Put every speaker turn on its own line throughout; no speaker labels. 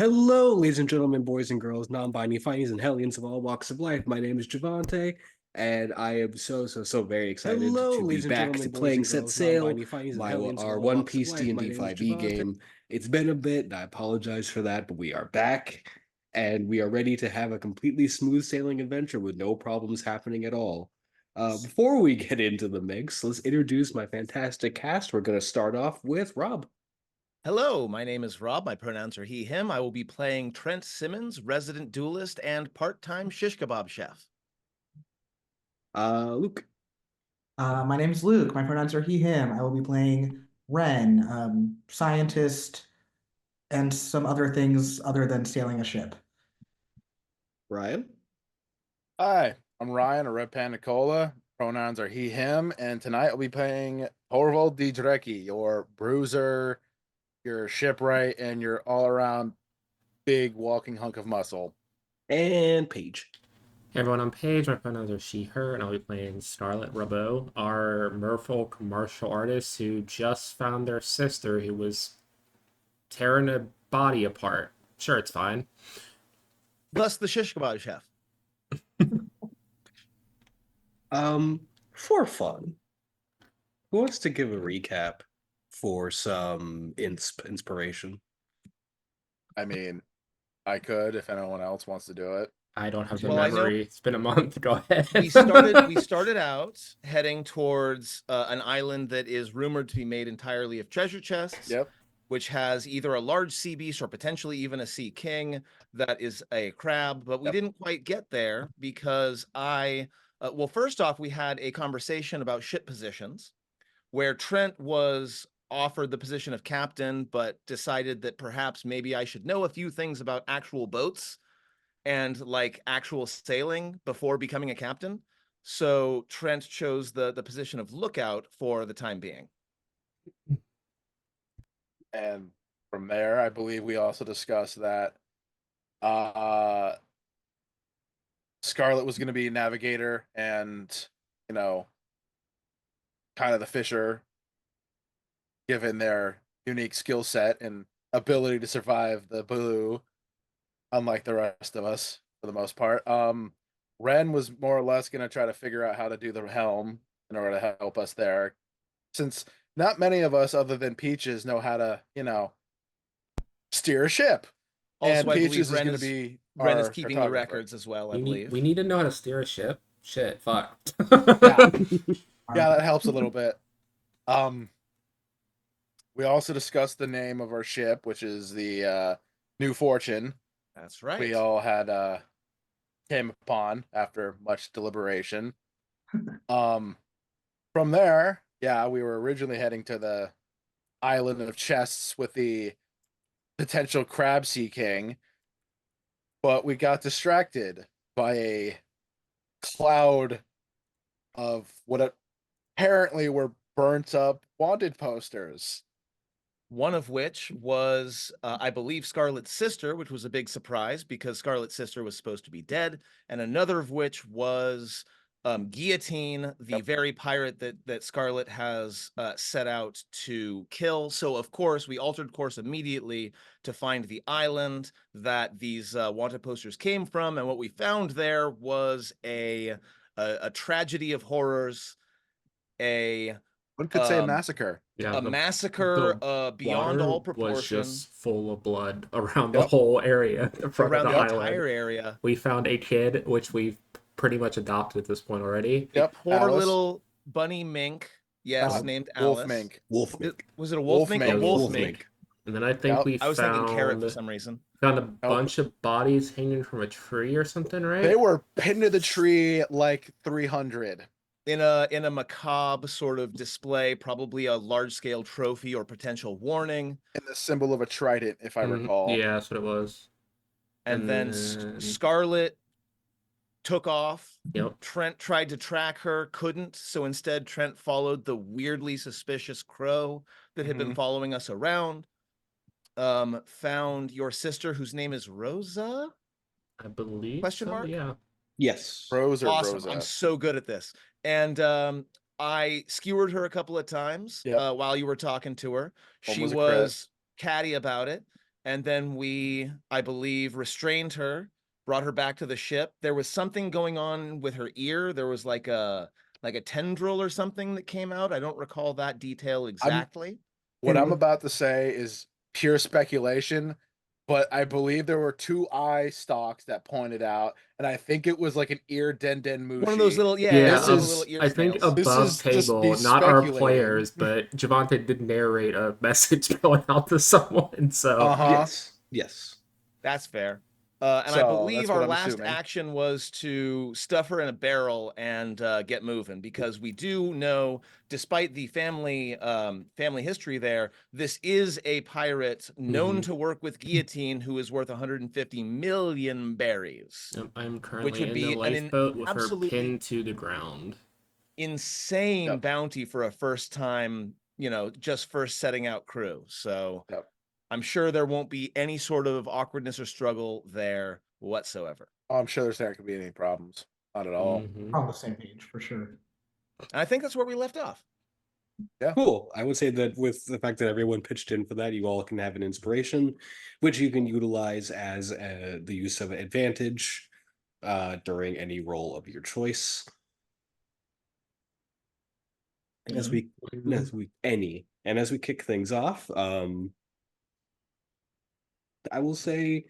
Hello, ladies and gentlemen, boys and girls, non-binary findings and hellions of all walks of life. My name is Javante, and I am so very excited
Hello,
to be
ladies and
back
gentlemen,
to
boys
playing
and
Set
girls,
Sail,
non-binary fightings and
my
hellions of
our
all
One
walks of
Piece
life. My
D&D
name is
5e
Javante.
game. It's been a bit, and I apologize for that, but we are back, and we are ready to have a completely smooth sailing adventure with no problems happening at all. Before we get into the mix, let's introduce my fantastic cast. We're going to start off with Rob.
Hello, my name is Rob. My pronouns are he, him. I will be playing Trent Simmons, resident duelist and part-time shish kebab chef.
Luke.
My name's Luke. My pronouns are he, him. I will be playing Ren, scientist, and some other things other than sailing a ship.
Ryan.
Hi, I'm Ryan, a Red Panda Cola. Pronouns are he, him, and tonight I'll be playing Torvald D. Drecki, your bruiser, your shipwright, and your all-around big walking hunk of muscle.
And Paige.
Hey everyone, I'm Paige. My pronouns are she, her, and I'll be playing Scarlett Rabot, our merfolk martial artist who just found their sister who was tearing a body apart. Sure, it's fine.
Thus, the shish kebab chef.
For fun, who wants to give a recap for some inspiration?
I mean, I could if anyone else wants to do it.
I don't have the
Well, I know-
memory. It's been a month. Go ahead.
We started out heading towards an island that is rumored to be made entirely of treasure chests.
Yep.
Which has either a large sea beast or potentially even a sea king that is a crab, but we didn't quite get there because well, first off, we had a conversation about ship positions where Trent was offered the position of captain, but decided that perhaps maybe I should know a few things about actual boats and like actual sailing before becoming a captain. So Trent chose the position of lookout for the time being.
And from there, I believe we also discussed that uh Scarlet was going to be navigator and, you know, kind of the fisher, given their unique skill set and ability to survive the blue, unlike the rest of us for the most part. Ren was more or less going to try to figure out how to do the helm in order to help us there, since not many of us, other than Peaches, know how to, steer a ship.
Also,
And
I
Peaches
believe
is going to be
Ren is
our
keeping the
cartographer.
records as well, I believe.
We need to know how to steer a ship. Shit, fuck.
Yeah, yeah, that helps a little bit. We also discussed the name of our ship, which is the New Fortune.
That's right.
We all had came upon after much deliberation. From there, yeah, we were originally heading to the island of chests with the potential crab sea king, but we got distracted by a cloud of what apparently were burnt up wanted posters.
One of which was, I believe, Scarlet's sister, which was a big surprise because Scarlet's sister was supposed to be dead, and another of which was Guillotine, the very pirate that Scarlet has set out to kill. So, of course, we altered course immediately to find the island that these wanted posters came from, and what we found there was a tragedy of horrors,
One could say a massacre.
Yeah,
a massacre beyond
water
all proportion.
was just full of blood around the
Yep.
whole area, the front
Around
of
the
the island.
entire area.
We found a kid, which we've pretty much adopted at this point already.
Yep,
Poor
Alice.
little bunny mink. Yes, named
Wolf
Alice.
mink.
Wolf.
Was it a wolf mink?
Mink.
A wolf
Wolf
mink.
mink.
And then I think
Yep.
we
I was thinking carrot for
found
some reason.
a bunch of bodies hanging from a tree or something, right?
They were pinned to the tree like 300.
In a macabre sort of display, probably a large scale trophy or potential warning.
And the symbol of a trident, if I recall.
Yeah, that's what it was.
And then Scarlet took off.
Yep.
Trent tried to track her, couldn't. So instead, Trent followed the weirdly suspicious crow that had been following us around. Found your sister, whose name is Rosa?
I believe.
Question
so,
mark?
Yeah.
Yes.
Rose or
Awesome.
Rosa.
I'm so good at this. And I skewered her a couple of times while you were talking to her. She was catty about it. and then we, I believe, restrained her, brought her back to the ship. There was something going on with her ear. There was like a tendril or something that came out. I don't recall that detail exactly.
What
It
I'm
was-
about to say is pure speculation, but I believe there were 2 eye stalks that pointed out, and I think it was like an ear den mushi.
One of those little,
Yeah,
one of the
is-
little ear
I think
snails.
This
above
is just me
table, not our
speculating.
players, but Javante did narrate a message going out to someone. So
Uh-huh.
Yes.
That's fair. And I
So,
believe
that's
our
what I'm
last
assuming.
action was to stuff her in a barrel and get moving, because we do know, despite the family history there, this is a pirate known
Mhm.
to work with guillotine who is worth 150 million berries,
I'm
which
currently
would
in
be
the lifeboat with her
absolutely
pinned to the ground.
insane
Yep.
bounty for a first time, just first setting out crew. So
Yep.
I'm sure there won't be any sort of awkwardness or struggle there whatsoever.
Oh, I'm sure there's not gonna be any problems. Not at all.
Mhm.
We're on the same page for sure.
And I think that's where we left off.
Cool. I would say that with the fact that everyone pitched in for that, you all can have an inspiration, which you can utilize as the use of advantage during any roll of your choice. As we kick things off, I will say,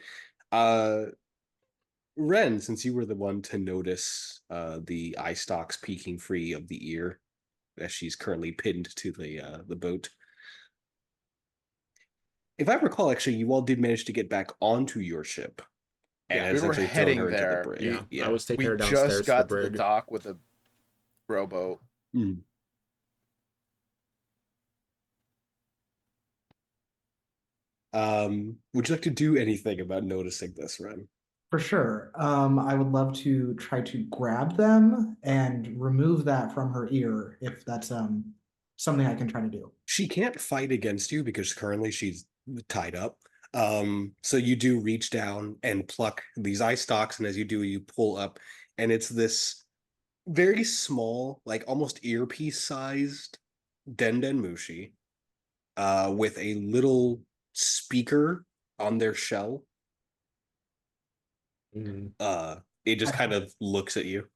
Ren, since you were the one to notice the eye stalks peeking free of the ear as she's currently pinned to the boat. If I recall, actually, you all did manage to get back onto your ship and
Yeah,
We were
essentially thrown
heading
her into the
there.
brig.
Yeah, I was taking
We
her
just
downstairs to the
got to the
brig.
dock with a rowboat.
Mm. Would you like to do anything about noticing this, Ren?
For sure. I would love to try to grab them and remove that from her ear if that's something I can try to do.
She can't fight against you because currently she's tied up. So you do reach down and pluck these eye stalks, and as you do, you pull up, and it's this very small, like almost earpiece sized Denden Mushi, with a little speaker on their shell.
Mhm.
It just kind of looks at you.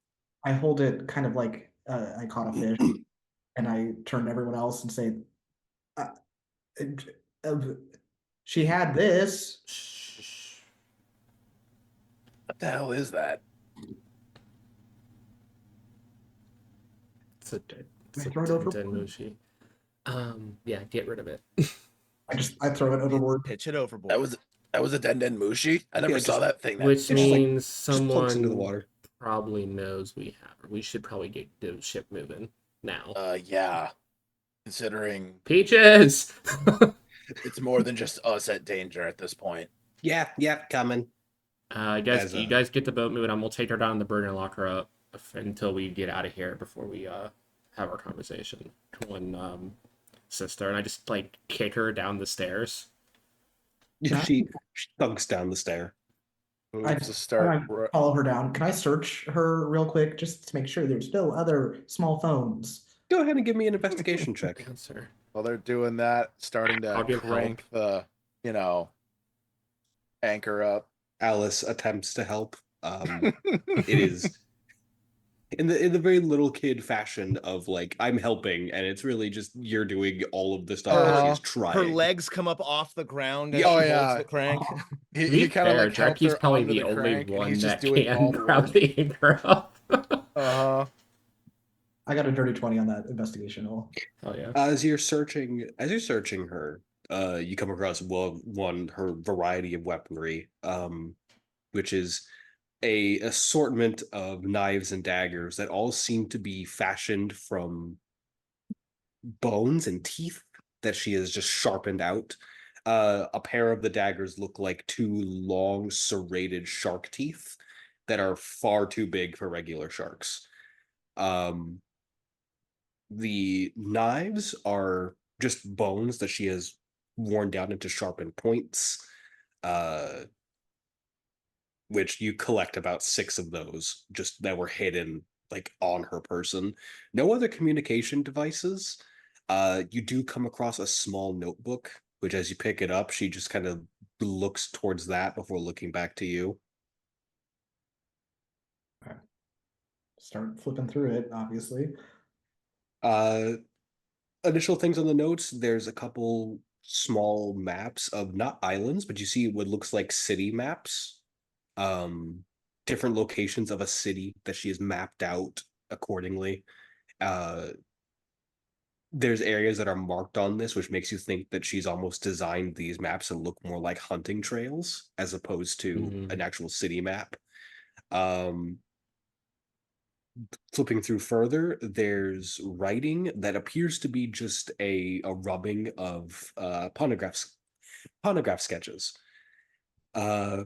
I hold it kind of like I caught a fish, and I turn to everyone else and say, uh, uh, "She had this."
Shh.
What the hell is that?
It's a
I throw it overboard.
Denmushi. Yeah, get rid of it.
I throw it overboard.
pitch it overboard.
That was a Den Mushi. I never
Yeah,
saw
just-
that thing.
Which
just like-
means
Just plunks into the
someone
water.
probably knows we have. We should probably get the ship moving now.
Yeah. Considering
Peaches!
it's more than just us at danger at this point.
Yeah, coming.
I guess
As
you guys get the boat moving. I'm gonna take her down the brig and lock her up until we get out of here before we have our conversation. One sister, and I just like kick her down the stairs.
She thunks down the stair.
I
Moves to start.
follow her down. Can I search her real quick just to make sure there's still other small phones?
Go ahead and give me an investigation check.
Answer.
While they're doing that, starting
I'll
to
give
crank the, anchor up.
Alice attempts to help. It is in the very little kid fashion of like, I'm helping, and it's really just you're doing all of the stuff that she's trying.
Her legs come up off the ground as
Yeah,
she
oh,
holds
yeah.
the crank.
To be
He kind of
fair,
like helped
Jackie's
her
probably
onto
the
the
only
crank, and
one
he's
that
just doing all
can
the
grab
work.
the anchor up.
I got a dirty 20 on that investigation roll.
Oh yeah.
As you're searching her, you come across her variety of weaponry, which is a assortment of knives and daggers that all seem to be fashioned from bones and teeth that she has just sharpened out. A pair of the daggers look like 2 long serrated shark teeth that are far too big for regular sharks. The knives are just bones that she has worn down into sharpened points, which you collect about 6 of those just that were hidden like on her person. No other communication devices. You do come across a small notebook, which as you pick it up, she just kind of looks towards that before looking back to you.
Okay. Start flipping through it, obviously.
Initial things on the notes, there's a couple small maps of not islands, but you see what looks like city maps. Different locations of a city that she has mapped out accordingly. Uh, there's areas that are marked on this, which makes you think that she's almost designed these maps to look more like hunting trails as opposed to an actual city map. Flipping through further, there's writing that appears to be just a rubbing of ponograph sketches, uh,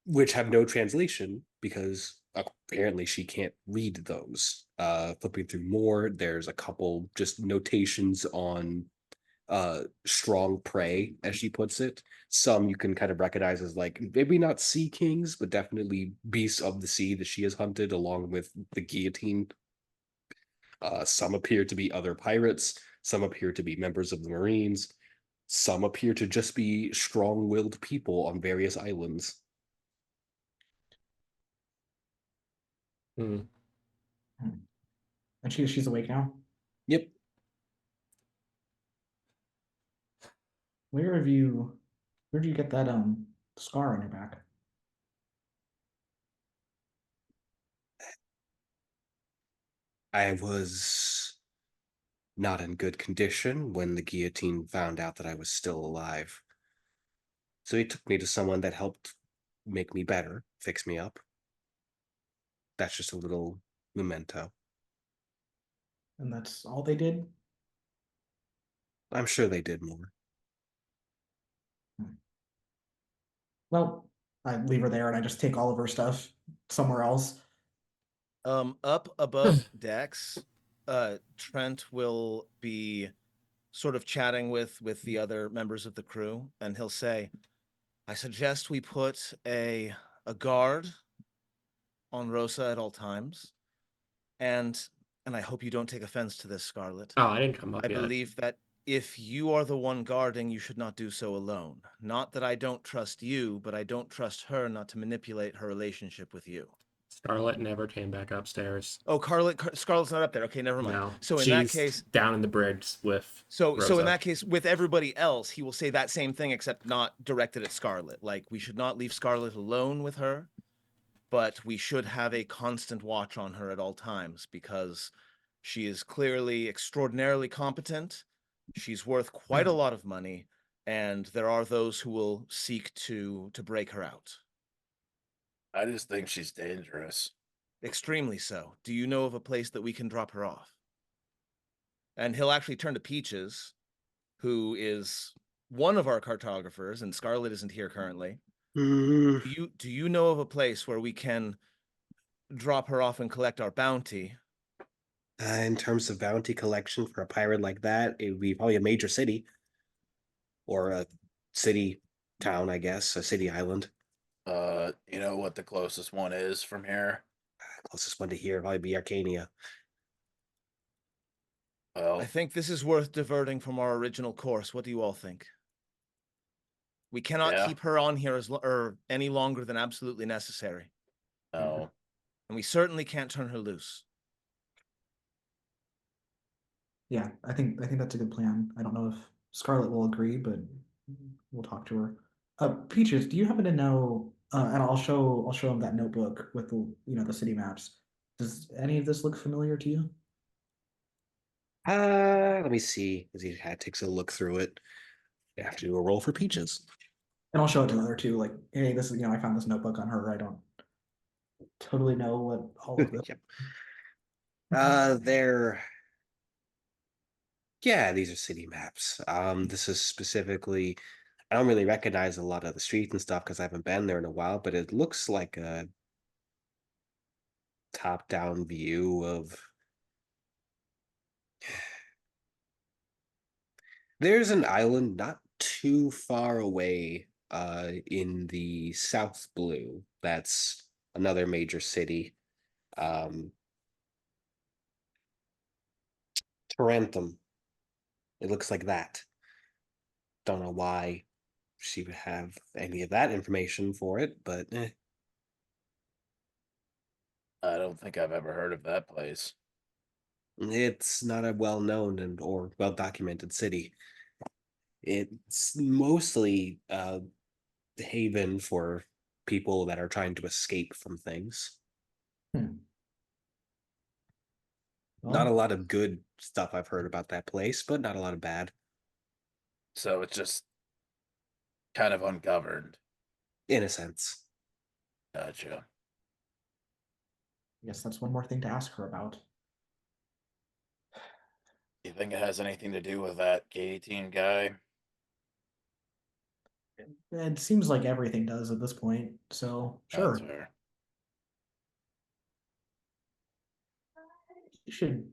which have no translation because apparently she can't read those. Flipping through more, there's a couple just notations on strong prey, as she puts it. Some you can kind of recognize as like maybe not sea kings, but definitely beasts of the sea that she has hunted, along with the guillotine. Some appear to be other pirates, some appear to be members of the Marines, some appear to just be strong-willed people on various islands.
Hmm.
And she's awake now.
Yep.
Where did you get that scar on your back?
I was not in good condition when the guillotine found out that I was still alive. So he took me to someone that helped make me better, fix me up. That's just a little memento.
And that's all they did?
I'm sure they did more.
Well, I leave her there and I just take all of her stuff somewhere else.
Up above decks, Trent will be sort of chatting with the other members of the crew, and he'll say, I suggest we put a guard on Rosa at all times. And I hope you don't take offense to this, Scarlet.
Oh, I didn't come up
I
yet.
believe that if you are the one guarding, you should not do so alone. Not that I don't trust you, but I don't trust her not to manipulate her relationship with you.
Scarlet never came back upstairs.
Oh, Scarlet's not up there. Okay, never mind.
No.
So in
She's
that case,
down in the bridge with
so
Rosa.
in that case, with everybody else, he will say that same thing, except not directed at Scarlet. Like, we should not leave Scarlet alone with her, but we should have a constant watch on her at all times because she is clearly extraordinarily competent. She's worth quite a lot of money, and there are those who will seek to break her out.
I just think she's dangerous.
Extremely so. Do you know of a place that we can drop her off? And he'll actually turn to Peaches, who is one of our cartographers, and Scarlet isn't here currently.
Mm.
Do you know of a place where we can drop her off and collect our bounty?
In terms of bounty collection for a pirate like that, it would be probably a major city or a city town, I guess, a city island.
You know what the closest one is from here?
Closest one to here probably be Arcania.
Well,
I think this is worth diverting from our original course. What do you all think? We cannot
Yeah.
keep her on here any longer than absolutely necessary.
no.
And we certainly can't turn her loose.
Yeah, I think that's a good plan. I don't know if Scarlet will agree, but we'll talk to her. Peaches, do you happen to know? And I'll show him that notebook with the city maps. Does any of this look familiar to you?
Let me see. As he takes a look through it. You have to do a roll for Peaches.
And I'll show it to the other two. Like, hey, this is I found this notebook on her. I don't totally know what all of this.
Yep. They're yeah, these are city maps. This is specifically I don't really recognize a lot of the streets and stuff because I haven't been there in a while, but it looks like a top-down view of there's an island not too far away in the South Blue. That's another major city. Tarentum. It looks like that. Don't know why she would have any of that information for it, but
I don't think I've ever heard of that place.
it's not a well-known and or well-documented city. It's mostly the haven for people that are trying to escape from things.
Hmm.
Not a
Well,
lot of good stuff I've heard about that place, but not a lot of bad,
So it's just kind of ungoverned.
in a sense.
Gotcha.
I guess that's one more thing to ask her about.
You think it has anything to do with that K-18 guy?
It seems like everything does at this point, so
That's
sure.
fair.
You should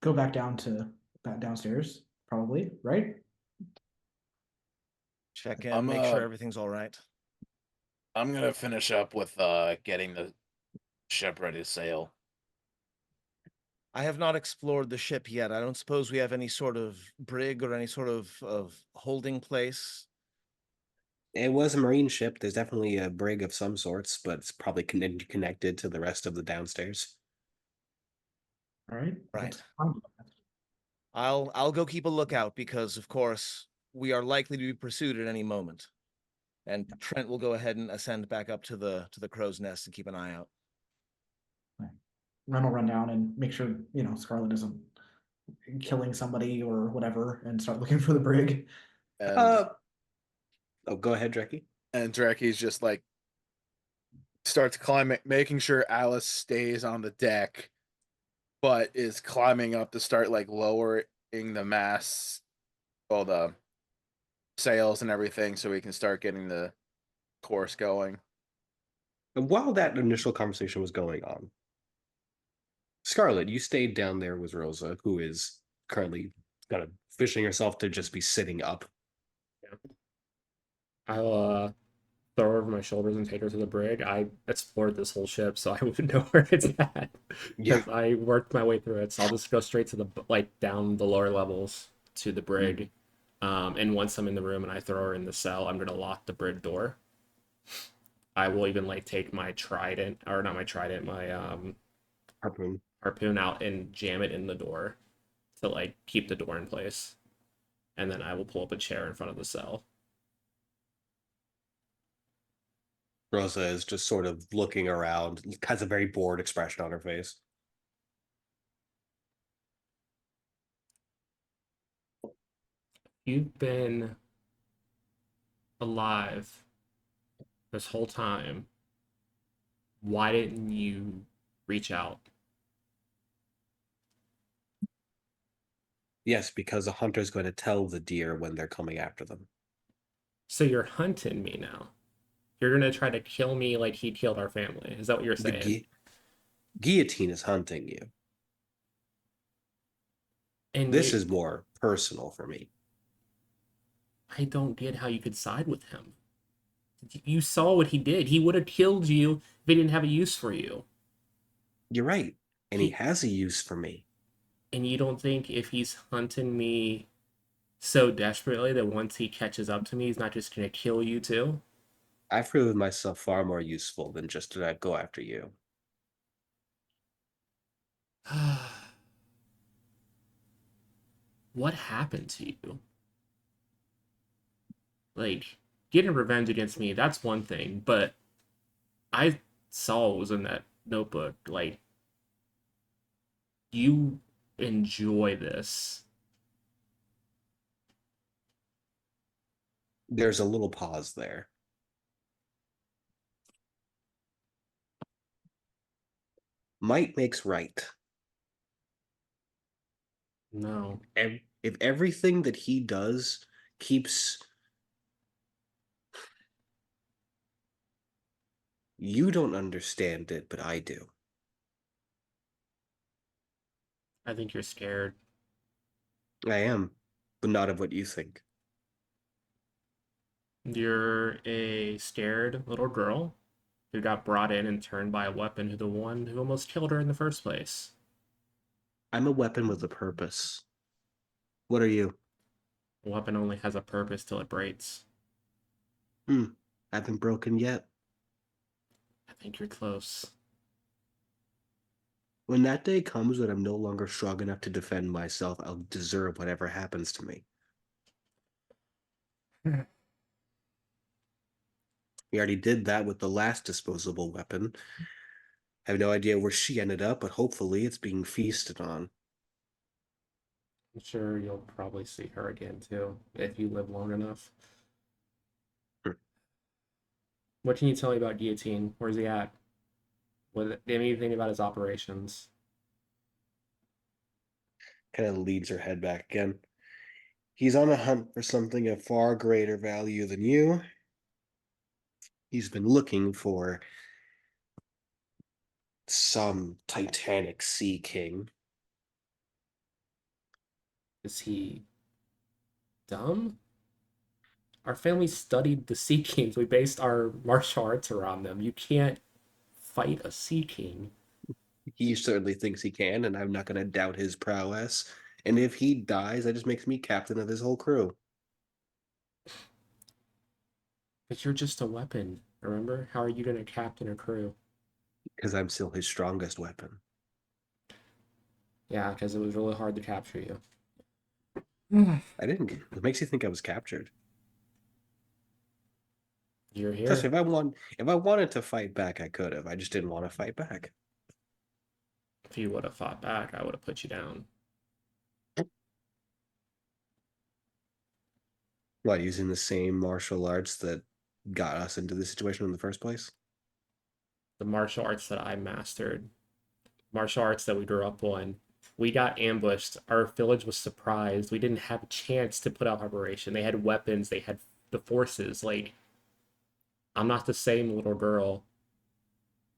go back back downstairs, probably, right?
Check in,
I'm
make sure everything's all right.
I'm gonna finish up with getting the ship ready to sail.
I have not explored the ship yet. I don't suppose we have any sort of brig or any sort of holding place.
It was a marine ship. There's definitely a brig of some sorts, but it's probably connected to the rest of the downstairs.
All right.
Right.
Fine.
I'll go keep a lookout because of course we are likely to be pursued at any moment. And Trent will go ahead and ascend back up to the crow's nest and keep an eye out.
Ren will run down and make sure, Scarlet isn't killing somebody or whatever and start looking for the brig.
And
Oh, go ahead, Dreki.
and Drecky's just like starts climbing, making sure Alice stays on the deck, but is climbing up to start like lowering the masts, all the sails and everything, so we can start getting the course going.
And while that initial conversation was going on, Scarlet, you stayed down there with Rosa, who is currently kind of fishing herself to just be sitting up.
I'll throw her over my shoulders and take her to the brig. I explored this whole ship, so I would know where it's at
Yeah.
because I worked my way through it. So I'll just go straight to the down the lower levels to the brig. And once I'm in the room and I throw her in the cell, I'm gonna lock the brig door. I will even take my trident, or not my trident, my
Harpoon.
harpoon out and jam it in the door to keep the door in place. And then I will pull up a chair in front of the cell.
Rosa is just sort of looking around, has a very bored expression on her face.
You've been alive this whole time. Why didn't you reach out?
Yes, because a hunter's going to tell the deer when they're coming after them.
So you're hunting me now. You're gonna try to kill me like he killed our family. Is that what you're
The
saying?
guillotine is hunting you.
And
This is more personal for me.
I don't get how you could side with him. You saw what he did. He would have killed you if he didn't have a use for you.
You're right. And he has a use for me.
And you don't think if he's hunting me so desperately that once he catches up to me, he's not just gonna kill you too?
I've proven myself far more useful than just to go after you.
What happened to you? Getting revenge against me, that's one thing, but I saw what was in that notebook. You enjoy this.
There's a little pause there. Might makes right.
No.
If everything that he does keeps you don't understand it, but I do.
I think you're scared.
I am, but not of what you think.
You're a scared little girl who got brought in and turned by a weapon to the one who almost killed her in the first place.
I'm a weapon with a purpose. What are you?
A weapon only has a purpose till it breaks.
Hmm. Haven't broken yet.
I think you're close.
When that day comes when I'm no longer strong enough to defend myself, I'll deserve whatever happens to me. We already did that with the last disposable weapon. I have no idea where she ended up, but hopefully it's being feasted on.
I'm sure you'll probably see her again too, if you live long enough.
Hmm.
What can you tell me about Guillotine? Where's he at? What anything about his operations?
Kind of leads her head back again. He's on a hunt for something of far greater value than you. He's been looking for some titanic sea king.
Is he dumb? Our family studied the Sea Kings. We based our martial arts around them. You can't fight a Sea King.
He certainly thinks he can, and I'm not going to doubt his prowess. And if he dies, that just makes me captain of his whole crew.
But you're just a weapon, remember? How are you going to captain a crew?
Because I'm still his strongest weapon.
Yeah, because it was really hard to capture you.
I didn't. It makes you think I was captured.
You're
Trust me,
here.
if I wanted to fight back, I could have. I just didn't want to fight back.
If you would have fought back, I would have put you down.
What, using the same martial arts that got us into this situation in the first place?
The martial arts that I mastered, martial arts that we grew up on, we got ambushed. Our village was surprised. We didn't have a chance to put out preparation. They had weapons, they had the forces. Like, I'm not the same little girl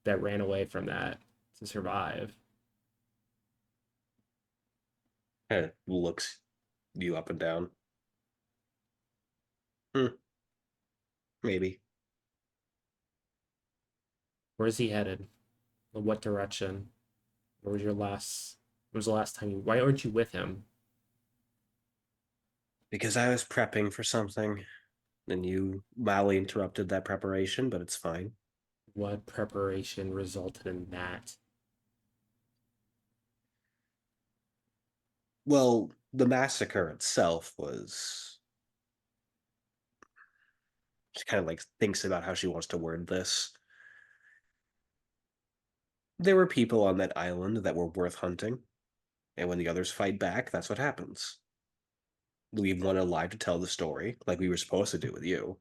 that ran away from that to survive.
Kind of looks you up and down. Hmm, maybe.
Where's he headed? In what direction? Where was your last? When was the last time you? Why aren't you with him?
Because I was prepping for something, and you mildly interrupted that preparation, but it's fine.
What preparation resulted in that?
Well, the massacre itself was. She kind of like thinks about how she wants to word this. There were people on that island that were worth hunting, and when the others fight back, that's what happens. Leave one alive to tell the story, like we were supposed to do with you.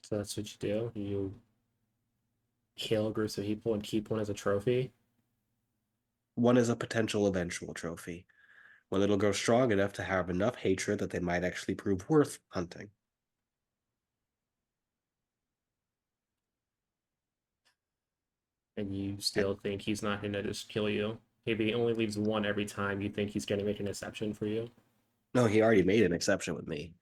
So that's what you do. You kill groups of people and keep one as a trophy.
One is a potential eventual trophy. One that'll grow strong enough to have enough hatred that they might actually prove worth hunting.
And you still think he's not going to just kill you. Maybe he only leaves one every time. You think he's going to make an exception for you?
No, he already made an exception with me.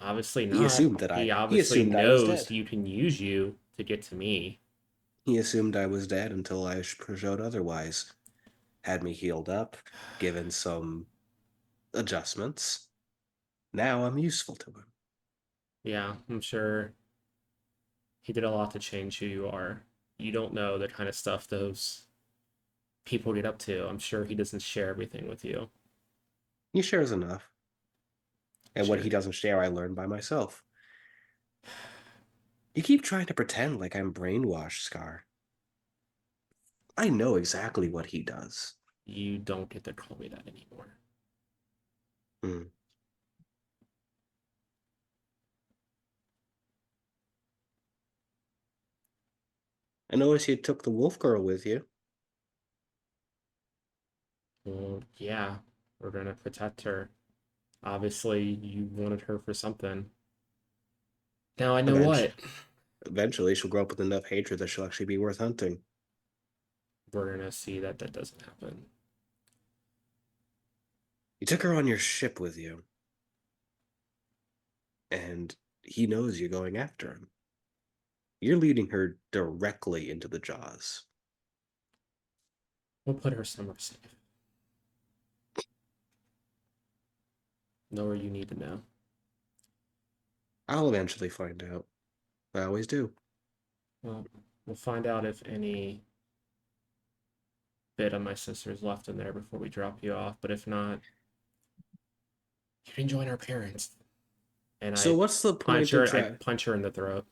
Obviously
He
not.
assumed that
He
he
obviously
assumed I was
knows
dead.
you can use you to get to me.
He assumed I was dead until I showed otherwise. Had me healed up, given some adjustments. Now I'm useful to him.
Yeah, I'm sure he did a lot to change who you are. You don't know the kind of stuff those people get up to. I'm sure he doesn't share everything with you.
He shares enough. And what
Sure.
he doesn't share, I learn by myself. You keep trying to pretend like I'm brainwashed, Scar. I know exactly what he does.
You don't get to call me that anymore.
Hmm. I noticed you took the wolf girl with you.
Well, yeah, we're gonna protect her. Obviously, you wanted her for something. Now I know
Eventually,
what.
eventually she'll grow up with enough hatred that she'll actually be worth hunting.
We're gonna see that that doesn't happen.
You took her on your ship with you, and he knows you're going after him. You're leading her directly into the jaws.
We'll put her somewhere safe. Know where you need to know.
I'll eventually find out. I always do.
Well, we'll find out if any bit of my sister's left in there before we drop you off. But if not, you can join our parents. And
So what's the point of
I punch her in the throat.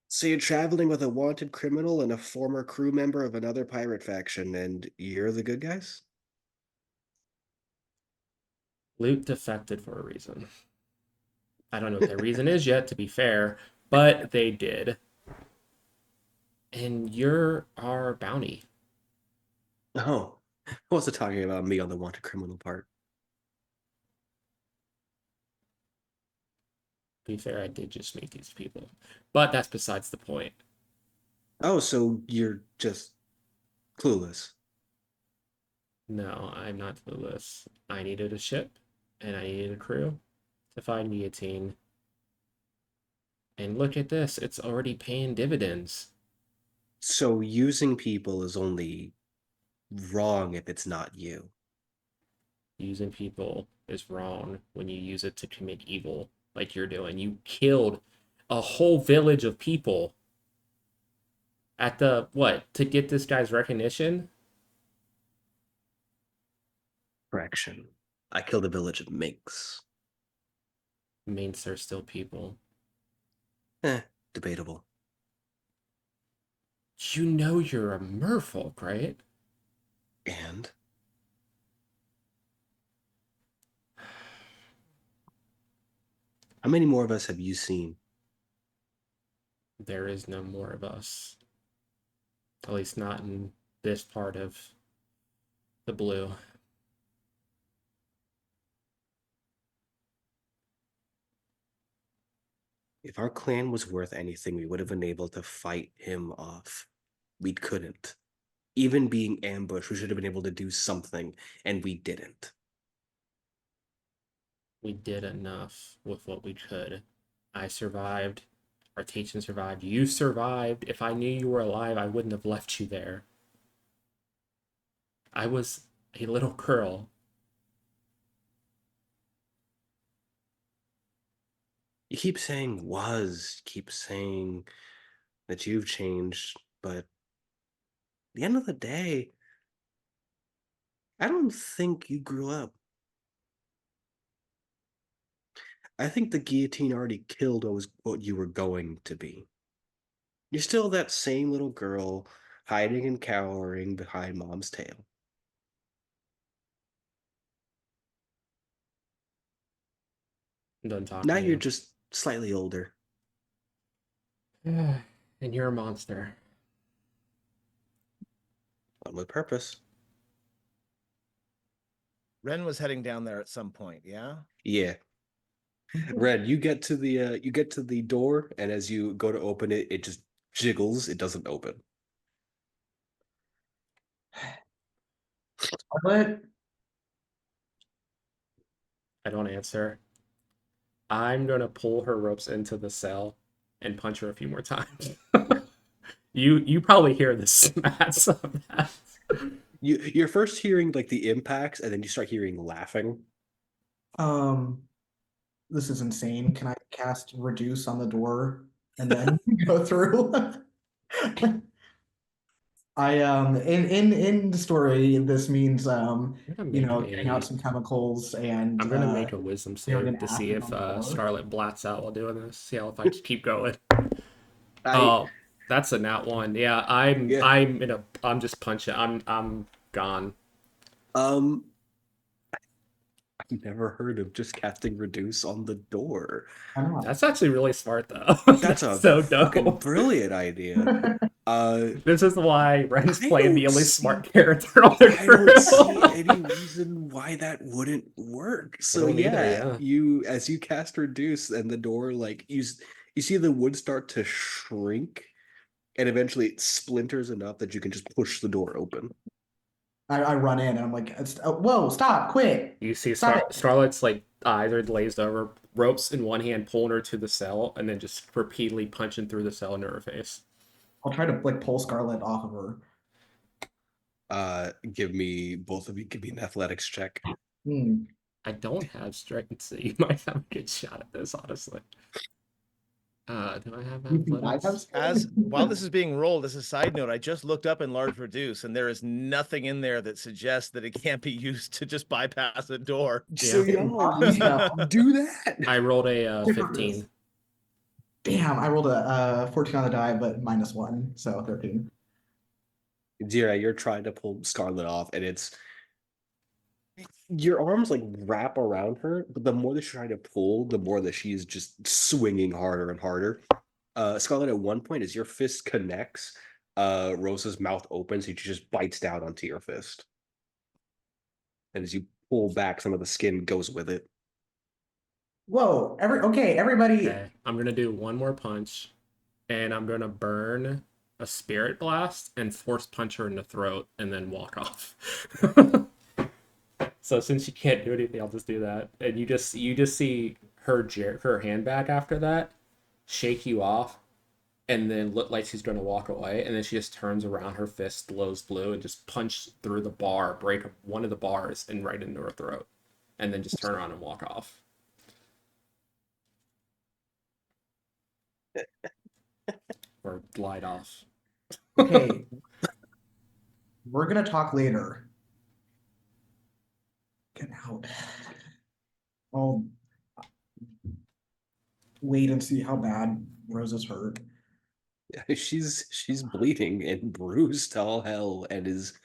So you're traveling with a wanted criminal and a former crew member of another pirate faction, and you're the good guys?
Luke defected for a reason. I don't know what that reason is yet, to be fair, but they did. And you're our bounty.
Oh, I wasn't talking about me on the wanted criminal part.
To be fair, I did just meet these people. But that's besides the point.
Oh, so you're just clueless.
No, I'm not clueless. I needed a ship, and I needed a crew to find Guillotine. And look at this, it's already paying dividends.
So using people is only wrong if it's not you.
Using people is wrong when you use it to commit evil, like you're doing. You killed a whole village of people at the what? To get this guy's recognition?
Correction. I killed a village of minks.
Means there's still people.
Debatable.
You know you're a merfolk, right?
And how many more of us have you seen?
There is no more of us. At least not in this part of the blue.
If our clan was worth anything, we would have been able to fight him off. We couldn't. Even being ambushed, we should have been able to do something, and we didn't.
We did enough with what we could. I survived. Our Artatian survived. You survived. If I knew you were alive, I wouldn't have left you there. I was a little girl.
You keep saying was, keep saying that you've changed, but at the end of the day, I don't think you grew up. I think the guillotine already killed what you were going to be. You're still that same little girl hiding and cowering behind mom's tail.
I'm done talking
Now
to
you're
you.
just slightly older.
And you're a monster.
On with purpose.
Ren was heading down there at some point, yeah?
Yeah. Red, you get to the door, and as you go to open it, it just jiggles. It doesn't open.
But
I don't answer. I'm gonna pull her ropes into the cell and punch her a few more times. You probably hear the smats of that.
You're first hearing like the impacts, and then you start hearing laughing.
This is insane. Can I cast reduce on the door and then go through? In the story, this means getting out some chemicals and
I'm gonna make a wisdom
throwing
save
an
to see
acid
if
on the door.
Scarlet blats out while doing this. See how if I just keep going.
I
Oh, that's a nat one. Yeah,
Yeah.
I'm just punching. I'm gone.
I've never heard of just casting reduce on the door.
I don't know.
That's actually really smart though.
That's a
so
fucking
dope.
brilliant idea.
This is why Ren's
I
playing the
don't
only
see-
smart character on the
I don't see
crew.
any reason why that wouldn't work. So
don't either,
yeah,
yeah.
you as you cast reduce and the door like you see the wood start to shrink, and eventually it splinters enough that you can just push the door open.
I run in and I'm like, whoa, stop, quit.
You see
Stop it.
Scarlet's like eyes are glazed over, ropes in one hand, pulling her to the cell, and then just repeatedly punching through the cell into her face.
I'll try to like pull Scarlet off of her.
Give me both of you. Give me an athletics check.
Hmm.
I don't have strength, so you might have a good shot at this, honestly. Do I have
You think I have
athletics?
As
strength?
while this is being rolled, as a side note, I just looked up enlarge reduce, and there is nothing in there that suggests that it can't be used to just bypass a door.
So
Yeah.
y'all do that.
I rolled a
Different
15.
Damn, I rolled a 14 on the die, but -1, so 13.
Zira, you're trying to pull Scarlet off, and it's your arms like wrap around her, but the more that you're trying to pull, the more that she's just swinging harder and harder. Scarlet, at one point, as your fist connects, Rosa's mouth opens, and she just bites down onto your fist. And as you pull back, some of the skin goes with it.
Whoa, everybody.
Okay, I'm gonna do one more punch, and I'm gonna burn a spirit blast and force punch her in the throat, and then walk off. So since she can't do anything, I'll just do that. And you just see her jerk her hand back after that, shake you off, and then look like she's gonna walk away, and then she just turns around, her fist glows blue, and just punch through the bar, break one of the bars, and right into her throat, and then just turn around and walk off. Or glide off.
Okay, we're gonna talk later. Get out. I'll wait and see how bad Rosa's hurt.
She's bleeding and bruised to all hell, and is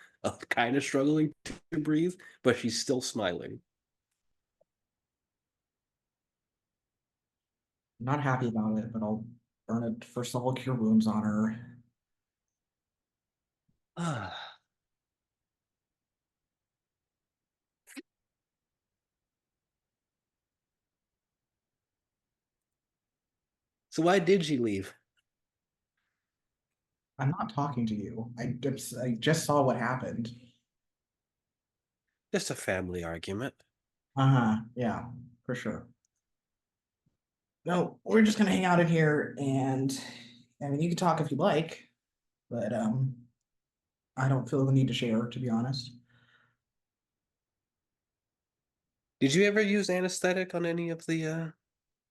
kind of struggling to breathe, but she's still smiling.
I'm not happy about it, but I'll burn it first of all, cure wounds on her.
So why did she leave?
I'm not talking to you. I just saw what happened.
Just a family argument.
Uh-huh, yeah, for sure. No, we're just gonna hang out in here and I mean you can talk if you like, but I don't feel the need to share, to be honest.
Did you ever use anesthetic on any of the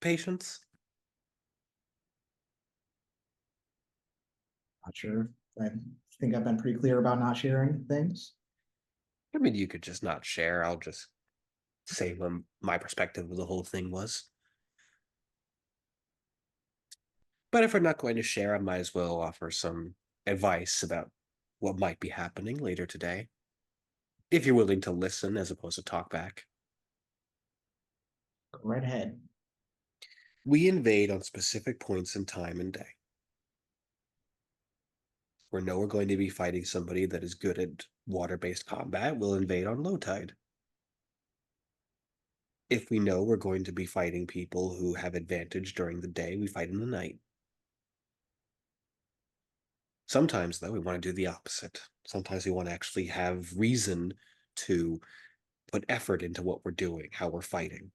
patients?
Not sure. I think I've been pretty clear about not sharing things.
I mean, you could just not share. I'll just say what my perspective of the whole thing was. But if we're not going to share, I might as well offer some advice about what might be happening later today. If you're willing to listen as opposed to talk back.
Go right ahead.
We invade on specific points in time and day. We know we're going to be fighting somebody that is good at water-based combat, we'll invade on low tide. If we know we're going to be fighting people who have advantage during the day, we fight in the night. Sometimes, though, we want to do the opposite. Sometimes we want to actually have reason to put effort into what we're doing, how we're fighting.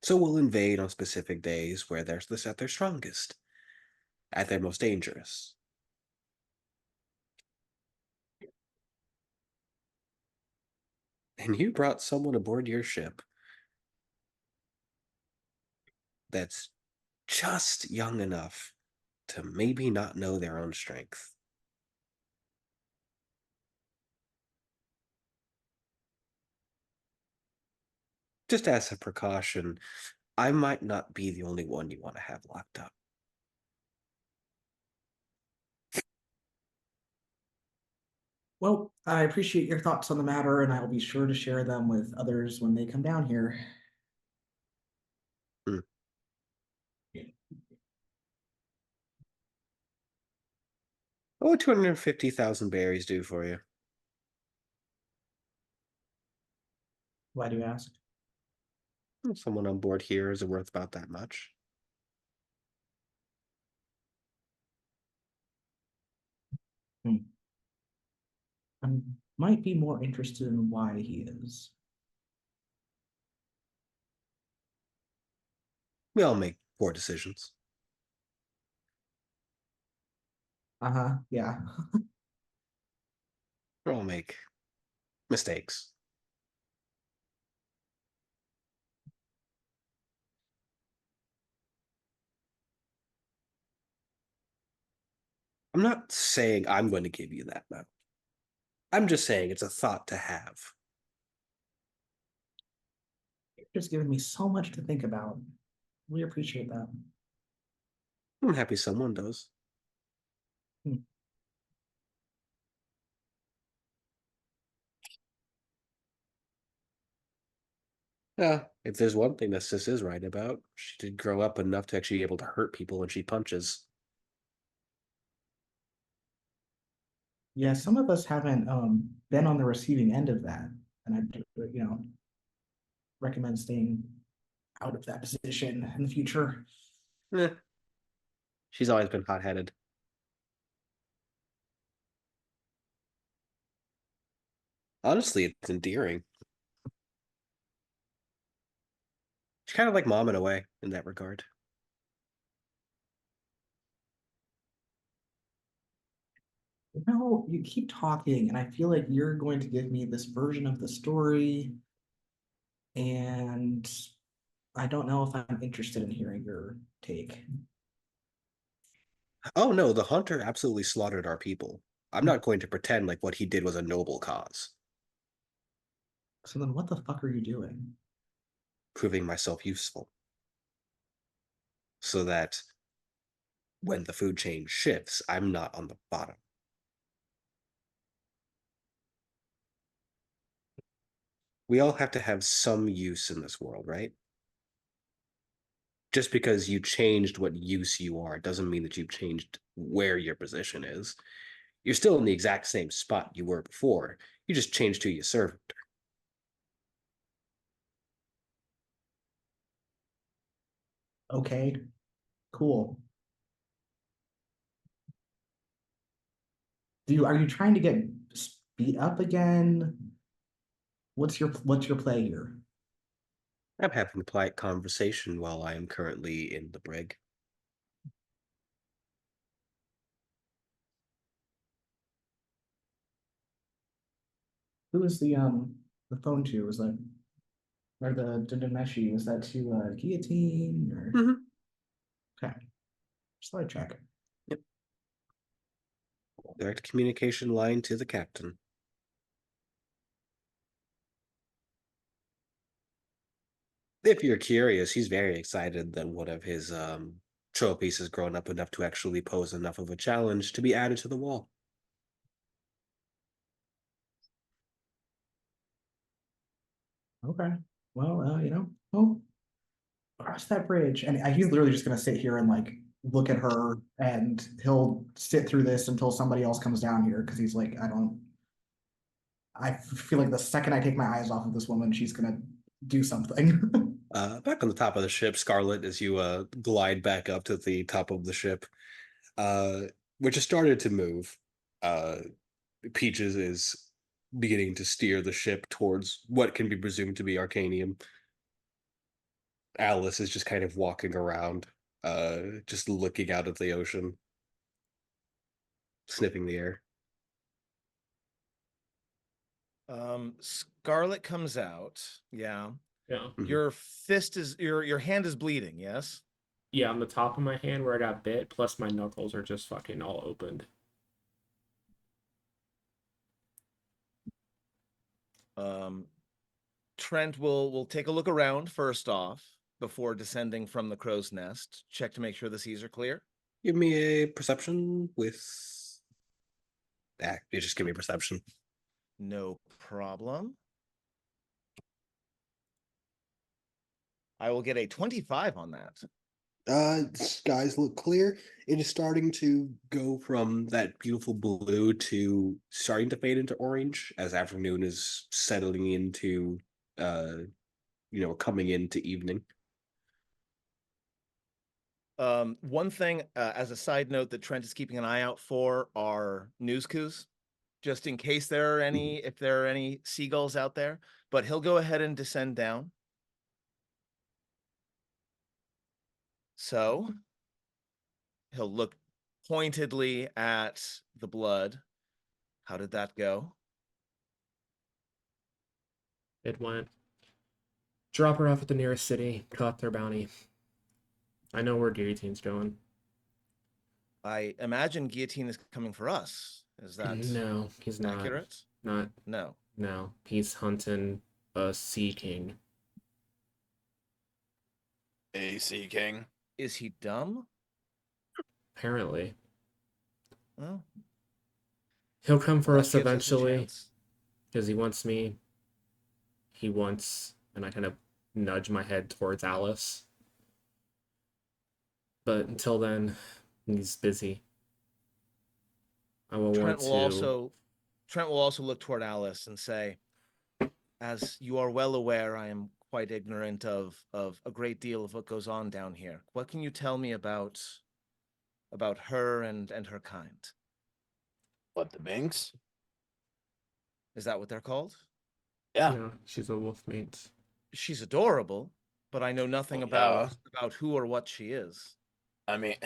So we'll invade on specific days where they're at their strongest, at their most dangerous. And you brought someone aboard your ship that's just young enough to maybe not know their own strength. Just as a precaution, I might not be the only one you want to have locked up.
Well, I appreciate your thoughts on the matter, and I'll be sure to share them with others when they come down here.
Hmm. What would 250,000 berries do for you?
Why do you ask?
Someone on board here is worth about that much.
I might be more interested in why he is.
We all make poor decisions.
Uh-huh. Yeah.
We all make mistakes. I'm not saying I'm going to give you that map. I'm just saying it's a thought to have.
You're just giving me so much to think about. We appreciate that.
I'm happy someone does.
Hmm.
Yeah, if there's one thing that Sis is right about, she did grow up enough to actually be able to hurt people when she punches.
Yeah, some of us haven't been on the receiving end of that, and recommend staying out of that position in the future.
Eh, she's always been hot-headed. Honestly, it's endearing. She's kind of like mom in a way in that regard.
You keep talking, and I feel like you're going to give me this version of the story, and I don't know if I'm interested in hearing your take.
Oh no, the hunter absolutely slaughtered our people. I'm not going to pretend like what he did was a noble cause,
So then what the fuck are you doing?
proving myself useful. So that when the food chain shifts, I'm not on the bottom. We all have to have some use in this world, right? Just because you changed what use you are doesn't mean that you've changed where your position is. You're still in the exact same spot you were before. You just changed who you serve.
Okay, cool. Are you trying to get beat up again? What's your play here?
I'm having a polite conversation while I am currently in the brig.
Who was the phone to? Was that or the Dineshi? Was that to guillotine or
Mhm.
okay? Just thought I'd check.
Yep. Direct communication line to the captain. If you're curious, he's very excited that one of his trophies has grown up enough to actually pose enough of a challenge to be added to the wall.
Okay. Well, well, cross that bridge, and he's literally just gonna sit here and like look at her, and he'll sit through this until somebody else comes down here because he's like, I feel like the second I take my eyes off of this woman, she's gonna do something.
Back on the top of the ship, Scarlet, as you glide back up to the top of the ship, uh, which has started to move. Uh, Peaches is beginning to steer the ship towards what can be presumed to be Arcanium. Alice is just kind of walking around, just looking out at the ocean, sniffing the air.
Scarlet comes out. Yeah.
Yeah.
Mhm.
Your fist is your hand is bleeding, yes?
Yeah, on the top of my hand where I got bit, plus my knuckles are just fucking all opened.
Um, Trent will take a look around first off before descending from the crow's nest. Check to make sure the seas are clear.
Give me a perception with. You just give me a perception.
No problem. I will get a 25 on that.
Skies look clear. It is starting to go from that beautiful blue to starting to fade into orange as afternoon is settling into, uh, coming into evening.
One thing, as a side note, that Trent is keeping an eye out for are news coups, just in case there are any, if there are any seagulls out there. But he'll go ahead and descend down. So he'll look pointedly at the blood. How did that go?
It went drop her off at the nearest city, collect their bounty. I know where Guillotine's going.
I imagine Guillotine is coming for us. Is that
No, he's not.
accurate?
Not.
No.
No, he's hunting a sea king.
AC King.
Is he dumb?
Apparently,
Well,
he'll come for
that
us
gives a
eventually
chance.
because he wants me. He wants, and I kind of nudge my head towards Alice. But until then, he's busy. I will want to.
Trent will also look toward Alice and say, as you are well aware, I am quite ignorant of a great deal of what goes on down here. What can you tell me about her and her kind?
What, the Binks?
Is that what they're called?
Yeah.
Yeah, she's a wolf mate.
She's adorable, but I know nothing
Well,
about who or what she is.
I mean,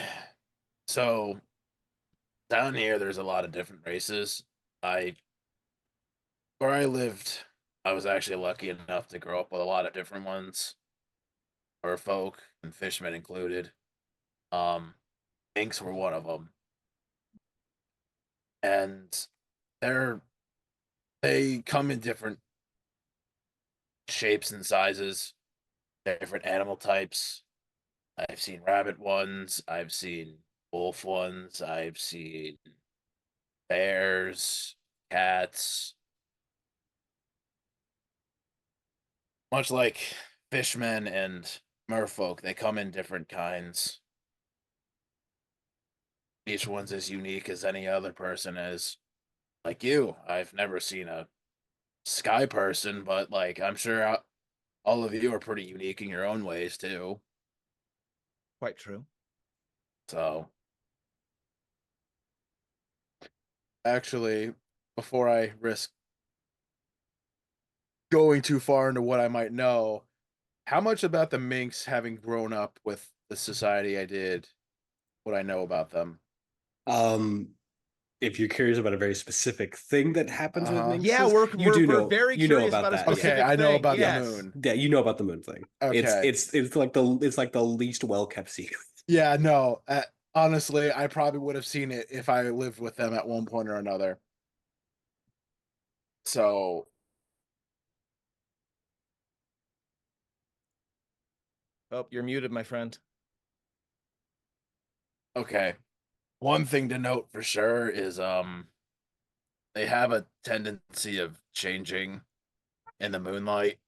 so down here, there's a lot of different races. Where I lived, I was actually lucky enough to grow up with a lot of different ones, or folk and fishmen included. Um, Binks were one of them, and they're they come in different shapes and sizes, different animal types. I've seen rabbit ones, I've seen wolf ones, I've seen bears, cats. Much like fishmen and merfolk, they come in different kinds. Each one's as unique as any other person is. Like you, I've never seen a sky person, but like I'm sure all of you are pretty unique in your own ways too.
Quite true.
So, actually, before I risk going too far into what I might know, how much about the Minks having grown up with the society I did would I know about them?
Um, if you're curious about a very specific thing that happens with
Uh-huh.
minxes,
Yeah, we're
very
curious
about
about a
that. Yeah.
specific
Okay, I know
thing.
about the
Yes.
moon.
Yeah, you know about the moon thing.
Okay.
It's like the least well kept secret.
Yeah, no. Honestly, I probably would have seen it if I lived with them at one point or another. So,
Oh, you're muted, my friend.
okay. One thing to note for sure is they have a tendency of changing in the moonlight.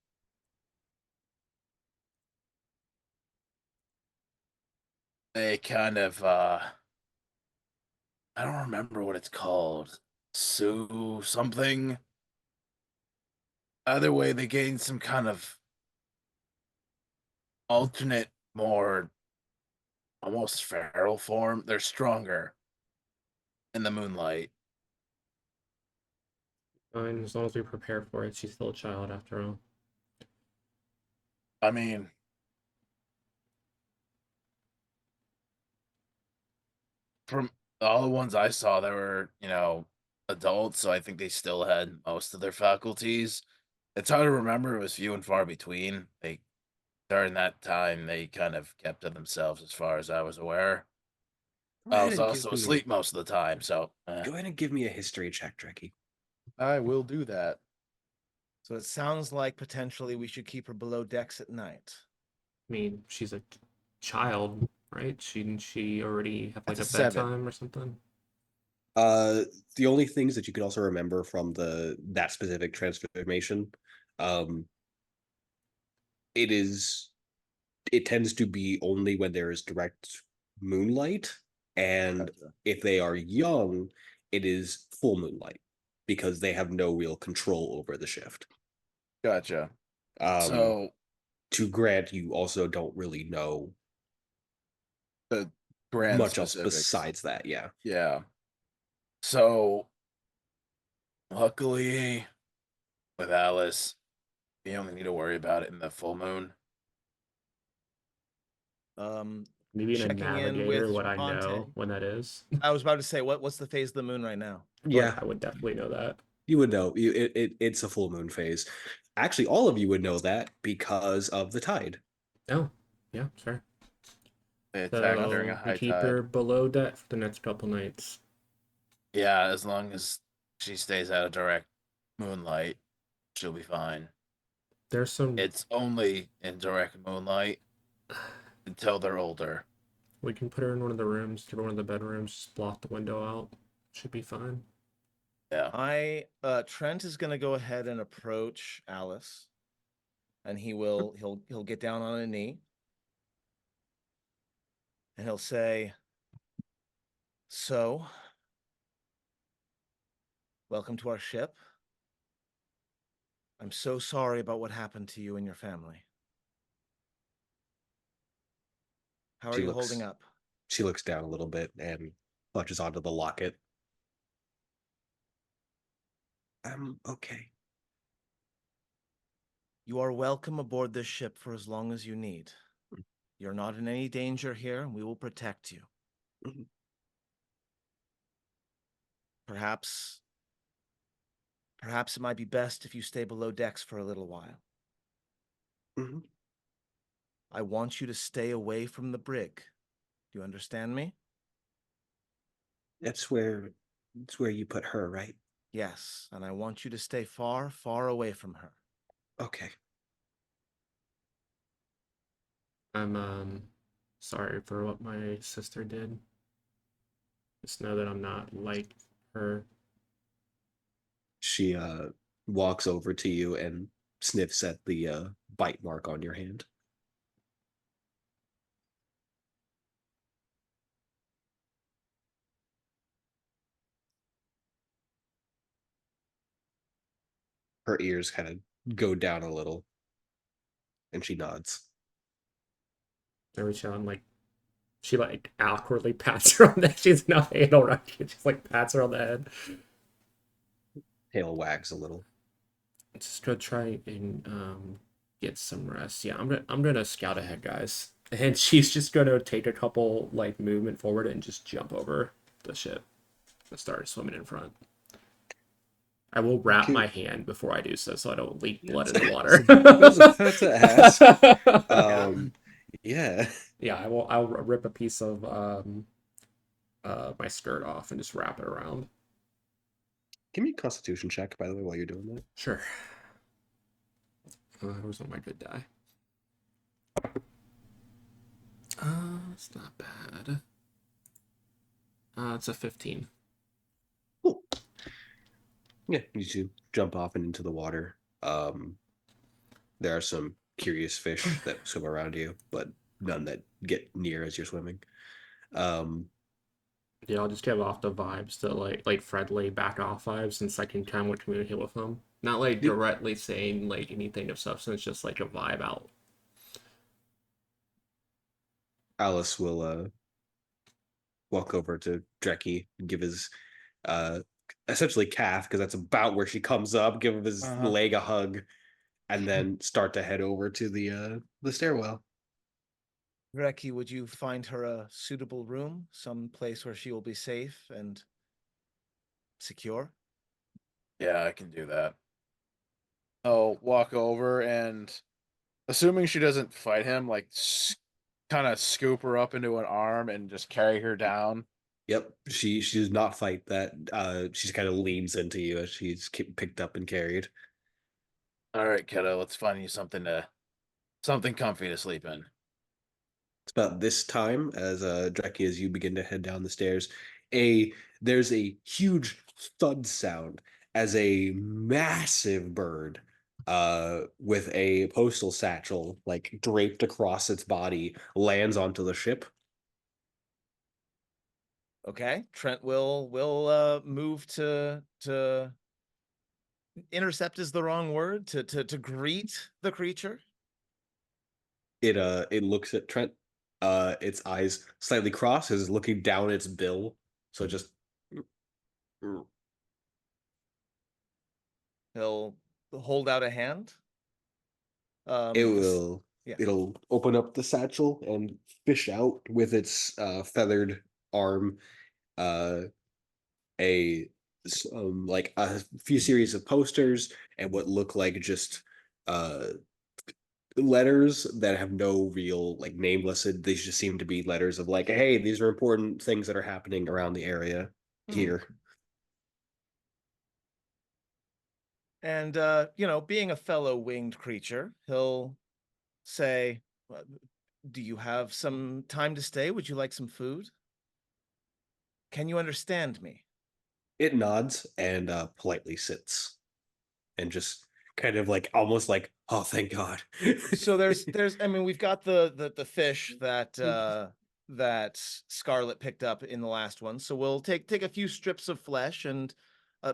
They kind of I don't remember what it's called. Sue something. Either way, they gain some kind of alternate, more almost feral form. They're stronger in the moonlight.
Fine, as long as we prepare for it. She's still a child after all.
I mean, from all the ones I saw, they were, adults, so I think they still had most of their faculties. It's hard to remember, it was few and far between. During that time, they kind of kept to themselves as far as I was aware.
Go
I
ahead
was
and
also asleep most of the time, so
go ahead and give me a history check, Trekkie.
I will do that.
So it sounds like potentially we should keep her below decks at night.
I mean, she's a child, right? Shouldn't she already have like
That's
a
a 7.
bedtime or something?
The only things that you can also remember from that specific transformation, um, it tends to be only when there is direct moonlight, and
Gotcha.
if they are young, it is full moonlight because they have no real control over the shift.
Gotcha.
Um,
So
to grant, you also don't really know
the grand
much else
specifics.
besides that. Yeah.
Yeah. So luckily with Alice, you only need to worry about it in the full moon.
Maybe in a
checking in
navigator,
with
would I
Sponte.
know when that is?
I was about to say, what's the phase of the moon right now?
Yeah,
I would definitely know that.
you would know. It's a full moon phase. Actually, all of you would know that because of the tide.
Oh, yeah, sure.
They attack during a
So we
high
keep
tide.
her below deck for the next couple nights.
Yeah, as long as she stays out of direct moonlight, she'll be fine.
There's some.
It's only in direct moonlight until they're older.
We can put her in one of the rooms, give her one of the bedrooms, just block the window out. Should be fine.
Yeah.
Trent is gonna go ahead and approach Alice, and he'll get down on a knee, and he'll say, "So, welcome to our ship. I'm so sorry about what happened to you and your family. How are
She
you
looks
holding up?"
she looks down a little bit and clutches onto the locket. I'm okay.
You are welcome aboard this ship for as long as you need. You're not in any danger here, and we will protect you.
Mhm.
Perhaps it might be best if you stay below decks for a little while.
Mhm.
I want you to stay away from the brig. Do you understand me?
That's where you put her, right?
Yes, and I want you to stay far, far away from her.
Okay.
I'm sorry for what my sister did. Just know that I'm not like her.
She walks over to you and sniffs at the bite mark on your hand. Her ears kind of go down a little, and she nods.
I reach out and like she like awkwardly pats her on the she's not anal right. She just like pats her on the head.
Tail wags a little.
Just go try and get some rest. Yeah, I'm gonna scout ahead, guys. And she's just gonna take a couple like movement forward and just jump over the ship and start swimming in front. I will wrap
Okay.
my hand before I do so, so I don't leak blood in the
I
water.
was about to ask. Yeah.
Yeah, I'll rip a piece of my skirt off and just wrap it around.
Give me a constitution check, by the way, while you're doing that.
Sure. Who's on my good die? It's not bad. It's a 15.
Cool. Yeah, you two jump off and into the water. There are some curious fish that swim around you, but none that get near as you're swimming.
Yeah, I'll just give off the vibes that like friendly back off vibes since I can kind of communicate with them. Not like
Yep.
directly saying like anything of substance, just like a vibe out.
Alice will walk over to Dreki and give his uh essentially calf, because that's about where she comes up, give him his leg a hug, and then start to head over to the stairwell.
Reki, would you find her a suitable room, some place where she will be safe and secure?
Yeah, I can do that. I'll walk over and, assuming she doesn't fight him, like kind of scoop her up into an arm and just carry her down.
Yep, she does not fight that. She kind of leans into you as she's picked up and carried.
All right, kiddo, let's find you something comfy to sleep in.
It's about this time as Dreki, as you begin to head down the stairs, there's a huge thud sound as a massive bird with a postal satchel like draped across its body lands onto the ship.
Okay, Trent will move to intercept is the wrong word, to greet the creature.
It looks at Trent. Its eyes slightly cross, is looking down its bill. So just
He'll hold out a hand.
it will it'll open up the satchel and fish out with its feathered arm a like a few series of posters and what look like just uh letters that have no real like name listed. These just seem to be letters of like, hey, these are important things that are happening around the area here.
And being a fellow winged creature, he'll say, do you have some time to stay? Would you like some food? Can you understand me?
It nods and politely sits and just kind of like almost like, oh, thank God.
So there's I mean, we've got the fish that Scarlet picked up in the last one. So we'll take a few strips of flesh and uh,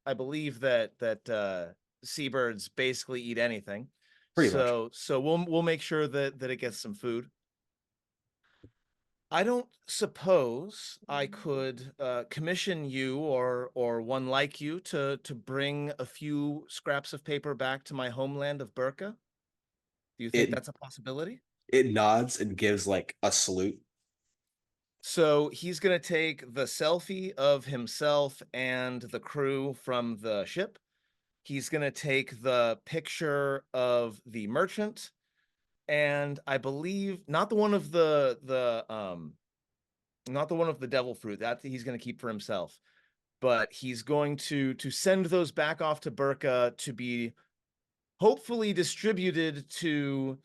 I believe that seabirds basically eat anything.
Pretty much.
So we'll make sure that it gets some food. I don't suppose I could commission you or one like you to bring a few scraps of paper back to my homeland of Burka. Do you think
It
that's a possibility?
it nods and gives like a salute.
So he's going to take the selfie of himself and the crew from the ship. He's going to take the picture of the merchant, and I believe not the one of not the one of the devil fruit that he's going to keep for himself, but he's going to send those back off to Burka to be hopefully distributed to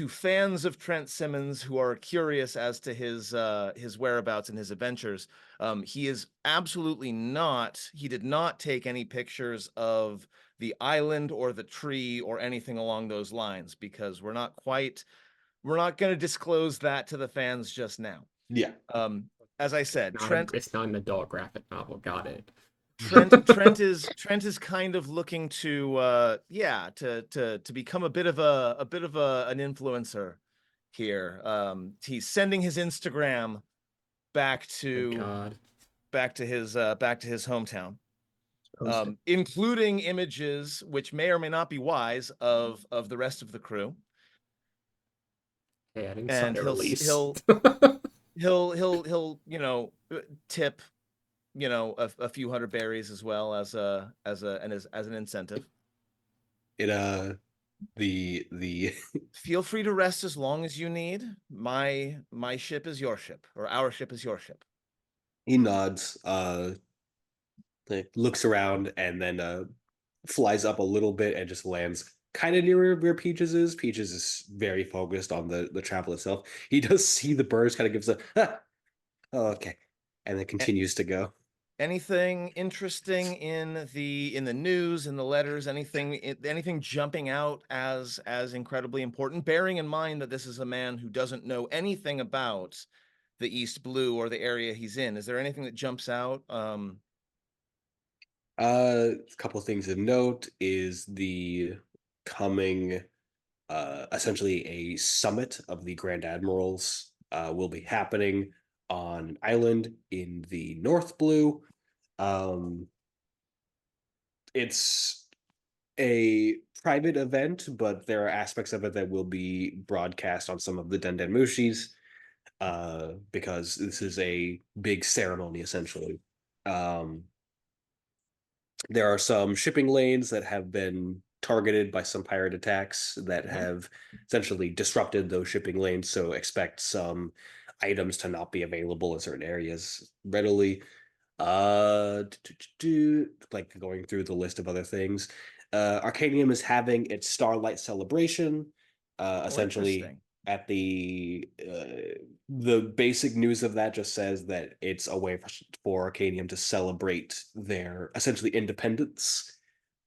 fans of Trent Simmons who are curious as to his whereabouts and his adventures. He is absolutely not. He did not take any pictures of the island or the tree or anything along those lines because we're not going to disclose that to the fans just now.
Yeah.
As I said,
It's not an adult graphic novel. Got it.
Trent is kind of looking to to become a bit of an influencer here. He's sending his Instagram back
Thank God.
to his hometown.
Post it.
Including images which may or may not be wise of the rest of the crew.
Hey, I didn't
And
sign a release.
he'll tip a few hundred berries as well as an incentive.
It the
Feel free to rest as long as you need. My ship is your ship, or our ship is your ship.
he nods, like, looks around and then flies up a little bit and just lands kind of near where Peaches is. Peaches is very focused on the travel itself. He does see the birds, kind of gives a oh, okay, and then continues to go.
Anything interesting in the news, in the letters, anything jumping out as incredibly important, bearing in mind that this is a man who doesn't know anything about the East Blue or the area he's in? Is there anything that jumps out?
A couple of things to note is the coming, essentially a summit of the Grand Admirals will be happening on an island in the North Blue. It's a private event, but there are aspects of it that will be broadcast on some of the Dendenmushis, because this is a big ceremony essentially. There are some shipping lanes that have been targeted by some pirate attacks that have essentially disrupted those shipping lanes. So expect some items to not be available in certain areas readily. Like going through the list of other things. Arcanium is having its Starlight celebration. Essentially,
Interesting.
at the basic news of that just says that it's a way for Arcanium to celebrate their essentially independence.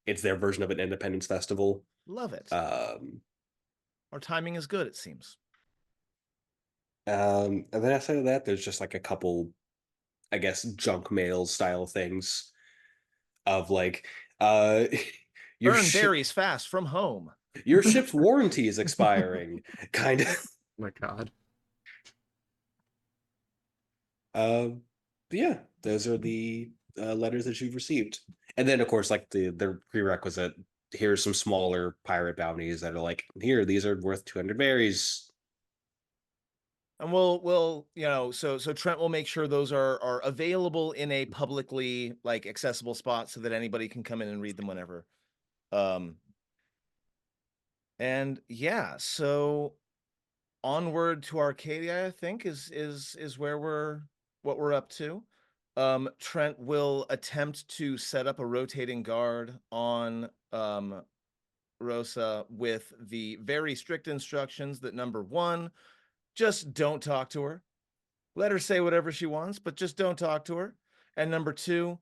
It's their version of an independence festival.
Love it.
Our
Our timing is good, it seems.
And then outside of that, there's just like a couple, I guess, junk mail style things of like, your
Burn
ship,
berries fast from home.
your ship's warranty is expiring, kind of.
Oh my God.
But yeah, those are the letters that you've received, and then of course, like the prerequisite, here's some smaller pirate bounties that are like, here, these are worth 200 berries.
And we'll so Trent will make sure those are available in a publicly like accessible spot so that anybody can come in and read them whenever. And yeah, so onward to Arcadia, I think is where what we're up to. Trent will attempt to set up a rotating guard on Rosa with the very strict instructions that number one, just don't talk to her. Let her say whatever she wants, but just don't talk to her. And number two,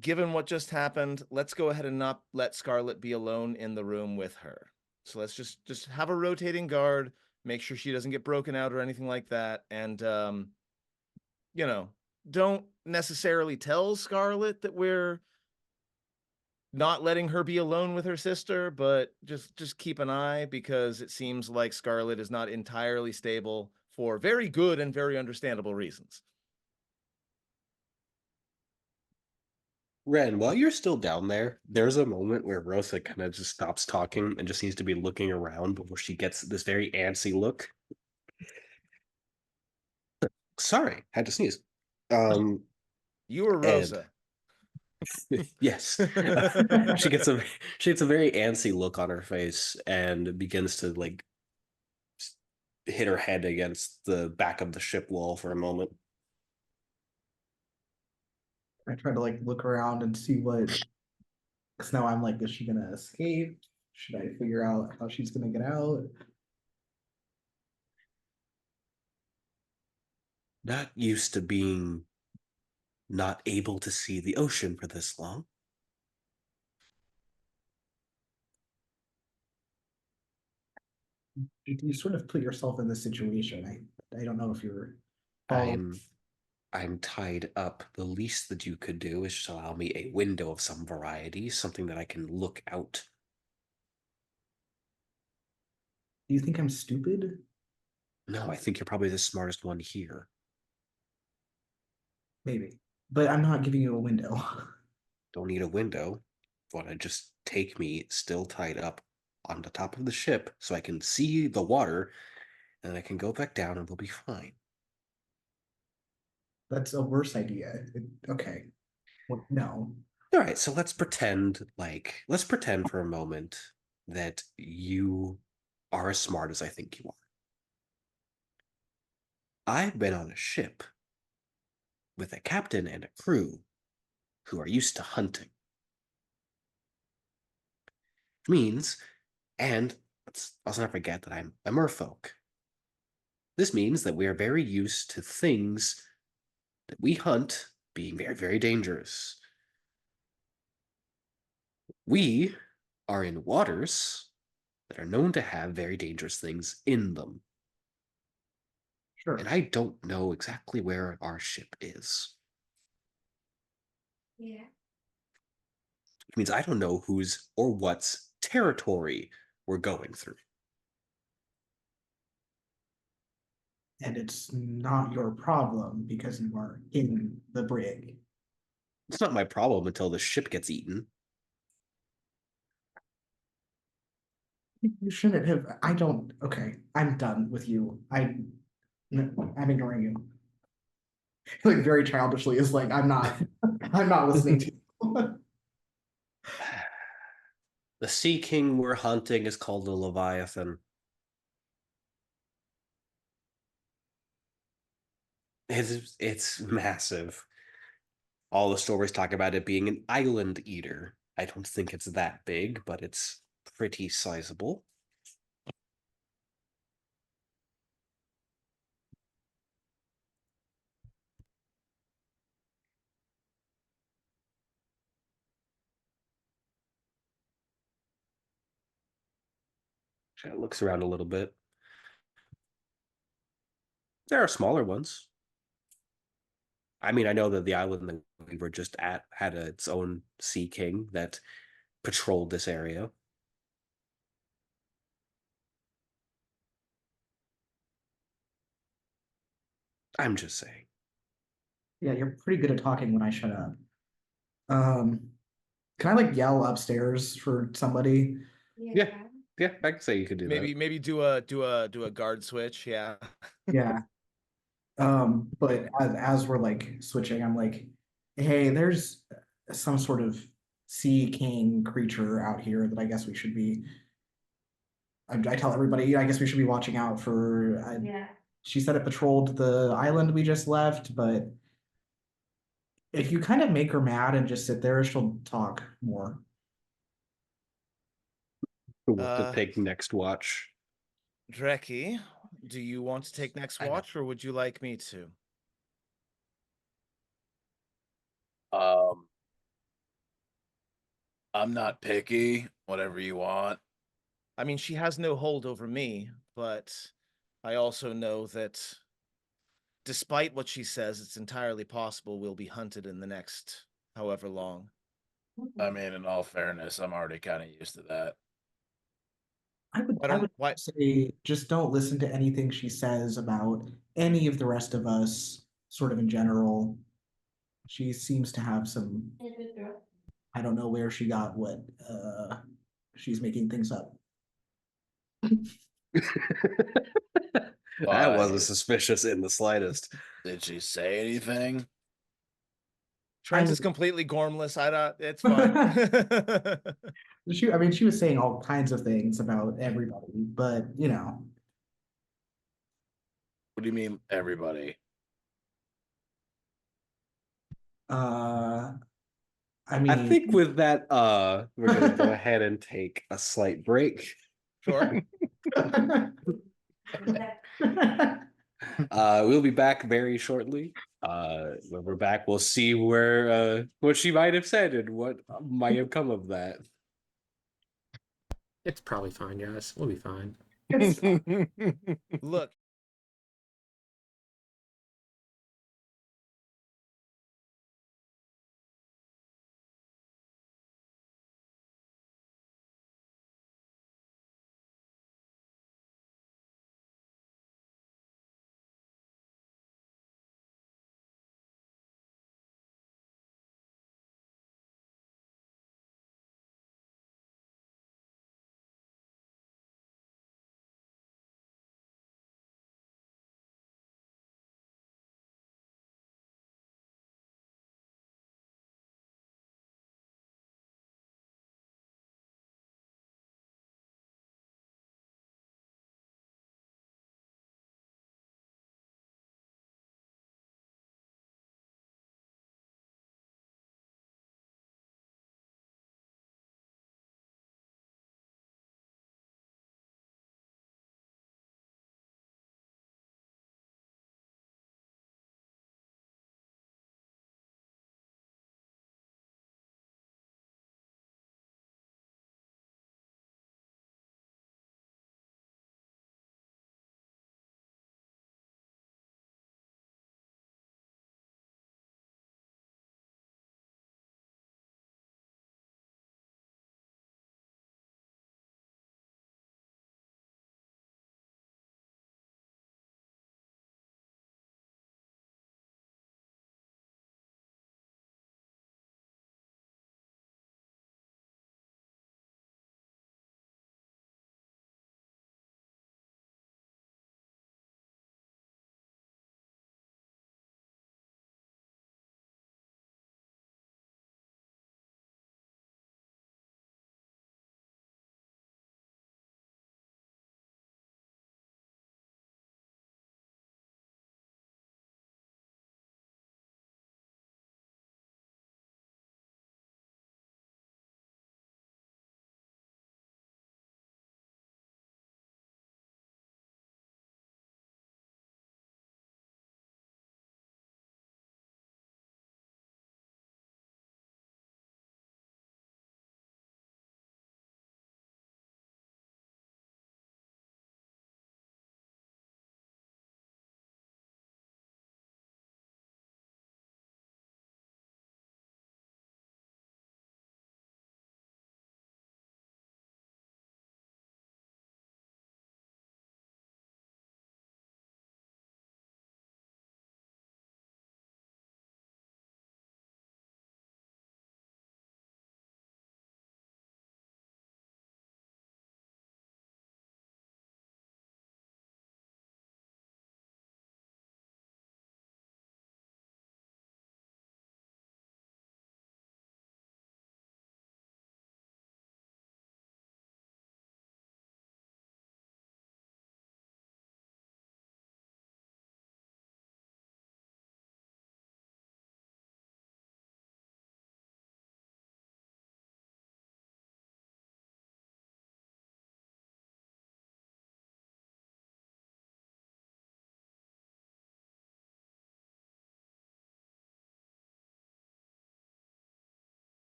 given what just happened, let's go ahead and not let Scarlet be alone in the room with her. So let's just have a rotating guard, make sure she doesn't get broken out or anything like that. And don't necessarily tell Scarlet that we're not letting her be alone with her sister, but just keep an eye, because it seems like Scarlet is not entirely stable for very good and very understandable reasons.
Ren, while you're still down there, there's a moment where Rosa kind of just stops talking and just seems to be looking around before she gets this very antsy look. Sorry, had to sneeze.
You or
and
Rosa?
yes, she gets a very antsy look on her face and begins to like hit her head against the back of the ship wall for a moment.
I try to like look around and see what, because now I'm like, is she gonna escape? Should I figure out how she's gonna get out?
Not used to being not able to see the ocean for this long.
You sort of put yourself in this situation. I don't know if you're following.
I'm tied up. The least that you could do is just allow me a window of some variety, something that I can look out.
Do you think I'm stupid?
No, I think you're probably the smartest one here.
Maybe, but I'm not giving you a window.
Don't need a window. Want to just take me still tied up on the top of the ship so I can see the water, and I can go back down and we'll be fine.
That's a worse idea. Okay. Well, no.
All right, so let's pretend for a moment that you are as smart as I think you are. I've been on a ship with a captain and a crew who are used to hunting. Which means, and let's also not forget that I'm a merfolk. This means that we are very used to things that we hunt being very, very dangerous. We are in waters that are known to have very dangerous things in them.
Sure.
And I don't know exactly where our ship is.
Yeah.
Which means I don't know whose or what's territory we're going through.
And it's not your problem because you are in the brig.
It's not my problem until the ship gets eaten.
You shouldn't have. I don't. Okay, I'm done with you. I'm ignoring you. Like very childishly is like I'm not. I'm not listening to you.
The sea king we're hunting is called the Leviathan. It's massive. All the stories talk about it being an island eater. I don't think it's that big, but it's pretty sizable. It looks around a little bit. There are smaller ones. I mean, I know that the island that we were just at had its own sea king that patrolled this area. I'm just saying.
Yeah, you're pretty good at talking when I shut up. Um, Can I like yell upstairs for somebody?
Yeah, I can say you could do that.
Maybe do a guard switch. Yeah.
Yeah. But as we're like switching, I'm like, hey, there's some sort of sea king creature out here that I guess we should be. I tell everybody, I guess we should be watching out for. She said it patrolled the island we just left, but if you kind of make her mad and just sit there, she'll talk more.
Who wants to take next watch?
Dreki, do you want to take next
I know.
watch, or would you like me to?
I'm not picky. Whatever you want.
I mean, she has no hold over me, but I also know that despite what she says, it's entirely possible we'll be hunted in the next however long.
I mean, in all fairness, I'm already kind of used to that.
I would
Why?
say just don't listen to anything she says about any of the rest of us, sort of in general. She seems to have some, I don't know where she got what, she's making things up.
That wasn't
Why?
suspicious in the slightest.
Did she say anything?
Trent
I-
is completely gormless. I don't. It's fine.
I mean, she was saying all kinds of things about everybody, but you know,
What do you mean, everybody?
uh, I
I
mean,
think with that, we're gonna go ahead and take a slight break.
Sure.
We'll be back very shortly. When we're back, we'll see where what she might have said and what might have come of that.
It's probably fine, guys. We'll be fine.
Look,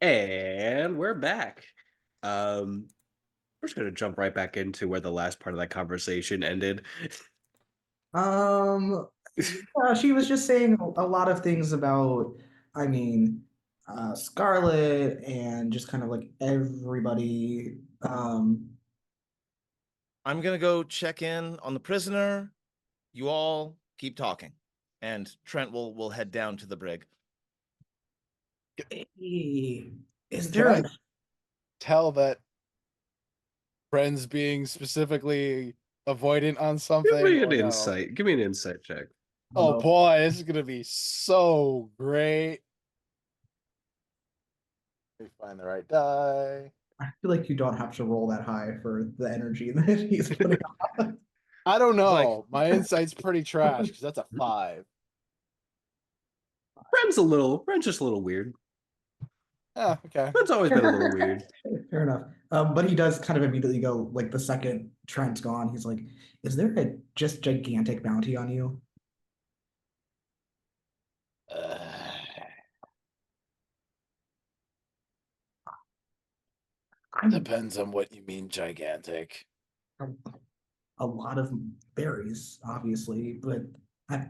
And we're back. We're just gonna jump right back into where the last part of that conversation ended.
She was just saying a lot of things about, I mean, Scarlet and just kind of like everybody.
I'm gonna go check in on the prisoner. You all keep talking, and Trent will head down to the brig.
Hey, is
Can
there
I tell that friends being specifically avoidant on
Give
something
me an
or no?
insight. Give me an insight check.
Oh
No.
boy, this is gonna be so great. Let me find the right die.
I feel like you don't have to roll that high for the energy that he's putting on.
I don't
Like,
know. My insight's pretty trash because that's a 5.
Brent's just a little weird.
Yeah, okay.
Brent's always been a little weird.
Fair enough. But he does kind of immediately go, like the second Trent's gone, he's like, is there a just gigantic bounty on you? I'm
Depends on what you mean gigantic.
a lot of berries, obviously, but I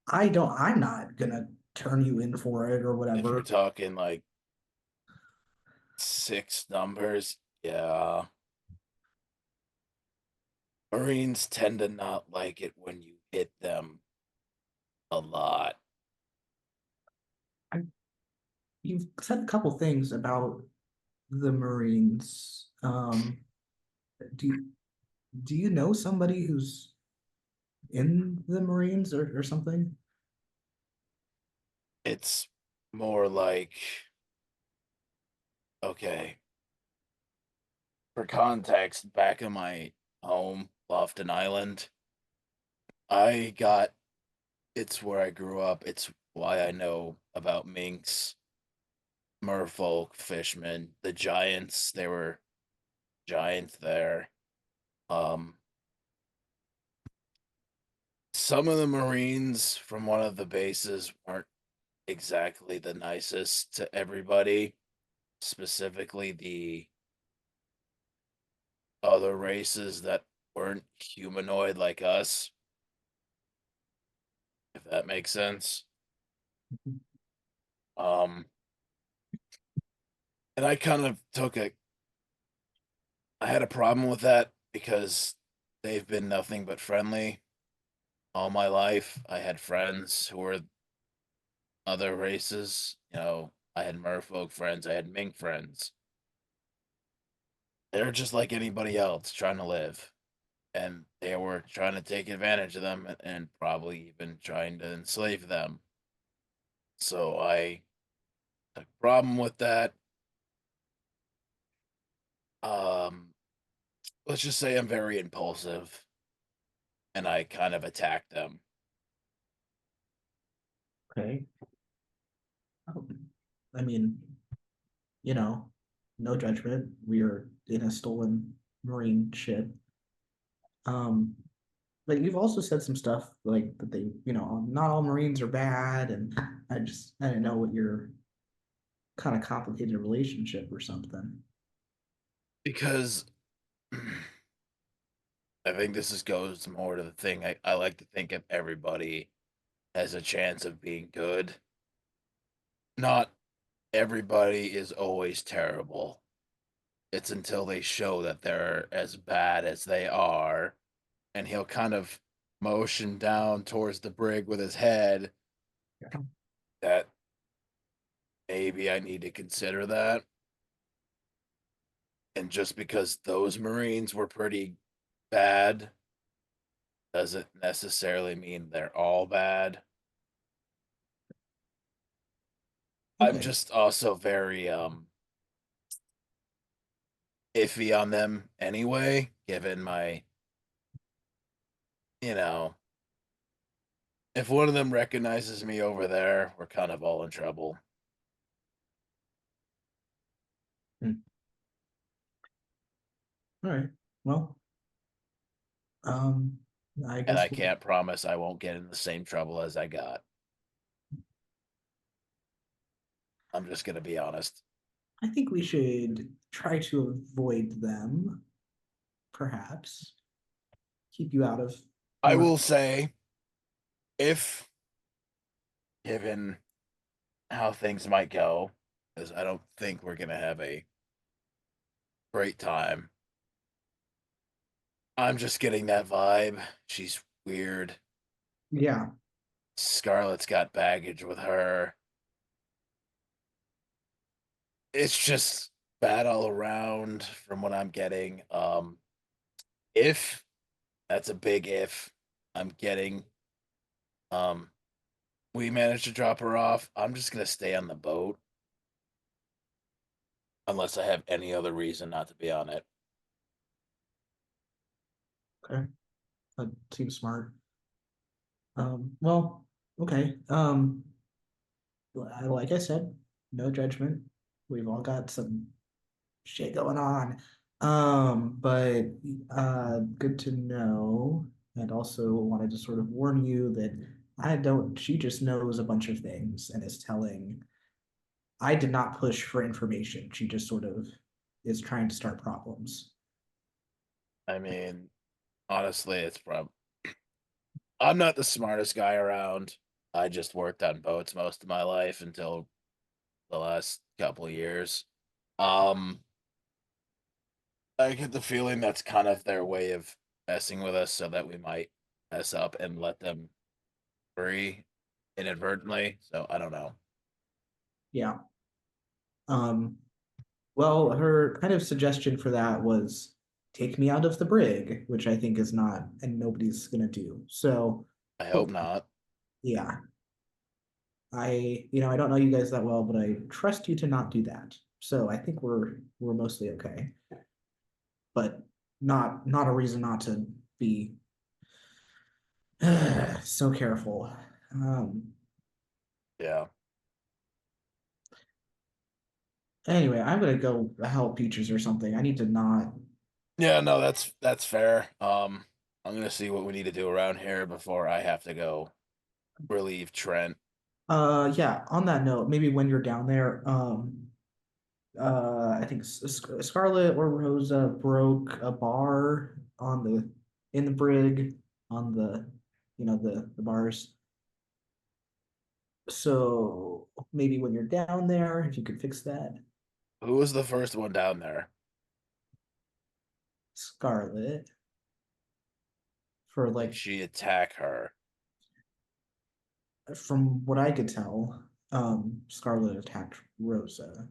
I don't I'm not gonna turn you in for it or
If
whatever.
you're talking like 6 numbers, yeah. Marines tend to not like it when you hit them a lot.
You've said a couple things about the Marines. Do do you know somebody who's in the Marines or something?
It's more like, okay, for context, back in my home, Lofton Island, I got it's where I grew up. It's why I know about minks, merfolk, fishmen, the giants. They were giants there. Um, some of the Marines from one of the bases weren't exactly the nicest to everybody, specifically the other races that weren't humanoid like us, if that makes sense. Um, and I kind of I had a problem with that because they've been nothing but friendly all my life. I had friends who were other races. I had merfolk friends, I had mink friends. They're just like anybody else trying to live. And they were trying to take advantage of them and probably even trying to enslave them. So I took a problem with that. Um, let's just say I'm very impulsive and I kind of attacked them.
Okay. Oh, I mean, you know, no judgment. We are in a stolen Marine ship. Um, but you've also said some stuff like that they, not all Marines are bad, and I didn't know what your kind of complicated relationship or something.
Because I think goes more to the thing. I like to think of everybody as a chance of being good. Not everybody is always terrible. It's until they show that they're as bad as they are. And he'll kind of motion down towards the brig with his head
Yeah.
that maybe I need to consider that. And just because those Marines were pretty bad doesn't necessarily mean they're all bad. I'm
Okay.
just also very iffy on them anyway, given my, you know, if one of them recognizes me over there, we're kind of all in trouble.
Hmm. All right. Well, um, I
And
guess
I can't promise I won't get in the same trouble as I got. I'm just gonna be honest.
I think we should try to avoid them, perhaps. Keep you out of
I
more.
will say, if given how things might go, because I don't think we're gonna have a great time. I'm just getting that vibe. She's weird.
Yeah.
Scarlett's got baggage with her. It's just bad all around from what I'm getting. If that's a big if, I'm getting we managed to drop her off. I'm just gonna stay on the boat unless I have any other reason not to be on it.
Okay. That seems smart. Well, okay. Like I said, no judgment. We've all got some shit going on. But good to know. And also wanted to sort of warn you that she just knows a bunch of things and is telling. I did not push for information. She just sort of is trying to start problems.
I mean, honestly, it's from I'm not the smartest guy around. I just worked on boats most of my life until the last couple of years. Um, I get the feeling that's kind of their way of messing with us so that we might mess up and let them free inadvertently. So I don't know.
Yeah. Um, well, her kind of suggestion for that was take me out of the brig, which I think is not, and nobody's gonna do. So,
I hope
hope,
not.
yeah, I don't know you guys that well, but I trust you to not do that. So I think we're mostly okay, but not a reason not to be so careful.
Yeah.
Anyway, I'm gonna go help Peaches or something. I need to not.
Yeah, no, that's fair. I'm gonna see what we need to do around here before I have to go relieve Trent.
Yeah. On that note, maybe when you're down there, I think Scarlet or Rosa broke a bar on the in the brig on the the bars. So maybe when you're down there, if you could fix that,
Who was the first one down there?
Scarlet, for
Did
like
she attack her?
from what I could tell, Scarlet attacked Rosa.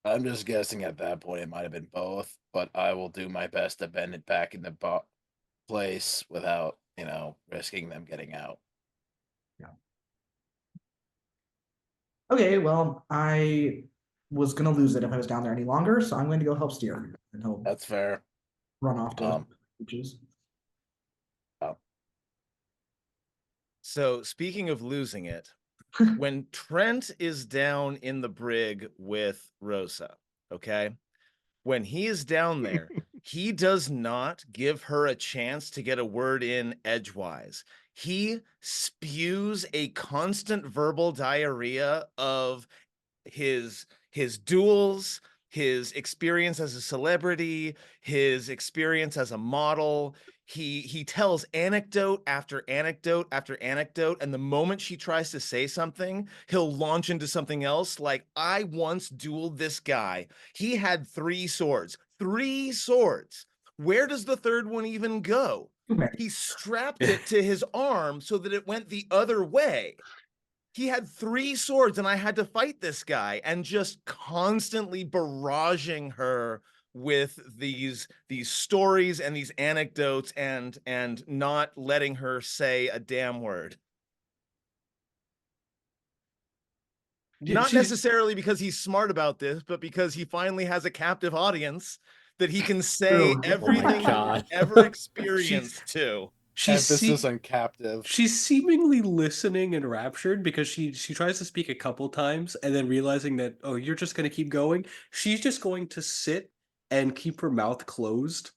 I'm just guessing at that point it might have been both, but I will do my best to bend it back in the place without, risking them getting out.
Yeah. Okay, well, I was gonna lose it if I was down there any longer, so I'm going to go help steer, and he'll
That's fair.
run off to
Um,
beaches.
oh,
So speaking of losing it, when Trent is down in the brig with Rosa, okay, when he is down there, he does not give her a chance to get a word in edgewise. He spews a constant verbal diarrhea of his duels, his experience as a celebrity, his experience as a model. He tells anecdote after anecdote after anecdote, and the moment she tries to say something, he'll launch into something else. Like, I once dueled this guy. He had 3 swords. 3 swords. Where does the third one even go? He strapped it to his arm so that it went the other way. He had 3 swords and I had to fight this guy, and just constantly barraging her with these stories and these anecdotes, and not letting her say a damn word. Not
She's
necessarily because he's smart about this, but because he finally has a captive audience that he can say
True.
everything
God.
he's ever
she's
experienced to.
she's
emphasis
se-
on captive.
she's seemingly listening enraptured because she tries to speak a couple times and then realizing that, oh, you're just gonna keep going. She's just going to sit and keep her mouth closed.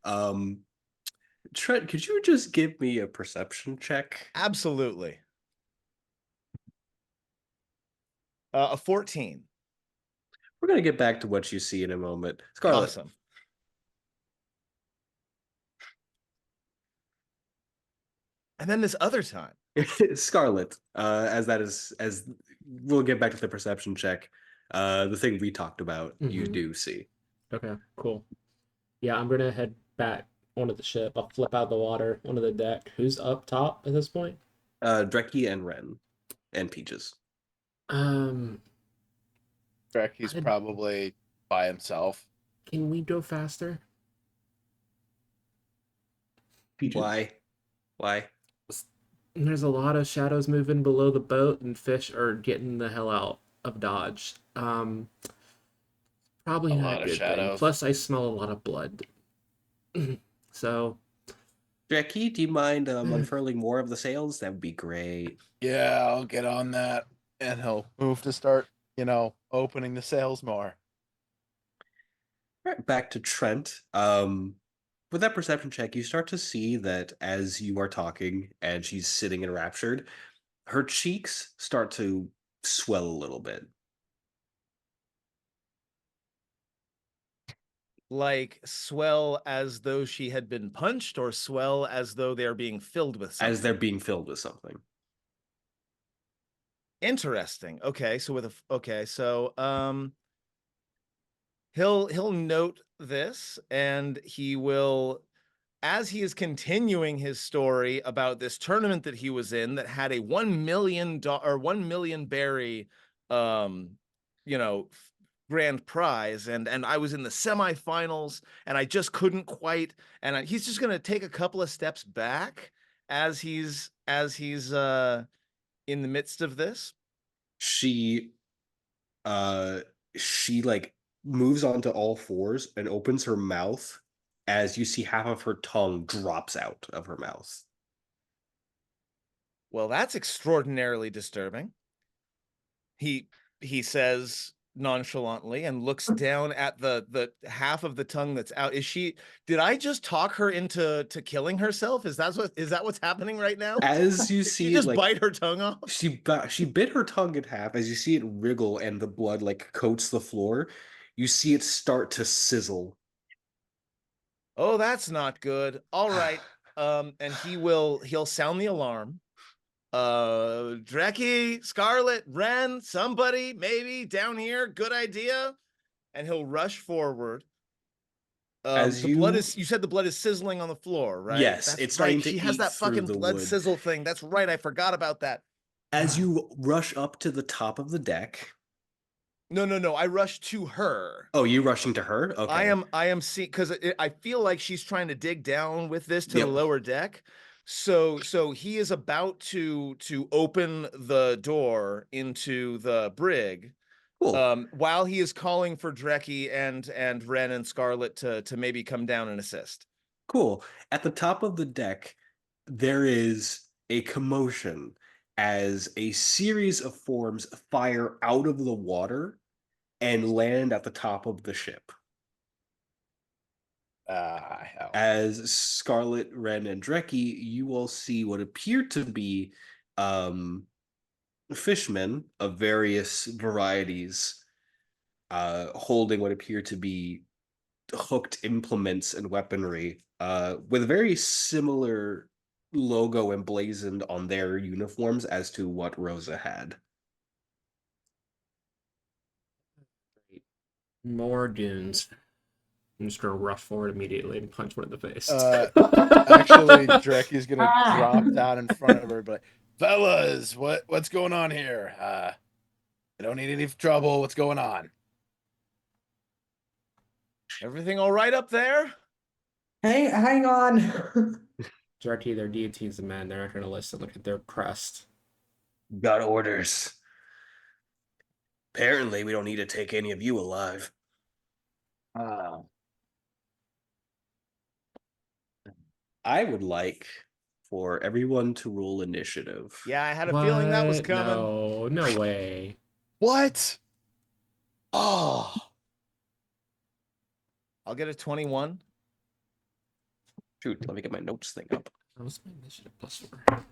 Um, Trent, could you just give me a perception check?
Absolutely. A 14.
We're gonna get back to what you see in a moment. Scarlet.
Awesome. And then this other time.
Scarlet, as we'll get back to the perception check. The thing we talked about, you
Mhm.
do see.
Okay, cool. Yeah, I'm gonna head back onto the ship. I'll flip out the water onto the deck. Who's up top at this point?
Dreki and Ren and Peaches.
Um,
He's
I'd-
probably by himself.
can we go faster?
Peaches.
Why?
There's a lot of shadows moving below the boat, and fish are getting the hell out of Dodge. Probably
A
not
lot
a
of
good thing.
shadows.
Plus, I smell a lot of blood. So,
Dreki, do you mind unfurling more of the sails? That would be great.
Yeah, I'll get on that, and he'll move to start, opening the sails more.
Right, back to Trent. With that perception check, you start to see that as you are talking and she's sitting enraptured, her cheeks start to swell a little bit.
Like swell as though she had been punched, or swell as though they're being filled with something?
As they're being filled with something.
Interesting. Okay, so he'll note this, and he will, as he is continuing his story about this tournament that he was in that had a $1 million berry you know grand prize, and I was in the semifinals and I just couldn't quite, and he's just going to take a couple of steps back as he's in the midst of this.
She like moves onto all fours and opens her mouth as you see half of her tongue drops out of her mouth.
Well, that's extraordinarily disturbing. He says nonchalantly, and looks down at the half of the tongue that's out. Did I just talk her into killing herself? Is that what's happening right now?
As you
Did
see
you
it,
just
like
bite her tongue off?
she bit her tongue in half. As you see it wriggle and the blood like coats the floor, you see it start to sizzle.
Oh, that's not good. All right. And he'll sound the alarm. Dreki, Scarlet, Ren, somebody maybe down here, good idea. And he'll rush forward.
As
You said the blood is sizzling on the floor, right?
Yes,
That's
it's
right.
starting to
She has
eat
that
through
fucking
the
blood
wood.
sizzle thing. That's right. I forgot about that.
As you rush up to the top of the deck.
No. I rush to her.
Oh, you rushing to her? Okay.
I am seeing, because I feel like she's trying to dig down with this to
Yep.
the lower deck. So he is about to open the door into the brig.
Cool.
While he is calling for Dreki and Ren and Scarlet to maybe come down and assist.
Cool. At the top of the deck, there is a commotion as a series of forms fire out of the water and land at the top of the ship.
Hell.
As Scarlet, Ren, and Dreki, you will see what appear to be fishmen of various varieties holding what appear to be hooked implements and weaponry with a very similar logo emblazoned on their uniforms as to what Rosa had.
more dunes. I'm just gonna rush forward immediately and punch one in the face.
Actually, Dreki's gonna drop down in front of everybody. Fellas, what's going on here? I don't need any trouble. What's going on?
Everything all right up there?
Hey, hang on.
Dreki, their deities of men, they're not gonna listen. Look at their crest.
Got orders. Apparently, we don't need to take any of you alive. I would like for everyone to roll initiative.
Yeah, I had a feeling that was
What?
coming.
No way.
What? Oh,
I'll get a 21.
Shoot, let me get my notes thing up.
What's my initiative +4?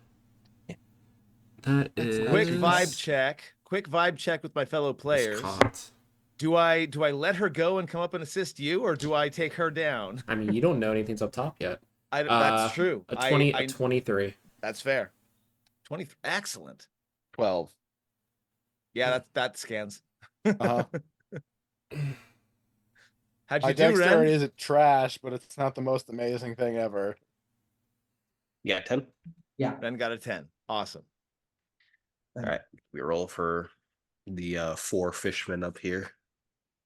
That is
Quick vibe check. quick vibe check with my fellow
It's
players.
caught.
Do I let her go and come up and assist you, or do I take her down?
I mean, you don't know anything's up top yet.
That's true.
A 20, a 23.
That's fair. 23. Excellent.
12.
Yeah, that scans.
Uh-huh.
How'd
My
you do, Ren?
dexterity isn't trash, but it's not the most amazing thing ever.
Yeah, 10.
Yeah.
Ren got a 10. Awesome.
All right, we roll for the 4 fishmen up here,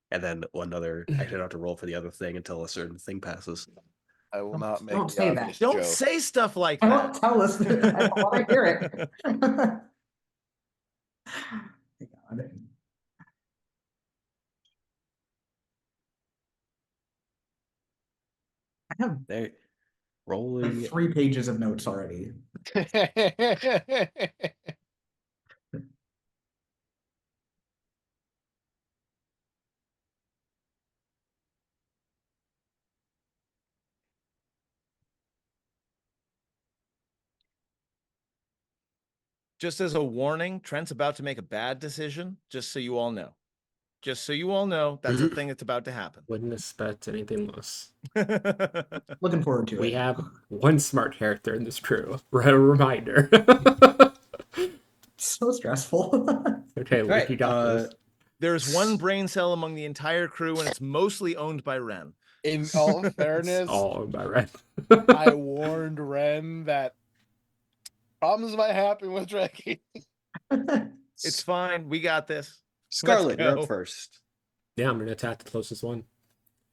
and then another. Actually, I don't have to roll for the other thing until a certain thing passes.
I will not make
Don't
the
say that.
obvious
Don't
joke.
say stuff like
I
that.
won't tell us. I don't want to hear it. God. I have
There,
like
rolling.
3 pages of notes already.
Just as a warning, Trent's about to make a bad decision, just so you all know. Just so you all know, that's a thing that's about to happen.
Wouldn't expect anything less.
Looking forward to
We
it.
have one smart character in this crew. A reminder.
So stressful.
Okay, Luke,
Right,
you got this.
There's one brain cell among the entire crew, and it's mostly owned by Ren.
In all
It's
fairness,
all owned by Red.
I warned Ren that problems might happen with Drake.
It's fine. We got this.
Scarlet, you're
go.
up first.
Yeah, I'm gonna attack the closest one.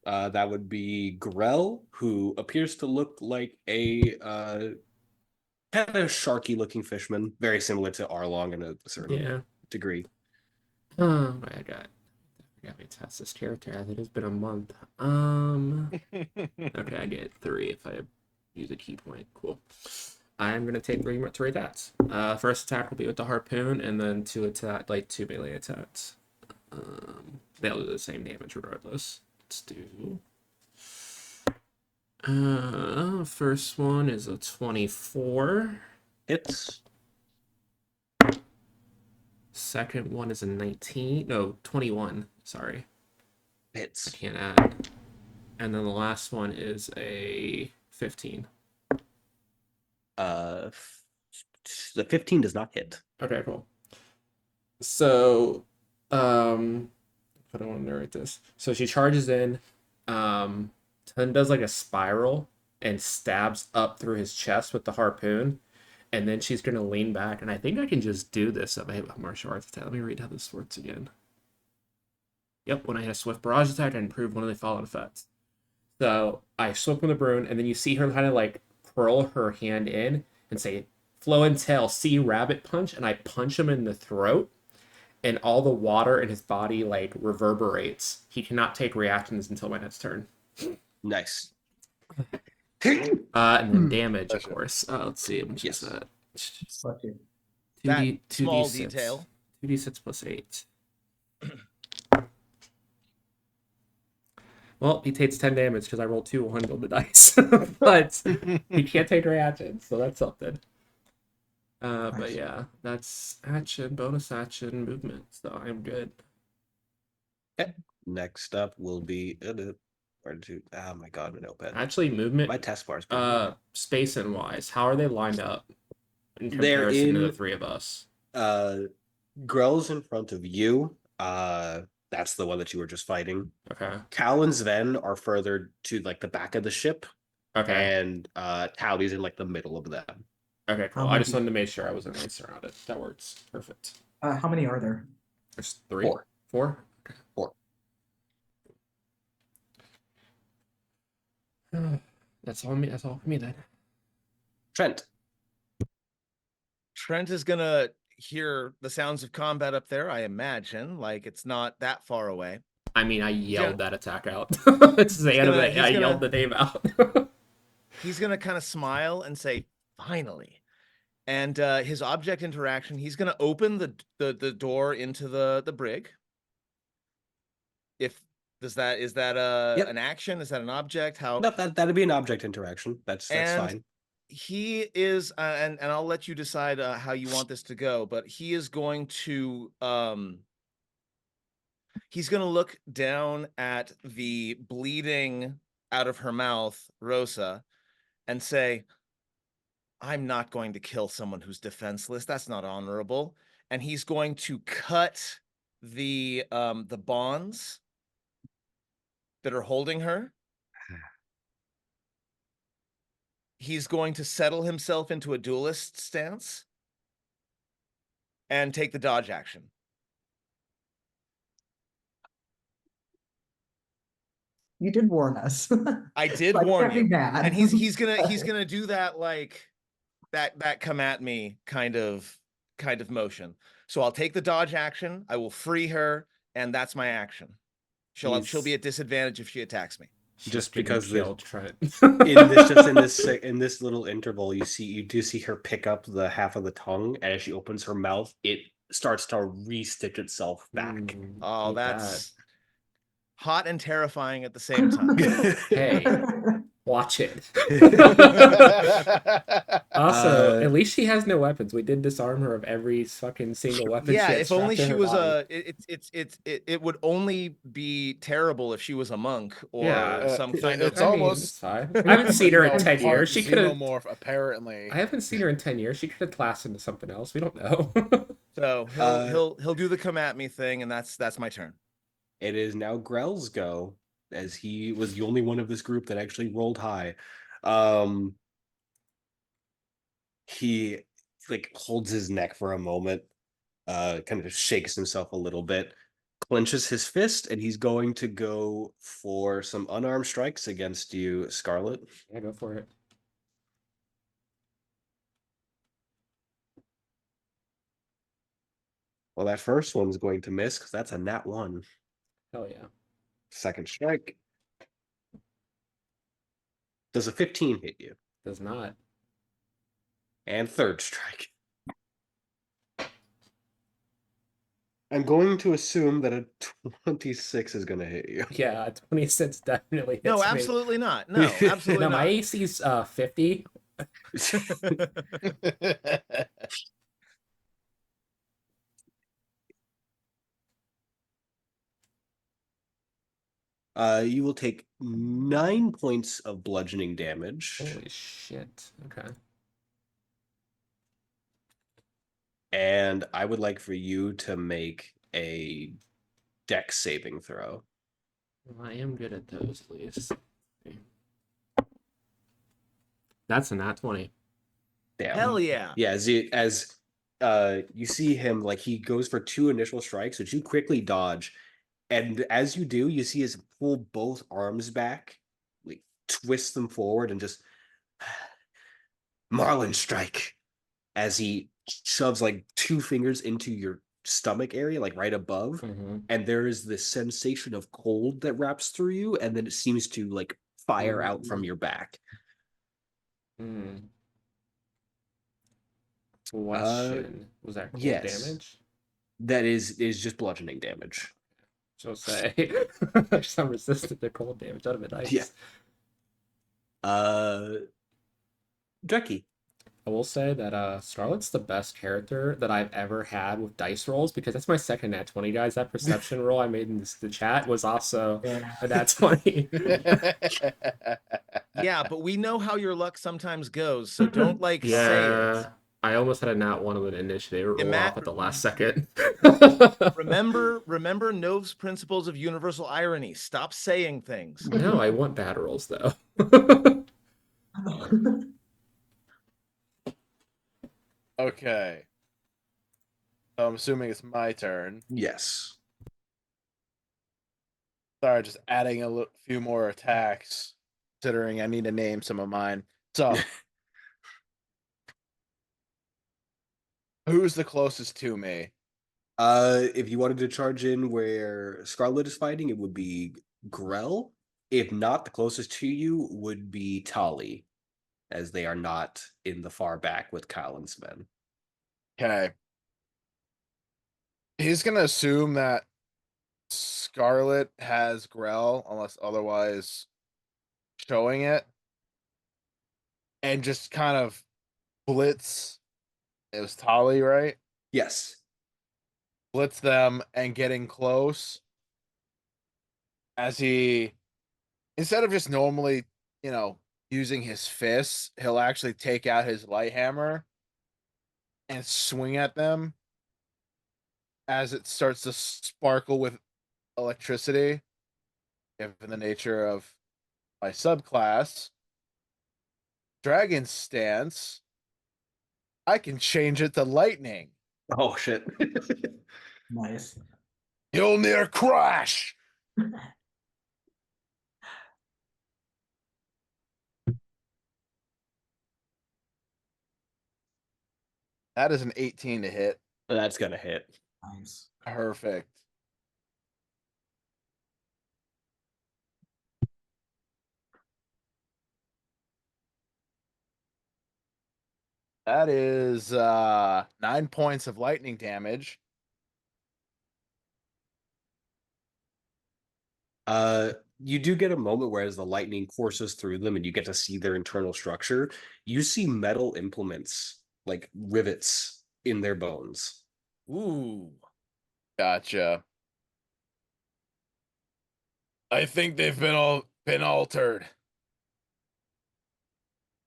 That would be Grell, who appears to look like a kind of sharky looking fishman, very similar to Arlong in a certain
Yeah.
degree.
I got me test this character as it has been a month. Okay, I get 3 if I use a key point. Cool. I'm gonna take 3 attacks. First attack will be with the harpoon, and then 2 melee attacks. They'll do the same damage regardless. Let's do. First one is a 24.
Hits.
Second one is a 19. No, 21. Sorry. I
Hits.
can't add. And then the last one is a 15.
The 15 does not hit.
Okay, cool. So, I don't want to narrate this. So she charges in, then does like a spiral and stabs up through his chest with the harpoon, and then she's gonna lean back. And I think I can just do this if I have a martial arts attack. Let me read how this works again. Yep, when I hit a swift barrage attack, I improve one of the following effects. So I swip from the broom, and then you see her kind of like curl her hand in and say, "Flow and tail, see rabbit punch," and I punch him in the throat, and all the water in his body like reverberates. He cannot take reactions until my next turn.
Nice.
And then damage, of
Pleasure.
course. Let's see, how much
Yes.
is that?
Lucky.
2D,
That small
2d6.
detail.
2d6 plus 8. Well, he takes 10 damage because I rolled 2 1 on the dice. But he can't take reactions, so that's something. But
Nice.
yeah, that's action, bonus action, movement. So I'm good.
Next up will be where did you? Oh my god, my notepad.
Actually, movement.
My test bar's pretty
Space and wise, how are they lined up in
They're
comparison to the
in-
3 of us?
Grell's in front of you. That's the one that you were just fighting.
Okay.
Cal and Sven are further to like the back of the ship,
Okay.
and Towdy's in like the middle of them.
Okay, cool. I just wanted to make sure I wasn't nice around it. That works. Perfect.
How many are there?
There's 3.
4.
4? Okay.
4.
That's all me. That's all for me then.
Trent.
Trent is gonna hear the sounds of combat up there, I imagine. Like it's not that far away.
I mean, I yelled that attack out. It's the
He's
end of
gonna-
it.
he's
I
gonna-
yelled the name out.
He's gonna kind of smile and say, "Finally." And his object interaction, he's gonna open the door into the brig. Is that
Yep.
an action? Is that an object? How
No, that'd be an object interaction. That's
And-
fine.
he is, and I'll let you decide how you want this to go, but he is going to he's going to look down at the bleeding out of her mouth Rosa and say, I'm not going to kill someone who's defenseless. That's not honorable. And he's going to cut the bonds that are holding her. He's going to settle himself into a duelist stance and take the dodge action.
You did warn us.
I did
I
warn
can't be
you.
mad.
And he's gonna do that, like that come at me kind of motion. So I'll take the dodge action, I will free her, and that's my action. She'll be
He's
at disadvantage if she attacks me.
Just
getting
because the-
killed, Trent.
in this little interval, you do see her pick up the half of the tongue, and as she opens her mouth, it starts to re-stitch itself back.
Oh,
hate
that's hot and terrifying at the same time.
Hey. Watch it. Also, at least she has no weapons. We did disarm her of every fucking single weapon.
Yeah,
she had
if only
strapped to
she
her
was
body.
it would only be terrible if she was a monk or
Yeah,
some kind of.
it's
I mean,
almost-
it's fine. I haven't seen her in 10 years. She could have.
Xenomorph, apparently.
I haven't seen her in 10 years. She could have classed into something else. We don't know.
So he'll do the come at me thing, and that's my turn.
It is now Grell's go, as he was the only one of this group that actually rolled high. He like holds his neck for a moment, kind of shakes himself a little bit, clenches his fist, and he's going to go for some unarmed strikes against you, Scarlet.
Yeah, go for it.
Well, that first one's going to miss because that's a nat 1.
Hell yeah.
Second strike. Does a 15 hit you?
Does not.
And third strike. I'm going to assume that a 26 is going to hit you.
Yeah, 26 definitely hits
No,
me.
absolutely not. No, absolutely
No, my
not.
AC's 50.
You will take 9 points of bludgeoning damage.
Holy shit. Okay.
And I would like for you to make a dex saving throw.
Well, I am good at those, at least. That's a nat 20.
Damn.
Hell yeah.
Yeah, as you see him, like he goes for 2 initial strikes, which you quickly dodge. And as you do, you see his pull both arms back, like twist them forward and just Marlin strike as he shoves like 2 fingers into your stomach area, like right above.
Mm-hmm.
And there is this sensation of cold that wraps through you, and then it seems to like fire out from your back.
Question. Was that cold
yes.
damage?
That is just bludgeoning damage.
So say some resistant to cold damage. That'd have been nice.
Yeah. Drucky.
I will say that Scarlet's the best character that I've ever had with dice rolls, because that's my second nat 20, guys. That perception roll I made in the chat was also a nat 20.
Yeah, but we know how your luck sometimes goes, so don't say it.
I almost had a nat 1 with initiative. It rolled off at the last second.
Remember Nove's principles of universal irony. Stop saying things.
No, I want bad rolls though.
Okay. So I'm assuming it's my turn.
Yes.
Sorry, just adding a few more attacks, considering I need to name some of mine. So, who's the closest to me?
If you wanted to charge in where Scarlet is fighting, it would be Grell. If not, the closest to you would be Tali, as they are not in the far back with Kyle and Sven.
Okay. He's gonna assume that Scarlet has Grell, unless otherwise showing it. and just kind of blitz. It was Tali, right?
Yes.
Blitz them and getting close as he, instead of just normally, you know, using his fists, he'll actually take out his light hammer and swing at them as it starts to sparkle with electricity, given the nature of my subclass. Dragon Stance, I can change it to lightning.
Oh shit.
Nice.
Mjolnir crash. That is an 18 to hit.
That's gonna hit.
Nice.
Perfect. That is 9 points of lightning damage.
You do get a moment where as the lightning courses through them and you get to see their internal structure, you see metal implements like rivets in their bones.
Ooh.
Gotcha. I think they've been altered.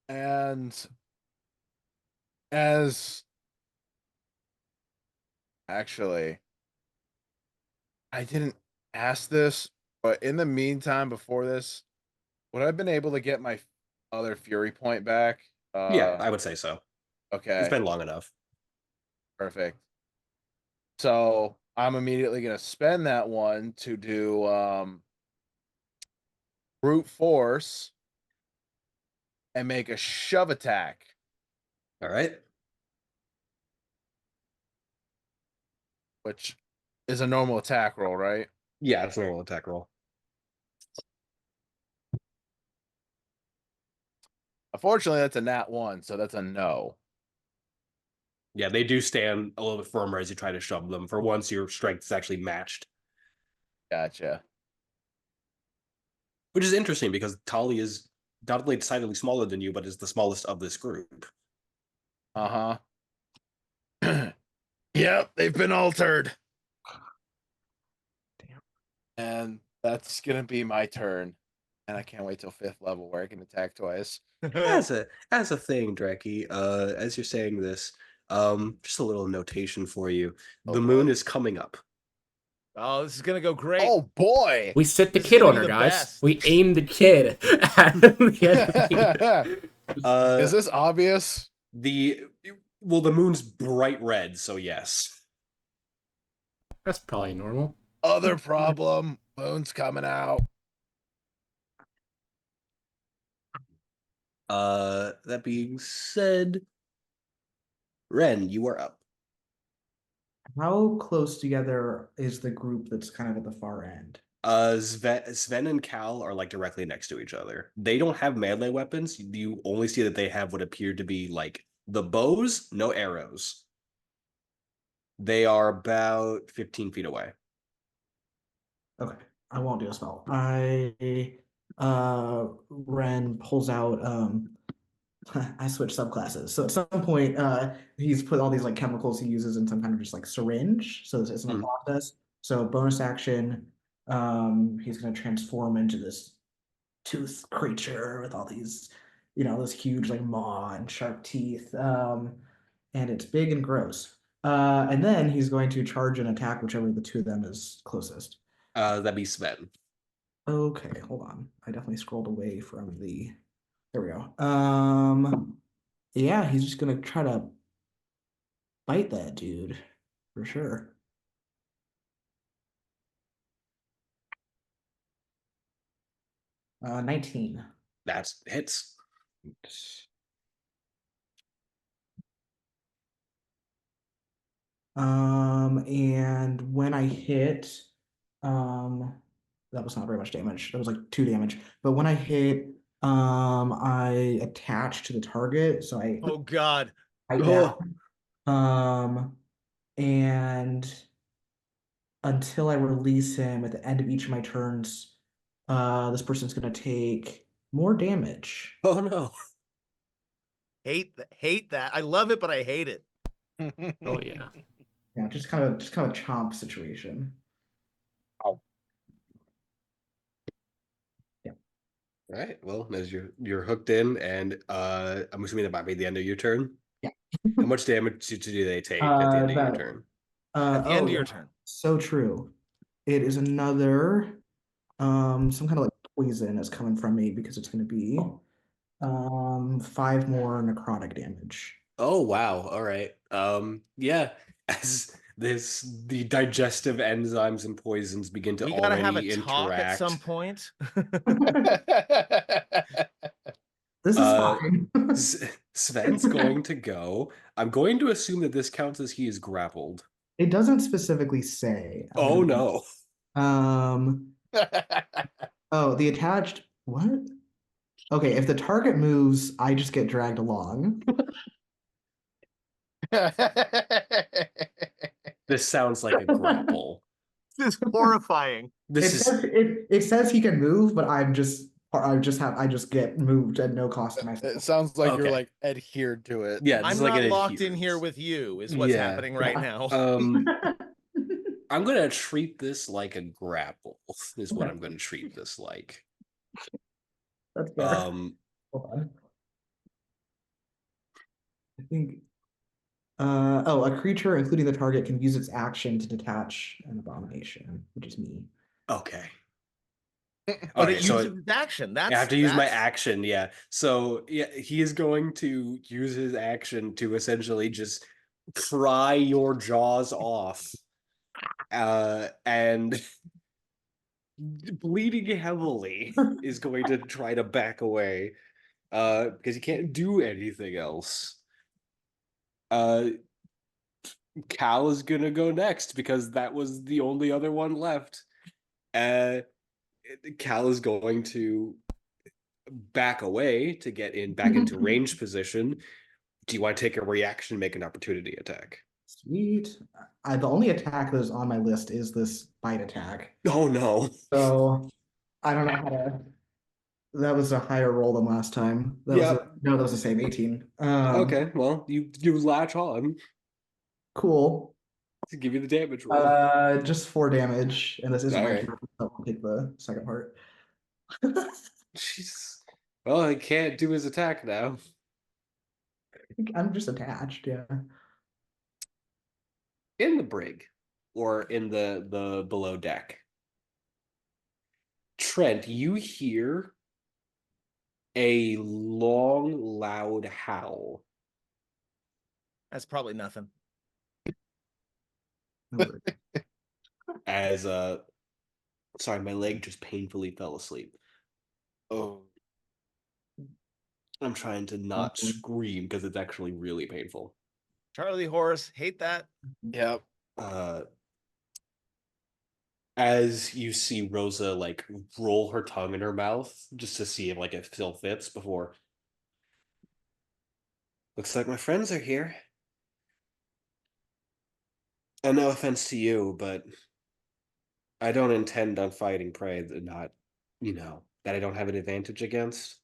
And as actually, I didn't ask this, but in the meantime, before this, would I have been able to get my other Fury point back?
Yeah, I would say so. It's
Okay,
been long enough.
perfect. So I'm immediately gonna spend that one to do brute force and make a shove attack,
All right.
which is a normal attack roll, right?
Yeah, it's a normal attack roll.
Unfortunately, that's a nat 1, so that's a no.
Yeah, they do stand a little bit firmer as you try to shove them. For once, your strength is actually matched,
Gotcha.
which is interesting because Tali is doubly decidedly smaller than you, but is the smallest of this group.
Uh huh. Yep, they've been altered.
Damn.
And that's gonna be my turn. And I can't wait till 5th level where I can attack twice.
As a thing, Draki, as you're saying this, just a little notation for you.
Oh,
The moon
boy.
is coming up.
Oh, this is gonna go great.
Oh boy!
We sit the
This is
kid
gonna
on
be
her,
the
guys.
best.
We aim the kid at the enemy.
Is this obvious?
The moon's bright red, so yes.
That's probably normal.
Other problem. Moon's coming out.
That being said, Ren, you are up.
How close together is the group that's kind of at the far end?
Sven and Cal are like directly next to each other. They don't have melee weapons. You only see that they have what appear to be like the bows, no arrows. They are about 15 feet away.
Okay, I won't do a spell. Ren pulls out I switch subclasses. So at some point, he's put all these like chemicals he uses in some kind of just like syringe. So it's in a
Mhm.
process. So bonus action, he's gonna transform into this tooth creature with all these, this huge like maw and sharp teeth. And it's big and gross. And then he's going to charge and attack whichever of the two of them is closest.
That'd be Sven.
Okay, hold on. I definitely scrolled away from the. There we go. Yeah, he's just gonna try to bite that dude for sure. 19.
That's hits.
And when I hit, um, that was not very much damage. That was like 2 damage. But when I hit, I attach to the target, so I
Oh God.
bite
Oh.
down. And until I release him at the end of each of my turns, this person's gonna take more damage.
Oh no.
Hate that. I love it, but I hate it.
Oh yeah.
Yeah, just kind of chomp situation.
Oh.
Yeah.
All right. Well, as you're hooked in, and I'm assuming that might be the end of your turn.
Yeah.
How much damage do they take at the end of your
That
turn?
At the end
oh
of your
yeah,
turn.
so true. It is another some kind of like poison is coming from me because it's going to be 5 more necrotic damage.
Oh wow. All right. Yeah. As the digestive enzymes and poisons begin to
We gotta have a
already
talk at some
interact.
point.
This is
Uh,
fine.
Sven's going to go. I'm going to assume that this counts as he is grappled.
It doesn't specifically say.
Oh no.
Um. Oh, the attached. What? Okay, if the target moves, I just get dragged along.
This sounds like a grapple.
This is horrifying.
This
It
is
says it says he can move, but I just get moved at no cost to
It
myself.
sounds like you're
Okay.
like adhered to it.
yeah, this
I'm
is like
not
an
locked in here
adherence.
with you, is what's
Yeah.
happening right
Yeah.
now.
I'm gonna treat this like a grapple, is what
Okay.
I'm gonna treat this like.
That's fair.
Um
Hold on. I think a creature, including the target, can use its action to detach an abomination, which is me.
okay.
But it
Okay, so
uses its action.
I have to use my action, yeah. So yeah, he is going to use his action to essentially just pry your jaws off. And bleeding heavily is going to try to back away. Because he can't do anything else. Cal is gonna go next because that was the only other one left. Uh Cal is going to back away to get back into range position. Do you want to take a reaction, make an opportunity attack?
Sweet. The only attack that is on my list is this bite attack.
Oh no.
So I don't know how to. That was a higher roll than last time.
Yep.
No, that was the same 18.
Okay, well, you latch on
Cool.
to give you the damage roll.
Just 4 damage, and this isn't
All
my
right.
turn, so I'll take the second part.
Jeez. Well, he can't do his attack now.
I'm just attached, yeah.
In the brig or in the below deck, Trent, you hear a long, loud howl.
That's probably nothing.
As sorry, my leg just painfully fell asleep. Oh, I'm trying to not scream because it's actually really painful.
Charlie horse, hate that.
Yep.
As you see Rosa like roll her tongue in her mouth just to see if like it still fits before. Looks like my friends are here. And no offense to you, but I don't intend on fighting prey that not, that I don't have an advantage against.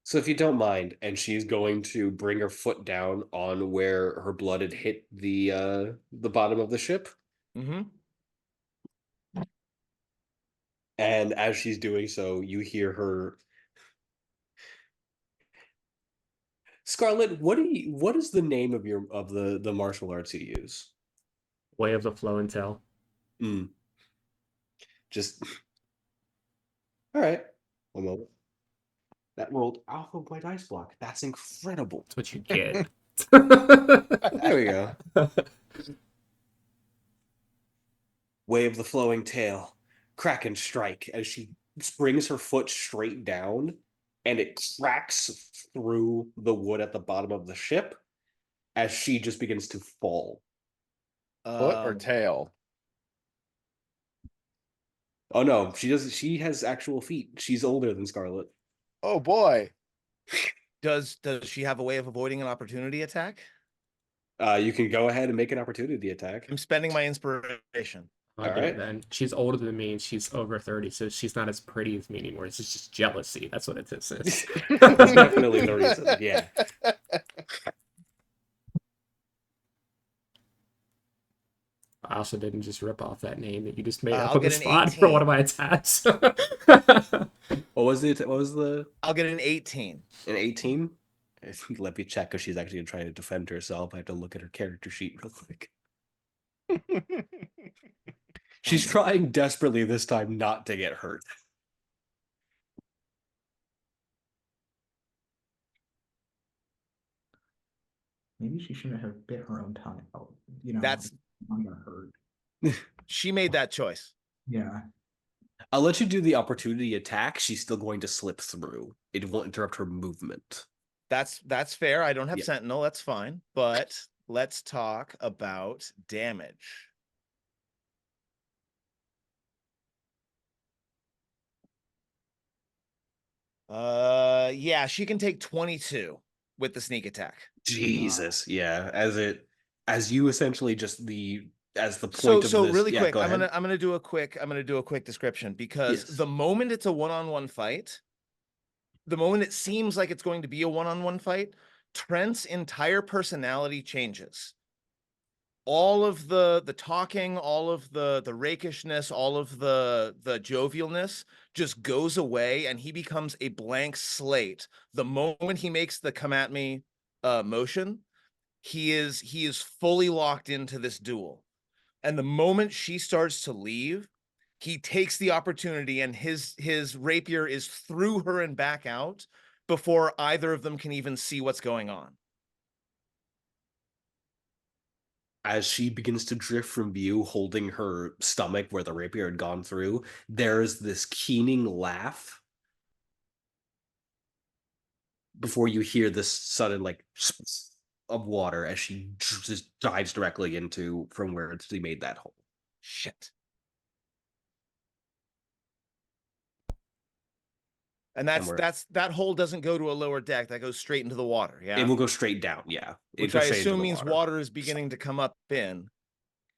So if you don't mind, and she's going to bring her foot down on where her blood had hit the bottom of the ship.
Mm-hmm.
And as she's doing so, you hear her. Scarlet, what is the name of the martial arts you use?
Way of the flow and tell.
Just all right. 1 moment. That rolled off of my dice block. That's incredible.
That's what you get.
There we go. Way of the flowing tail. Crack and strike as she brings her foot straight down and it cracks through the wood at the bottom of the ship as she just begins to fall.
Foot or tail?
Oh no, she has actual feet. She's older than Scarlet.
Oh boy.
Does she have a way of avoiding an opportunity attack?
You can go ahead and make an opportunity attack.
I'm spending my inspiration.
I'll
All
do it
right.
then. She's older than me and she's over 30, so she's not as pretty as me anymore. It's just jealousy. That's what it is.
That's definitely the reason. Yeah.
I also didn't just rip off that name that you just made up
I'll
on the
get an
spot for one
18.
of my attacks.
What was it? What was the
I'll get an 18.
an 18? Let me check because she's actually trying to defend herself. I have to look at her character sheet real quick. She's trying desperately this time not to get hurt.
Maybe she shouldn't have bit her own tongue out. You know,
That's
I'm gonna hurt.
she made that choice.
Yeah.
I'll let you do the opportunity attack. She's still going to slip through. It won't interrupt her movement.
That's fair. I don't have
Yeah.
Sentinel. That's fine. But let's talk about damage. Yeah, she can take 22 with the sneak attack.
Jesus, yeah. As you essentially just as the
So
point of this.
really
Yeah,
quick,
go
I'm
ahead.
gonna do a quick description because
Yes.
the moment it's a one-on-one fight, the moment it seems like it's going to be a one-on-one fight, Trent's entire personality changes. All of the talking, all of the rakishness, all of the jovialness just goes away and he becomes a blank slate. The moment he makes the come at me motion, he is fully locked into this duel. And the moment she starts to leave, he takes the opportunity and his rapier is through her and back out before either of them can even see what's going on.
As she begins to drift from view, holding her stomach where the rapier had gone through, there's this keening laugh before you hear this sudden like of water as she just dives directly into from where she made that hole.
Shit. And that hole doesn't go to a lower deck. That goes straight into the water. Yeah.
It will go straight down. Yeah. It
Which
goes
I
straight into
assume
the
means water is beginning to come up in.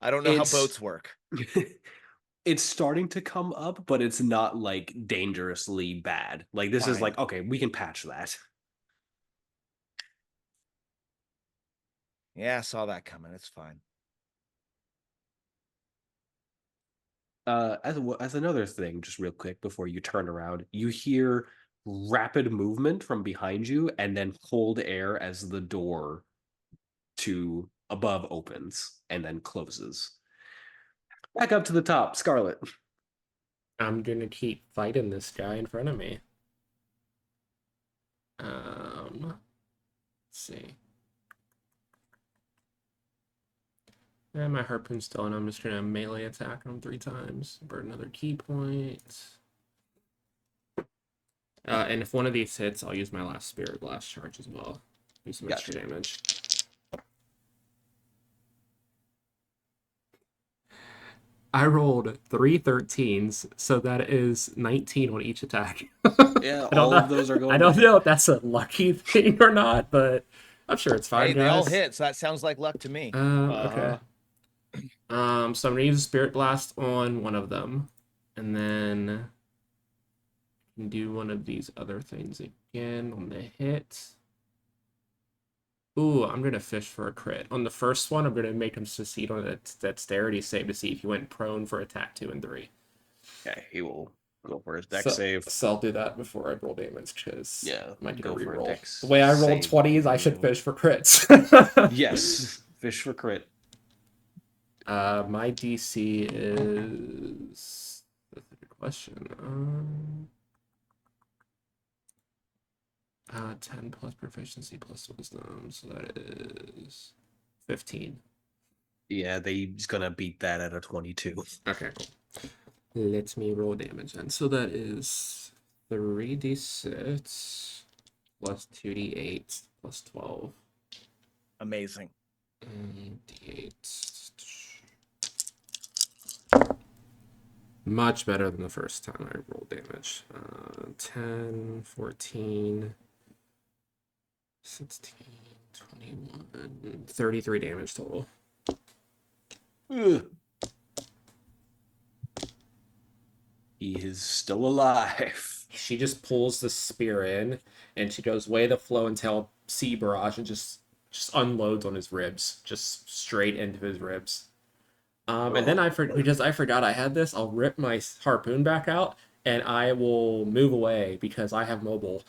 I don't know how
It's-
boats work.
It's starting to come up, but it's not like dangerously bad. Like this is
Fine.
like, okay, we can patch that.
Yeah, I saw that coming. It's fine.
As another thing, just real quick before you turn around, you hear rapid movement from behind you and then cold air as the door to above opens and then closes. Back up to the top, Scarlet.
I'm gonna keep fighting this guy in front of me. Let's see. And my harpoon's still on. I'm just gonna melee attack him 3 times. Burn another key point. And if one of these hits, I'll use my last Spirit Blast charge as well. Do some extra damage. I rolled 3 13s, so that is 19 on each attack.
Yeah, all of those are going.
I don't know if that's a lucky thing or not, but I'm sure it's fine.
Hey,
guys.
they all hit, so that sounds like luck to me.
Okay. So I'm gonna use a Spirit Blast on one of them, and then I can do one of these other things again on the hit. Ooh, I'm gonna fish for a crit. On the first one, I'm gonna make him succeed on a dexterity save to see if he went prone for attack 2 and 3.
Okay, he will go for his dex save.
So I'll do that before I roll damage because
Yeah,
I might
go for a dex
the way I rolled
save.
20s, I should fish for crits.
Yes, fish for crit.
My DC is that's a good question. 10 plus proficiency plus wisdom, so that is 15.
Yeah, he's gonna beat that at a 22.
Okay, cool. Let me roll damage then. So that is 3d6 plus 2d8 plus 12.
Amazing.
D8. Much better than the first time I rolled damage. 10, 14, 16, 21, 33 damage total.
Ugh. He is still alive.
She just pulls the spear in, and she goes way the flow until Sea Barrage and just unloads on his ribs, just straight into his ribs. And then because I forgot I had this, I'll rip my harpoon back out, and I will move away because I have mobile.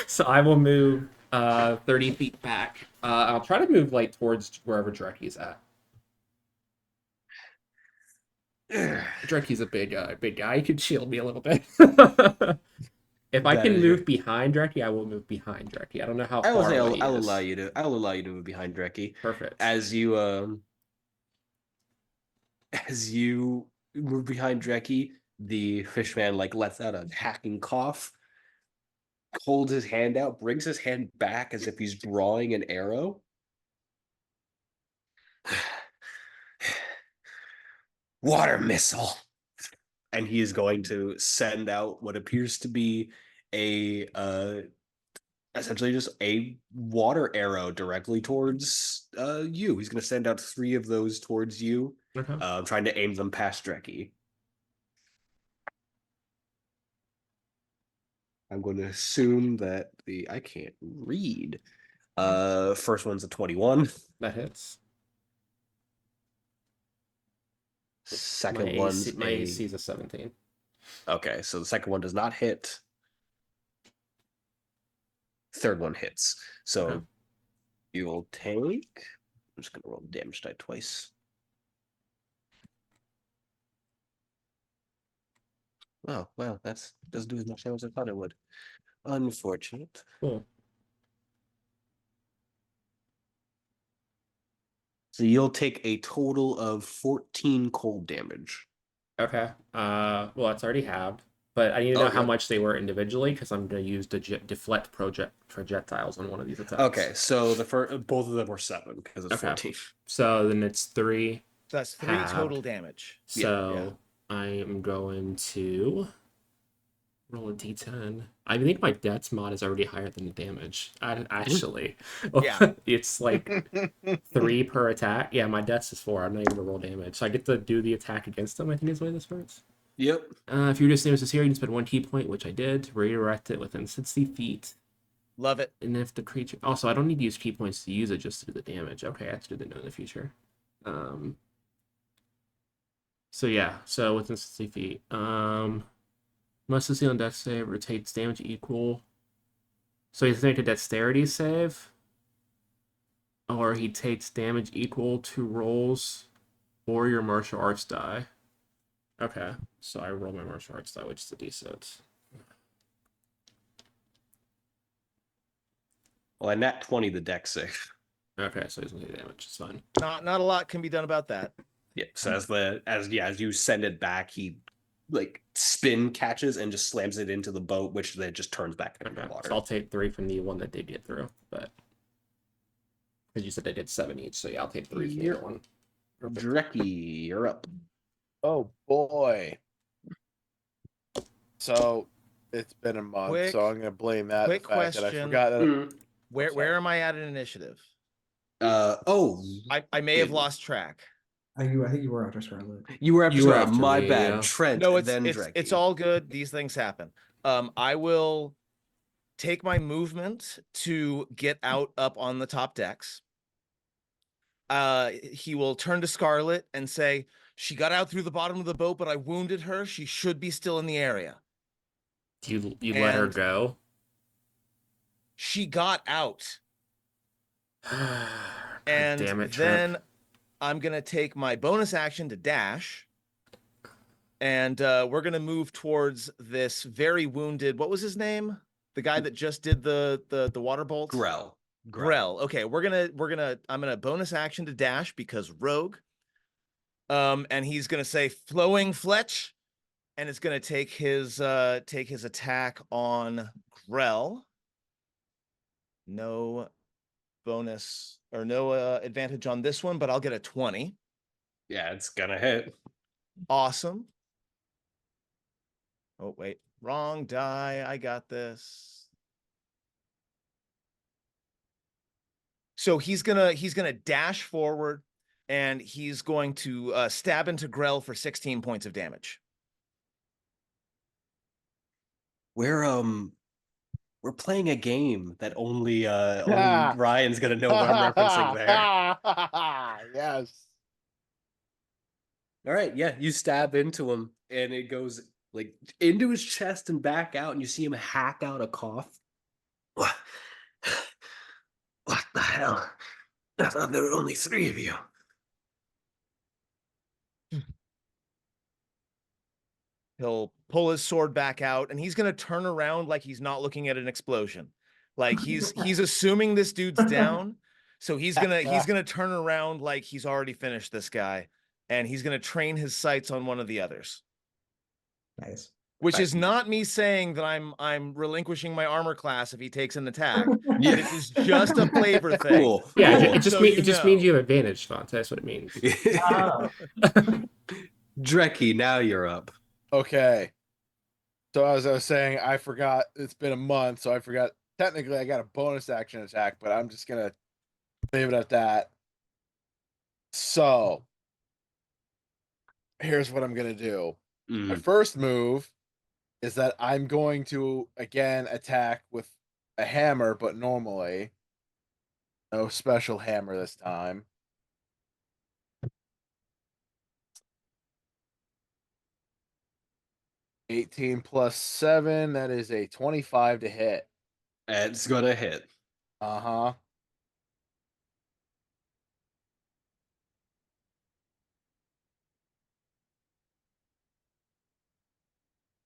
So I will move 30 feet back. I'll try to move like towards wherever Dreki's at. Dreki's a big guy. He can shield me a little bit. If I
That
can
is
move
your-
behind Dreki, I will move behind Dreki. I don't know how
I will
far
say
away he
I'll
is.
allow you to. I'll allow you to move behind Dreki.
Perfect.
As you move behind Dreki, the fishman like lets out a hacking cough, holds his hand out, brings his hand back as if he's drawing an arrow. Water missile. And he is going to send out what appears to be a essentially just a water arrow directly towards you. He's going to send out 3 of those towards you,
Okay.
trying to aim them past Dreki. I'm going to assume that I can't read. First one's a 21.
That hits.
Second one's
My AC is a 17.
Okay, so the second one does not hit. Third one hits. So
Okay.
you'll take. I'm just gonna roll the damage die twice. Oh, well, that's doesn't do as much damage as I thought it would. Unfortunate.
Cool.
So you'll take a total of 14 cold damage.
Okay. Well, that's already halved, but I need to know how much they were individually because I'm going to use deflect projectiles on one of these attacks.
Okay, so both of them were 7 because it's 14.
So then it's 3.
So that's 3
halved.
total damage.
So I am going to roll a d10. I think my dex mod is already higher than the damage. Actually,
Yeah.
It's like 3 per attack. Yeah, my dex is 4. I'm not even gonna roll damage, so I get to do the attack against them. I think is the way this works.
Yep.
If you just notice this here, you can spend 1 key point, which I did, to redirect it within 60 feet.
Love it.
And if the creature also, I don't need to use key points to use it, just to do the damage. Okay, that's good to know in the future. So yeah, so within 60 feet. Must succeed on death save, rotates damage equal. So he has to make a dexterity save. Or he takes damage equal to rolls or your martial arts die. Okay, so I roll my martial arts die, which is a d6.
Well, I nat 20 the dex save.
Okay, so he's gonna do damage. It's fine.
Not a lot can be done about that.
Yeah. So as you send it back, he like spin catches and just slams it into the boat, which then just turns back into the water.
So I'll take 3 from the one that did get through, but because you said they did 7 each, so yeah, I'll take 3 from the other one.
Dreki, you're up.
Oh boy. So it's been a month, so I'm gonna blame that.
Quick
the fact that I
question.
forgot that.
Where am I at in initiative?
I
I may have lost track.
I think you were after Scarlet.
You were after,
You were
Scarlet.
after
My
me,
bad.
yeah.
Trent,
No, it's
then
it's
Dreki.
all good. These things happen. I will take my movement to get out up on the top decks. He will turn to Scarlet and say, "She got out through the bottom of the boat, but I wounded her. She should be still in the area."
You let her
And-
go?
She got out.
God
And
damn it,
then
Trent.
I'm gonna take my bonus action to dash, and we're gonna move towards this very wounded. What was his name? The guy that just did the water bolt.
Grell.
Grell. Okay, I'm gonna bonus action to dash because rogue. And he's gonna say flowing Fletch, and it's gonna take his attack on Grell. No bonus or no advantage on this one, but I'll get a 20.
Yeah, it's gonna hit.
Awesome. Oh, wait, wrong die. I got this. So he's gonna dash forward and he's going to stab into Grell for 16 points of damage.
we're playing a game that only
Ah.
Ryan's gonna know what I'm referencing there.
Yes.
All right, yeah, you stab into him, and it goes like into his chest and back out, and you see him hack out a cough. What the hell? I thought there were only 3 of you.
He'll pull his sword back out, and he's gonna turn around like he's not looking at an explosion. Like he's assuming this dude's down, so he's gonna turn around like he's already finished this guy, and he's gonna train his sights on one of the others.
Nice.
Which is not me saying that I'm relinquishing my armor class if he takes an attack.
Yeah.
This is just a flavor thing.
Cool.
Yeah,
cool.
it just means you have advantage, Fonte. That's what it means.
Oh.
Dreki, now you're up.
Okay. So as I was saying, I forgot it's been a month, so I forgot. Technically, I got a bonus action attack, but I'm just gonna leave it at that. So here's what I'm gonna do. My first move is that I'm going to again attack with a hammer, but normally. No special hammer this time. $18 plus 7, that is a 25 to hit.
It's gonna hit.
Uh-huh.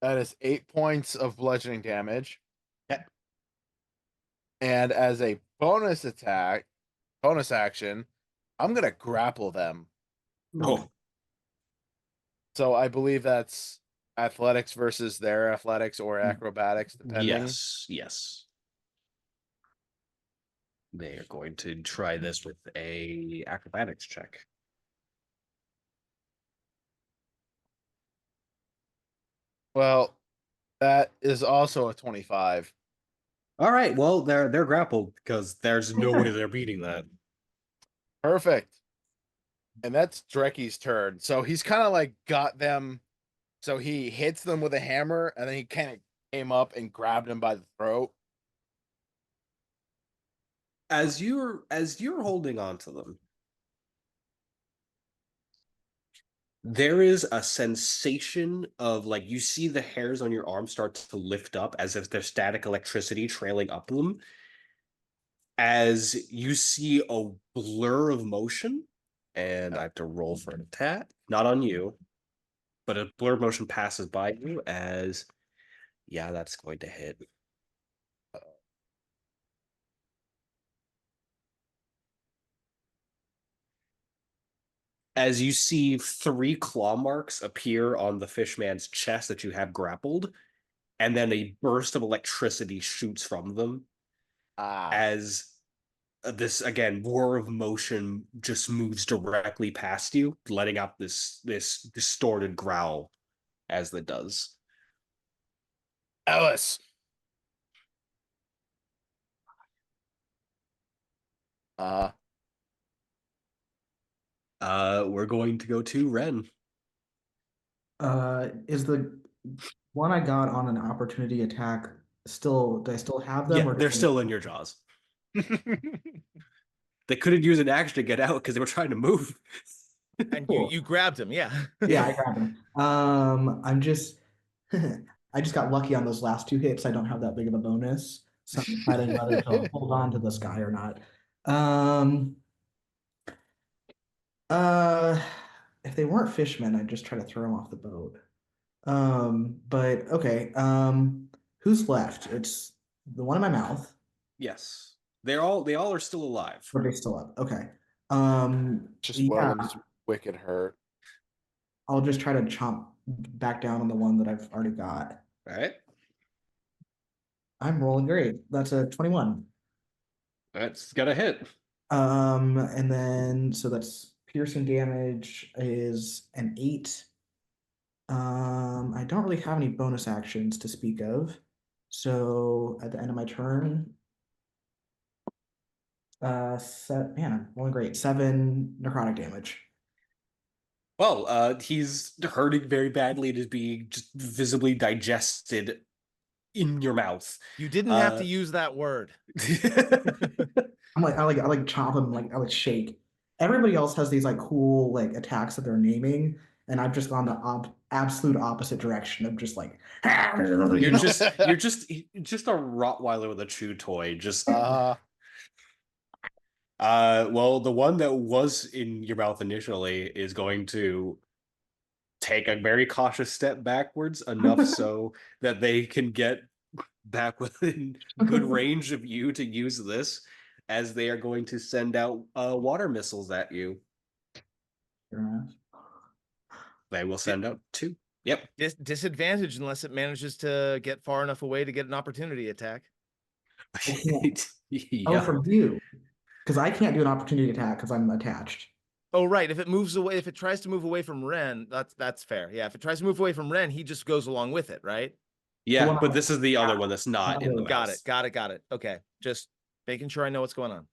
That is 8 points of bludgeoning damage.
Okay.
And as a bonus attack, bonus action, I'm gonna grapple them.
Oh,
So I believe that's athletics versus their athletics or acrobatics, depending.
yes. They are going to try this with a acrobatics check.
Well, that is also a 25.
All right, well, they're grappled because there's no way they're beating that.
Perfect. And that's Dreki's turn. So he's kind of like got them. So he hits them with a hammer, and then he kind of came up and grabbed him by the throat.
As you're holding on to them, there is a sensation of like you see the hairs on your arm start to lift up as if there's static electricity trailing up them. As you see a blur of motion, and I have to roll for an attack, not on you, but a blur of motion passes by you as, yeah, that's going to hit. As you see 3 claw marks appear on the fishman's chest that you have grappled, and then a burst of electricity shoots from them as this again whir of motion just moves directly past you, letting out this distorted growl as it does.
Ellis.
We're going to go to Ren.
Is the one I got on an opportunity attack still? Do I still have them?
Yeah,
Or
they're still in your jaws. They couldn't use an action to get out because they were trying to move.
And
Cool.
you grabbed him, yeah.
Yeah, I grabbed them. I'm just I just got lucky on those last 2 hits. I don't have that big of a bonus, so I'm deciding whether to hold on to this guy or not. If they weren't fishmen, I'd just try to throw them off the boat. But okay. Who's left? It's the one in my mouth.
Yes, they all are still alive.
Or are they still up? Okay.
Just one
Yeah,
of them's wicked hurt.
I'll just try to chomp back down on the one that I've already got.
All right,
I'm rolling great. That's a 21.
that's got a hit.
And then so that's piercing damage is an 8. I don't really have any bonus actions to speak of. So at the end of my turn, man, I'm rolling great. 7 necrotic damage.
Well, he's hurting very badly. It is being just visibly digested in your mouth.
You didn't have to use that word.
I like chop him, like I like shake. Everybody else has these like cool like attacks that they're naming, and I've just gone the absolute opposite direction of just like
You're just a Rottweiler with a chew toy. Just well, the one that was in your mouth initially is going to take a very cautious step backwards, enough so that they can get back within good range of you to use this, as they are going to send out water missiles at you. They will send out 2. Yep.
Disadvantage unless it manages to get far enough away to get an opportunity attack.
Oh, from you. Because I can't do an opportunity attack because I'm attached.
Oh, right. If it moves away, if it tries to move away from Ren, that's fair. Yeah, if it tries to move away from Ren, he just goes along with it, right?
Yeah, but this is the other one that's not in the
Got
mouse.
it. Got it. Okay. Just making sure I know what's going on.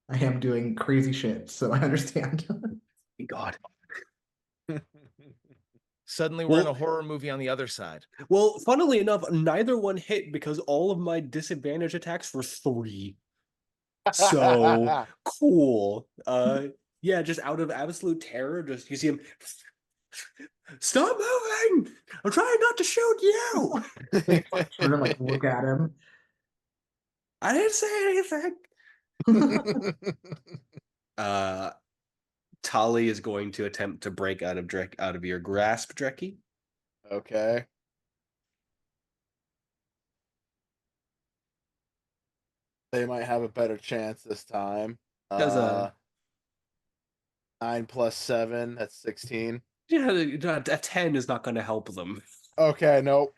I am doing crazy shit, so I understand.
God.
Suddenly we're in a horror movie on the other side.
Well, funnily enough, neither one hit because all of my disadvantage attacks were 3. So cool. Yeah, just out of absolute terror, just you see him. Stop moving! I'm trying not to shoot you.
Turn and like look at him.
I didn't say anything. Tali is going to attempt to break out of your grasp, Dreki.
Okay. They might have a better chance this time.
Does
9 plus 7, that's 16.
Yeah, a 10 is not going to help them.
Okay, nope.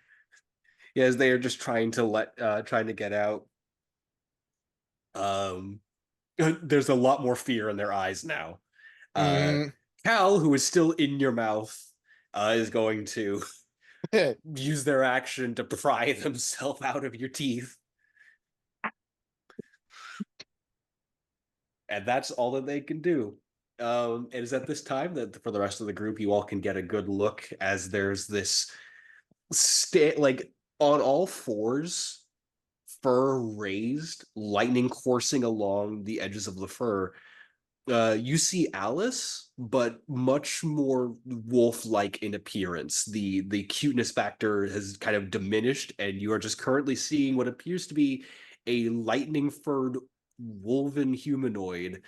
Yes, they are just trying to get out. There's a lot more fear in their eyes now. Cal, who is still in your mouth, is going to use their action to pry themselves out of your teeth. And that's all that they can do. It is at this time that for the rest of the group, you all can get a good look as there's this like on all fours, fur raised, lightning coursing along the edges of the fur. You see Alice, but much more wolf-like in appearance. The cuteness factor has kind of diminished, and you are just currently seeing what appears to be a lightning-furred wolven humanoid,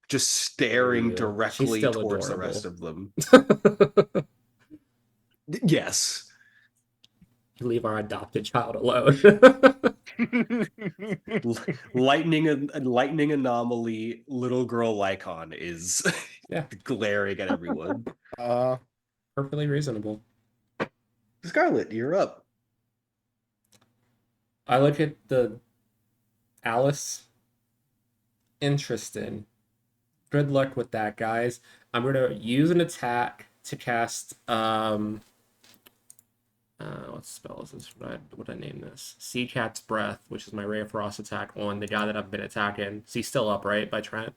just staring directly towards the rest of them. Yes.
Leave our adopted child alone.
lightning anomaly little girl Lycon is glaring at everyone.
Perfectly reasonable.
Scarlet, you're up.
I look at the Alice. Interesting. Good luck with that, guys. I'm gonna use an attack to cast what spell is this? What I name this? Sea Cat's Breath, which is my Ray of Frost attack on the guy that I've been attacking. So he's still up, right? By Trent?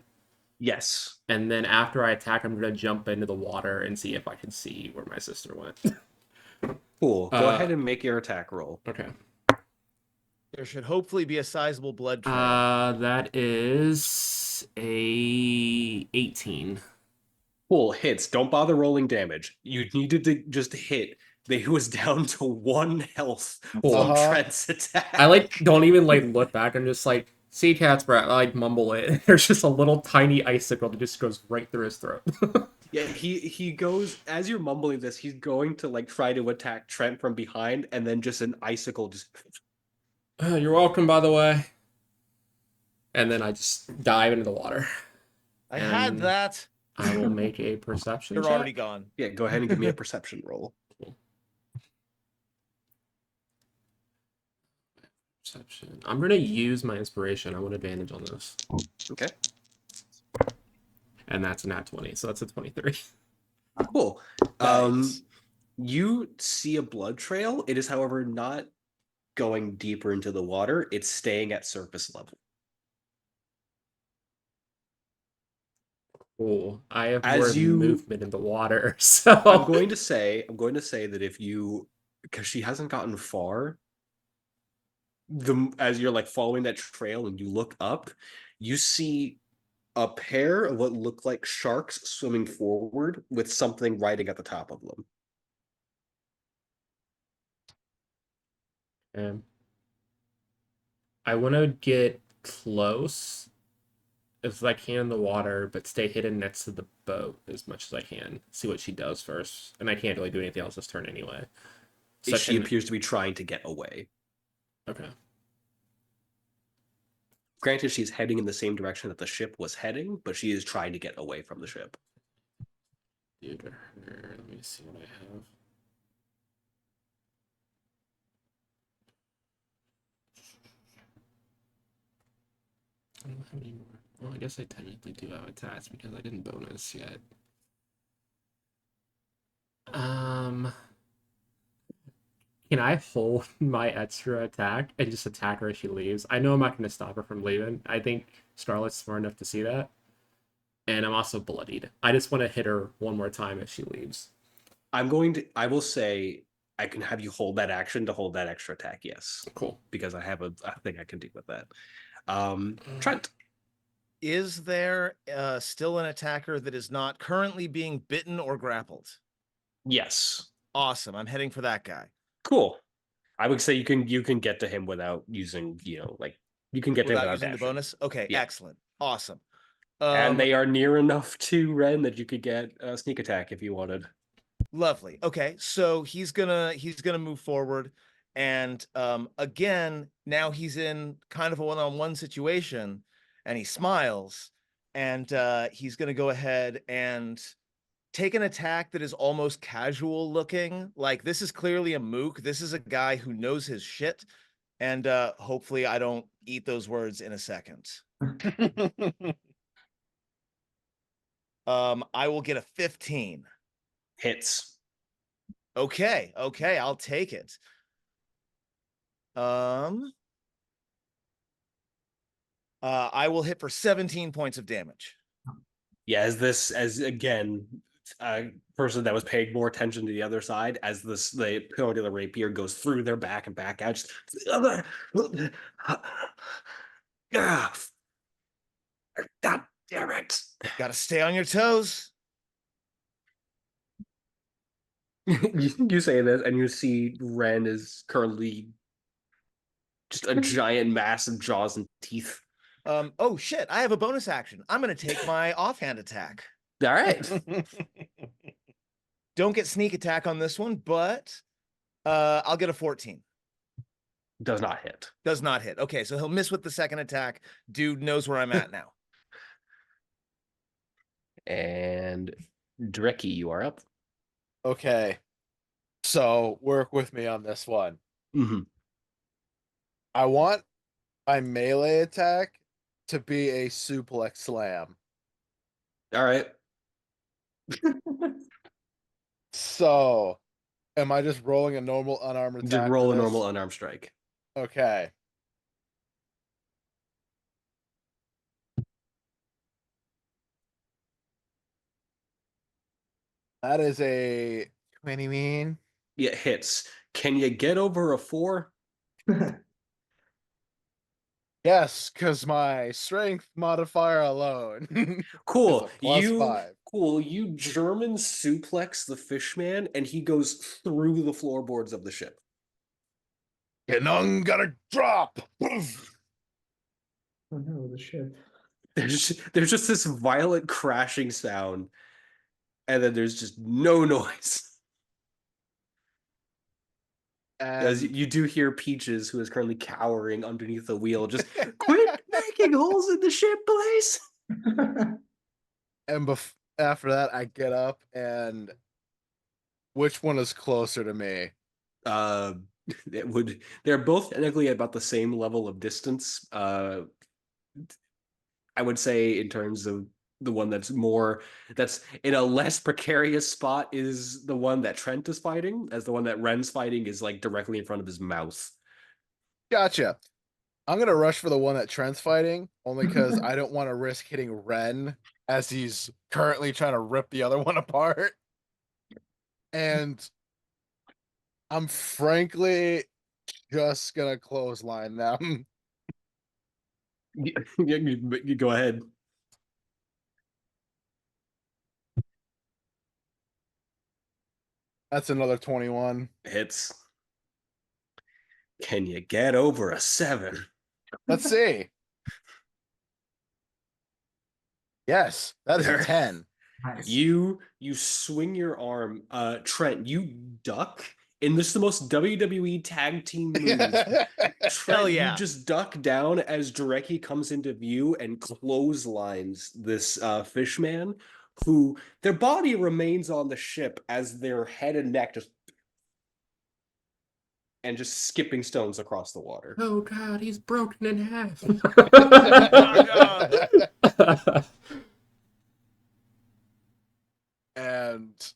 Yes.
And then after I attack, I'm going to jump into the water and see if I can see where my sister went.
Cool. Go ahead and make your attack roll.
Okay.
There should hopefully be a sizable blood trail.
That is a 18.
Cool. Hits. Don't bother rolling damage. You needed to just hit. They was down to 1 health from Trent's attack.
I don't even look back. I'm just Sea Cat's Breath. I mumble it. There's just a little tiny icicle that just goes right through his throat.
Yeah, he goes, as you're mumbling this, he's going to try to attack Trent from behind, and then just an icicle just.
You're welcome, by the way. And then I just dive into the water.
I had that.
I will make a perception
You're
check.
already gone.
Yeah, go ahead and give me a perception roll.
Perception. I'm going to use my inspiration. I want advantage on this.
Okay.
And that's a nat 20, so that's a 23.
Cool.
Nice.
You see a blood trail. It is, however, not going deeper into the water. It's staying at surface level.
Cool. I have more
As you,
movement in the water,
I'm
so
going to say that if you, because she hasn't gotten far, as you're like following that trail and you look up, you see a pair of what look like sharks swimming forward with something riding at the top of them.
um, I want to get close as I can in the water, but stay hidden next to the boat as much as I can. See what she does first, and I can't really do anything else this turn anyway. So
She appears to be trying to get away.
Okay.
Granted, she's heading in the same direction that the ship was heading, but she is trying to get away from the ship.
Let me see what I have. I don't have any more. Well, I guess I technically do have attacks because I didn't bonus yet. Can I hold my extra attack and just attack her as she leaves? I know I'm not going to stop her from leaving. I think Scarlet's smart enough to see that. And I'm also bloodied. I just want to hit her one more time as she leaves.
I will say I can have you hold that action to hold that extra attack, yes.
Cool.
Because I have a thing I can do with that. Trent.
Is there still an attacker that is not currently being bitten or grappled?
Yes.
Awesome. I'm heading for that guy.
Cool. I would say you can get to him without using, like you can get to him
Without
without
using the
dashing.
bonus? Okay,
Yeah.
Excellent. Awesome.
And they are near enough to Ren that you could get a sneak attack if you wanted.
Lovely. Okay, so he's gonna move forward, and again, now he's in kind of a one-on-one situation, and he smiles, and he's gonna go ahead and take an attack that is almost casual looking. Like, this is clearly a mook. This is a guy who knows his shit, and hopefully I don't eat those words in a second. I will get a 15.
Hits.
Okay, I'll take it. I will hit for 17 points of damage.
Yeah, as again, a person that was paying more attention to the other side, as the point of the rapier goes through their back and back out, just God damn it.
Gotta stay on your toes.
You say this, and you see Ren is currently just a giant mass of jaws and teeth.
Oh shit, I have a bonus action. I'm gonna take my offhand attack.
All right.
Don't get sneak attack on this one, but I'll get a 14.
Does not hit.
Does not hit. Okay, so he'll miss with the second attack. Dude knows where I'm at now.
And Dreki, you are up.
Okay. So work with me on this one.
Mm-hmm.
I want my melee attack to be a suplex slam.
All right.
So, am I just rolling a normal unarmed attack?
Just roll
for
a
this?
normal unarmed strike.
Okay. That is a 20 mean.
Yeah, hits. Can you get over a 4?
Yes, because my strength modifier alone.
Cool.
It's a +5.
Cool. You German suplex the fishman, and he goes through the floorboards of the ship.
Genung gotta drop.
Oh no, the ship.
There's just this violent crashing sound, and then there's just no noise. As
And
you do hear Peaches, who is currently cowering underneath the wheel, just quit making holes in the ship, please.
and after that, I get up and which one is closer to me?
They're both technically about the same level of distance. I would say in terms of the one that's in a less precarious spot is the one that Trent is fighting, as the one that Ren's fighting is like directly in front of his mouth.
Gotcha. I'm gonna rush for the one that Trent's fighting, only because I don't want to risk hitting Ren as he's currently trying to rip the other one apart. And I'm frankly just gonna clothesline them.
You go ahead.
That's another 21.
Hits. Can you get over a 7?
Let's see. Yes, that is a 10.
Nice.
You swing your arm, Trent. You duck, and this is the most WWE tag team move. Trent,
yeah.
you just duck down as Jarecki comes into view and clotheslines this fishman, who their body remains on the ship as their head and neck just skipping stones across the water.
Oh God, he's broken in half.
And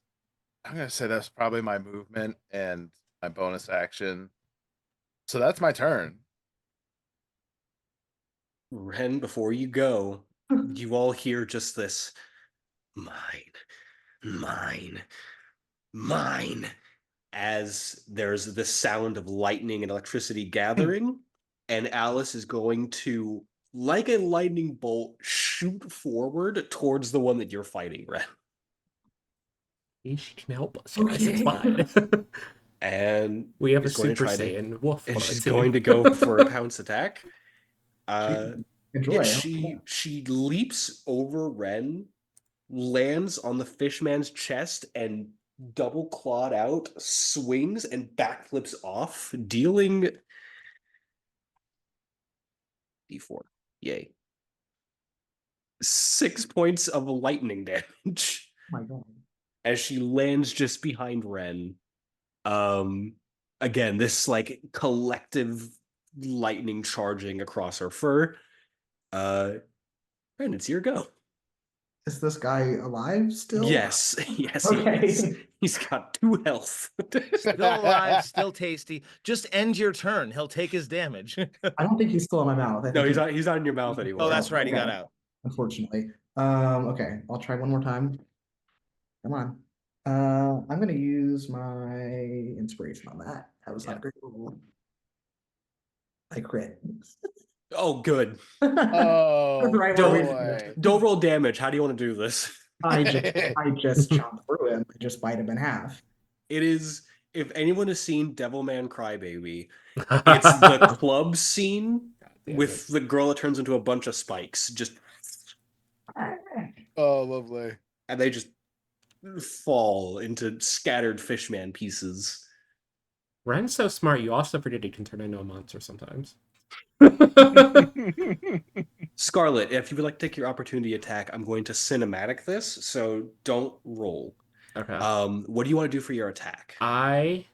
I'm gonna say that's probably my movement and my bonus action. So that's my turn.
Ren, before you go, you all hear just this mine, mine, mine, as there's the sound of lightning and electricity gathering, and Alice is going to, like a lightning bolt, shoot forward towards the one that you're fighting, Ren.
She can help us, guys. It's
Okay.
fine.
And
We have a
is going to
Super
try to-
Saiyan wolf on
and
our
she's
team.
going to go for a pounce attack.
Enjoy.
Yeah, she leaps over Ren, lands on the fishman's chest, and double clawed out, swings and backflips off, dealing D4. Yay. 6 points of lightning damage
Oh my God.
as she lands just behind Ren. Again, this like collective lightning charging across her fur. Ren, it's your go.
Is this guy alive still?
Yes, yes,
Okay.
he is. He's got 2 health.
Still alive, still tasty. Just end your turn. He'll take his damage.
I don't think he's still in my mouth. I
No,
think
he's not in your mouth anymore.
Oh, that's right. He got
Okay.
out.
Unfortunately. Okay, I'll try one more time. Come on. I'm gonna use my inspiration on that. That was not a great roll. I crit.
Oh, good.
Oh,
Right,
boy.
Don't roll damage. How do you want to do this?
I just chomp through him. I just bite him in half.
It is, if anyone has seen Devilman Crybaby, it's the club scene with the girl that turns into a bunch of spikes. Just,
Oh, lovely.
and they just fall into scattered fishman pieces.
Ren's so smart, you also forget he can turn into a monster sometimes.
Scarlet, if you would like to take your opportunity attack, I'm going to cinematic this, so don't roll.
Okay.
What do you want to do for your attack?
I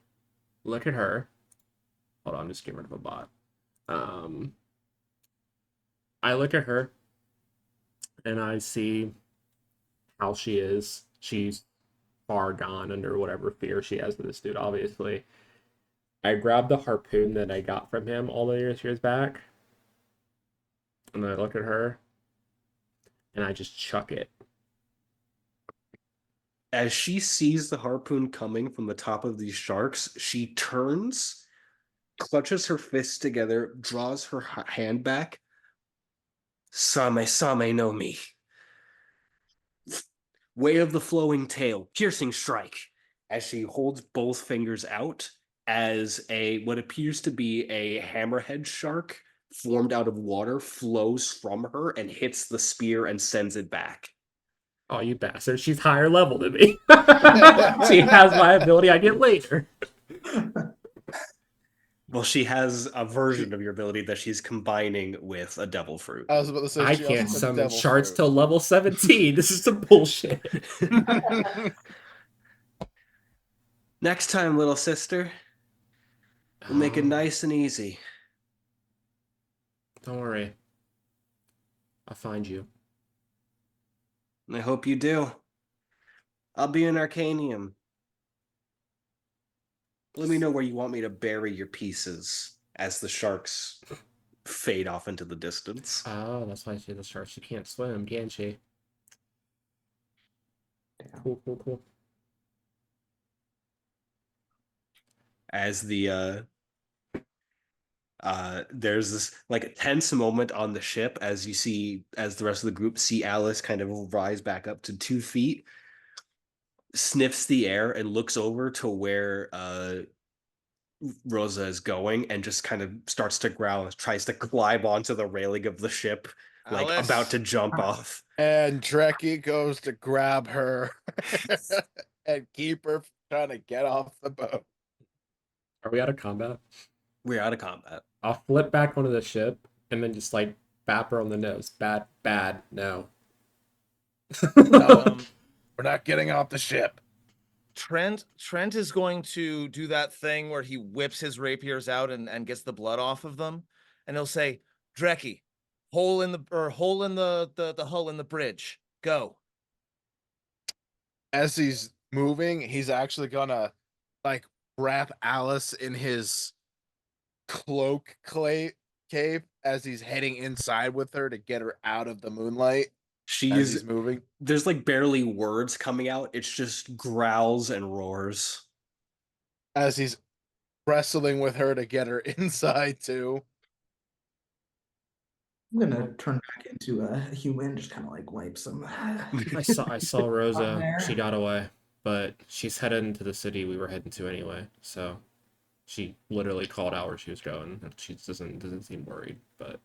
look at her. Hold on, I'm just getting rid of a bot. I look at her and I see how she is. She's far gone under whatever fear she has of this dude, obviously. I grab the harpoon that I got from him all the years back. And I look at her and I just chuck it.
As she sees the harpoon coming from the top of these sharks, she turns, clutches her fists together, draws her hand back. Same no mi. Way of the flowing tail, piercing strike. As she holds both fingers out, as what appears to be a hammerhead shark formed out of water flows from her and hits the spear and sends it back.
Oh, you bastard. She's higher level than me. She has my ability I get later.
Well, she has a version of your ability that she's combining with a devil fruit.
I was about to say
I
she also
can't
said
summon
devil
shards
fruit.
till level 17. This is some bullshit.
Next time, little sister, we'll make it nice and easy.
Don't worry. I'll find you.
I hope you do. I'll be in Arcanium. Let me know where you want me to bury your pieces as the sharks fade off into the distance.
Oh, that's why she the shark. She can't swim, can she?
Damn.
Cool.
As there's this like tense moment on the ship as the rest of the group see Alice kind of rise back up to 2 feet, sniffs the air and looks over to where Rosa is going and just kind of starts to growl and tries to climb onto the railing of the ship, like about
Alice,
to jump off.
And Trekkie goes to grab her and keep her from trying to get off the boat.
Are we out of combat?
We're out of combat.
I'll flip back onto the ship and then just like bap her on the nose. Bad, no.
um,
We're not getting off the ship.
Trent is going to do that thing where he whips his rapiers out and gets the blood off of them, and he'll say, "Drekkie, hole in the hull in the bridge. Go."
As he's moving, he's actually gonna like wrap Alice in his cloak cape as he's heading inside with her to get her out of the moonlight as he's moving.
There's like barely words coming out. It's just growls and roars.
As he's wrestling with her to get her inside too.
I'm gonna turn back into a human, just kind of like wipe some.
I saw Rosa.
there.
She got away, but she's headed into the city we were heading to anyway. So she literally called out where she was going. And she doesn't seem worried. But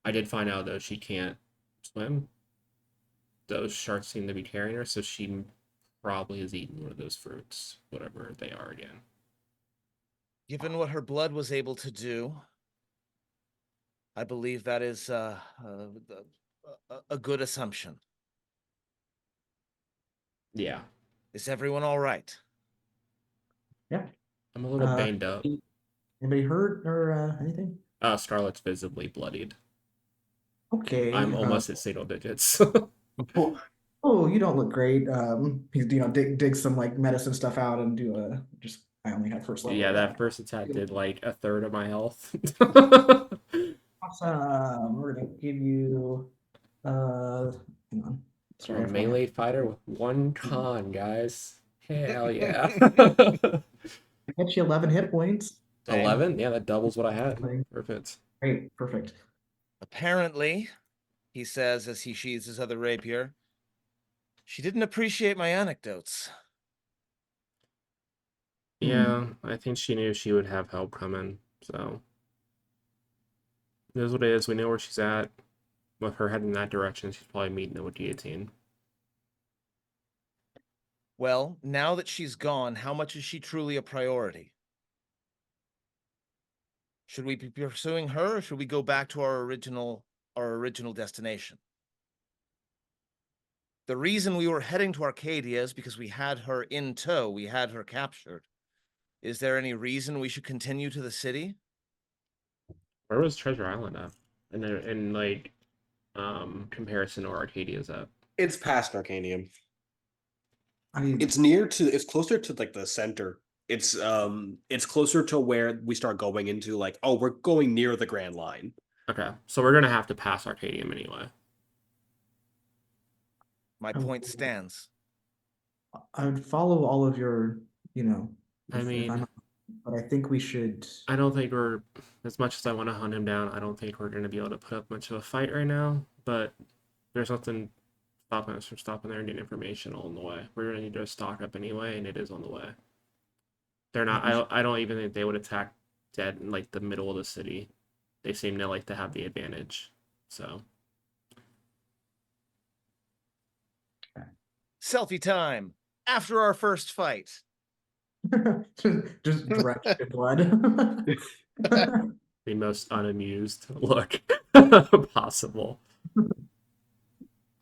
I did find out though she can't swim. Those sharks seem to be carrying her, so she probably has eaten one of those fruits, whatever they are again.
Given what her blood was able to do, I believe that is a good assumption.
Yeah,
Is everyone all right?
Yeah.
I'm a little banged up.
Anybody hurt or anything?
Scarlet's visibly bloodied.
Okay.
I'm almost at single digits.
Oh, you don't look great. He's dig some like medicine stuff out and do a just. I only have first level.
Yeah, that first attack did like a third of my health.
Awesome. We're gonna give you. Hang on. Sorry,
A melee fighter with one con, guys. Hell yeah.
Get you 11 hit points.
11? Yeah, that doubles what I had. Perfect.
Great, perfect.
Apparently, he says as he sheathes his other rapier, she didn't appreciate my anecdotes.
Yeah, I think she knew she would have help coming, so. It is what it is. We know where she's at. With her heading in that direction, she's probably meeting with guillotine.
Well, now that she's gone, how much is she truly a priority? Should we be pursuing her, or should we go back to our original destination? The reason we were heading to Arcadia is because we had her in tow. We had her captured. Is there any reason we should continue to the city?
Where was Treasure Island at? In like comparison to where Arcadia's at.
It's past Arcanium.
I
It's closer to like the center. It's closer to where we start going into like, oh, we're going near the Grand Line.
Okay, so we're gonna have to pass Arcadium anyway.
My point stands.
I would follow all of your,
I mean,
but I think we should.
I don't think we're, as much as I want to hunt him down, I don't think we're going to be able to put up much of a fight right now, but there's nothing stopping us from stopping there and getting information on the way. We're going to need to stock up anyway, and it is on the way. They're not, I don't even think they would attack dead in like the middle of the city. They seem to like to have the advantage, so.
Selfie time. After our first fight.
just drenched in blood.
The most unamused look possible.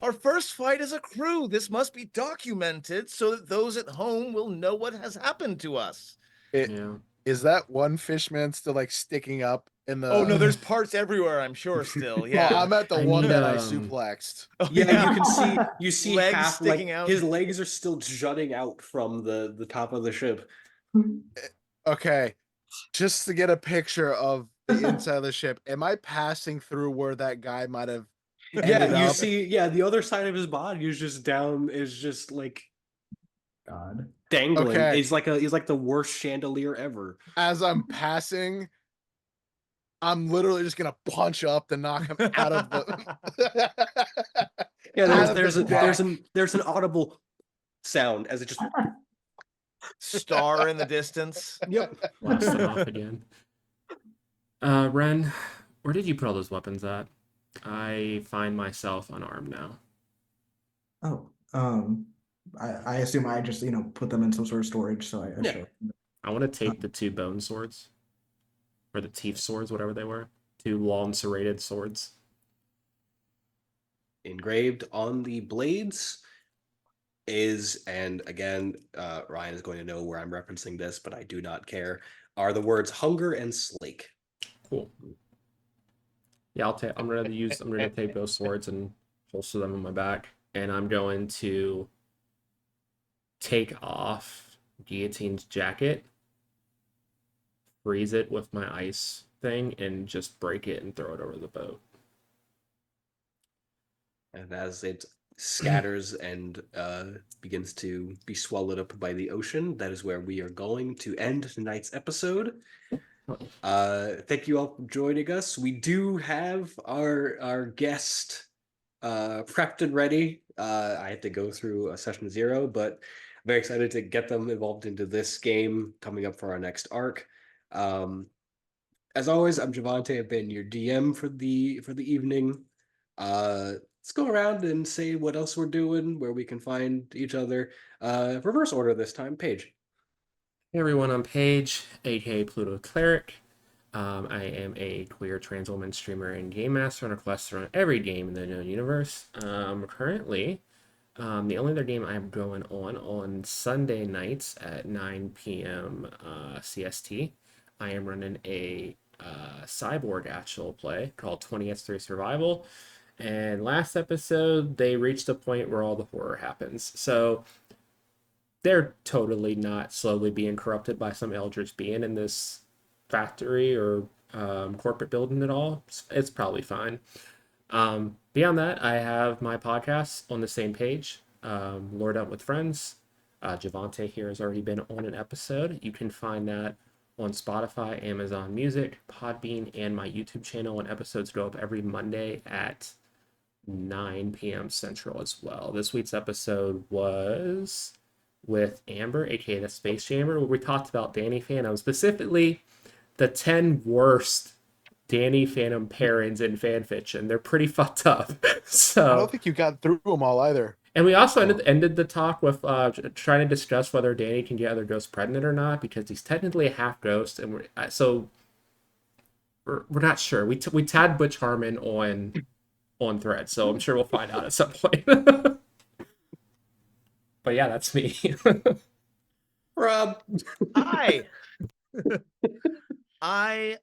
Our first fight as a crew. This must be documented so that those at home will know what has happened to us.
Yeah.
Is that one fishman still like sticking up in the?
Oh no, there's parts everywhere, I'm sure still. Yeah.
Oh, I'm at the
I
one
need,
that I
um,
suplexed.
Oh,
Yeah, you see
Legs
half
sticking
like
out.
his legs are still jutting out from the top of the ship.
Okay, just to get a picture of the inside of the ship, am I passing through where that guy might have
And
Ended
then you
up-
see, the other side of his body is just down, is just like
God.
dangling.
Okay.
He's like the worst chandelier ever.
As I'm passing, I'm literally just gonna punch up to knock him out of the.
Yeah,
out
there's
of the
there's an audible sound as it just
Star in the distance.
yep.
Blast them off again. Ren, where did you put all those weapons at? I find myself unarmed now.
Oh, I assume I just put them in some sort of storage, so I
Yeah.
show.
I want to take the 2 bone swords, or the teeth swords, whatever they were. 2 long serrated swords.
Engraved on the blades is, and again, Ryan is going to know where I'm referencing this, but I do not care, are the words hunger and slake.
Cool. Yeah, I'm gonna take those swords and holster them on my back, and I'm going to take off Guillotine's jacket, freeze it with my ice thing, and just break it and throw it over the boat.
And as it scatters and begins to be swallowed up by the ocean, that is where we are going to end tonight's episode. Thank you all for joining us. We do have our guest prepped and ready. I had to go through a session 0, but very excited to get them involved into this game coming up for our next arc. As always, I'm Javante. I've been your DM for the evening. Let's go around and say what else we're doing, where we can find each other. Reverse order this time. Paige.
Hey everyone, I'm Paige, aka Pluto Cleric. I am a queer trans woman streamer and game master and a quester on every game in the known universe. Currently, the only other game I'm going on Sunday nights at 9 p.m. CST, I am running a cyborg actual play called 20th3 Survival. And last episode, they reached a point where all the horror happens. So they're totally not slowly being corrupted by some eldritch being in this factory or corporate building at all. It's probably fine. Beyond that, I have my podcast on the same page, Lord Out with Friends. Javante here has already been on an episode. You can find that on Spotify, Amazon Music, Podbean, and my YouTube channel. And episodes go up every Monday at 9 p.m. Central as well. This week's episode was with Amber, aka the Space Jammer, where we talked about Danny Phantom, specifically the 10 worst Danny Phantom pairings in fanfiction. They're pretty fucked up. So
I don't think you got through them all either.
And we also ended the talk with trying to discuss whether Danny can get other ghosts pregnant or not, because he's technically a half ghost, and we're not sure. We tagged Butch Harmon on Thread, so I'm sure we'll find out at some point. But yeah, that's me.
Rob.
Hi. I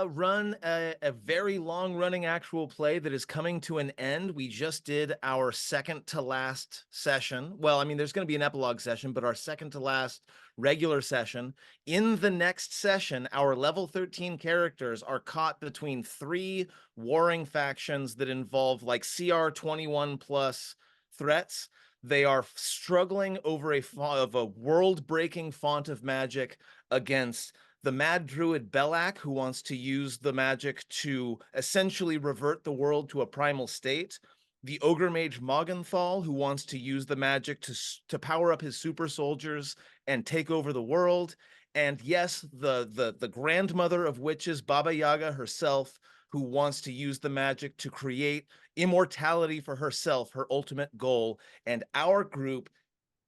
run a very long-running actual play that is coming to an end. We just did our second to last session. Well, I mean, there's going to be an epilogue session, but our second to last regular session. In the next session, our level 13 characters are caught between 3 warring factions that involve like CR 21 plus threats. They are struggling over a world-breaking font of magic against the Mad Druid Belak, who wants to use the magic to essentially revert the world to a primal state. The Ogre Mage Moggenthal, who wants to use the magic to power up his super soldiers and take over the world. And yes, the grandmother of witches, Baba Yaga herself, who wants to use the magic to create immortality for herself, her ultimate goal. And our group,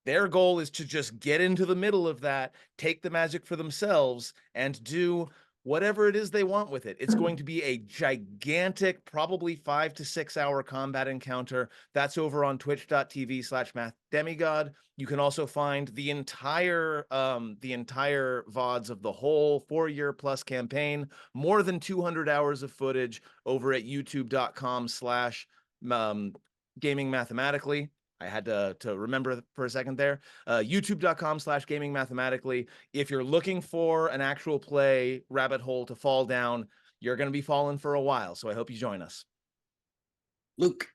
their goal is to just get into the middle of that, take the magic for themselves, and do whatever it is they want with it. It's going to be a gigantic, probably 5 to 6 hour combat encounter. That's over on twitch.tv/mathdemigod. You can also find the entire VODs of the whole 4-year plus campaign, more than 200 hours of footage over at youtube.com/gaming mathematically. I had to remember for a second there. YouTube.com/gaming mathematically. If you're looking for an actual play rabbit hole to fall down, you're going to be falling for a while. So I hope you join us.
Luke.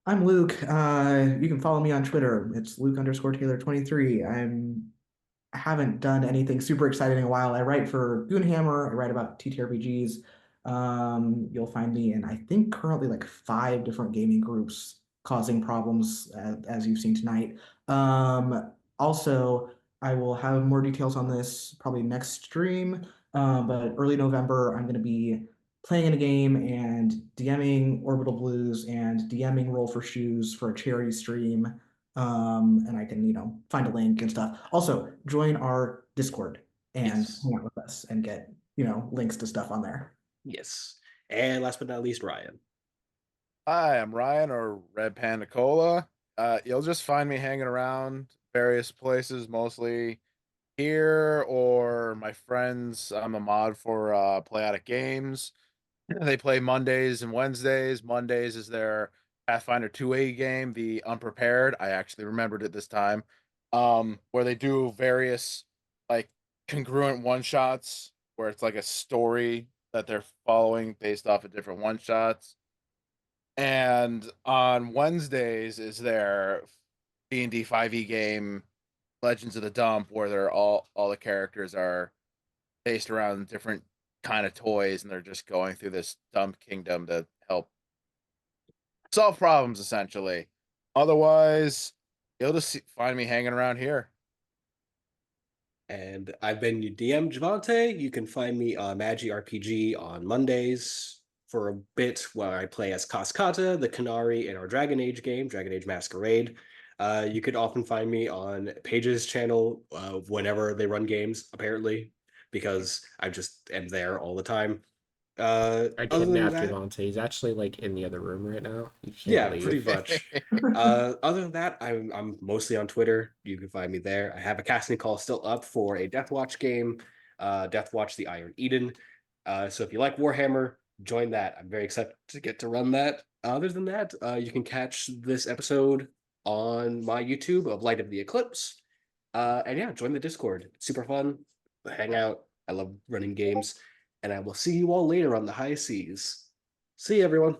I'm Luke. You can follow me on Twitter. It's Luke_Taylor23. I haven't done anything super exciting in a while. I write for Goonhammer. I write about TTRPGs. You'll find me in, I think, currently like 5 different gaming groups causing problems, as you've seen tonight. Also, I will have more details on this probably next stream. But early November, I'm going to be playing in a game and DMing Orbital Blues and DMing Roll for Shoes for a charity stream. And I can, find a link and stuff. Also, join our Discord and
Yes.
hang out with us and get, links to stuff on there.
Yes. And last but not least, Ryan.
Hi, I'm Ryan or Red Panda Cola. You'll just find me hanging around various places, mostly here or my friends. I'm a mod for Play Out of Games. They play Mondays and Wednesdays. Mondays is their Pathfinder 2A game, the Unprepared. I actually remembered it this time. Where they do various like congruent one shots where it's like a story that they're following based off of different one shots. And on Wednesdays is their D&D 5e game Legends of the Dump, where they're all the characters are based around different kind of toys, and they're just going through this dump kingdom to help solve problems, essentially. Otherwise, you'll just find me hanging around here.
And I've been your DM, Javante. You can find me on Magi RPG on Mondays for a bit where I play as Cascata, the Canary in our Dragon Age game, Dragon Age Masquerade. You could often find me on Paige's channel whenever they run games, apparently, because I just am there all the time.
I
Other than
kidnapped
that,
Javante. He's actually like in the other room right now. You
yeah,
can't
pretty
leave.
much. Other than that, I'm mostly on Twitter. You can find me there. I have a casting call still up for a Death Watch game, Death Watch: The Iron Eden. So if you like Warhammer, join that. I'm very excited to get to run that. Other than that, you can catch this episode on my YouTube of Light of the Eclipse. And yeah, join the Discord. It's super fun. Hang out. I love running games. And I will see you all later on the high seas. See you, everyone.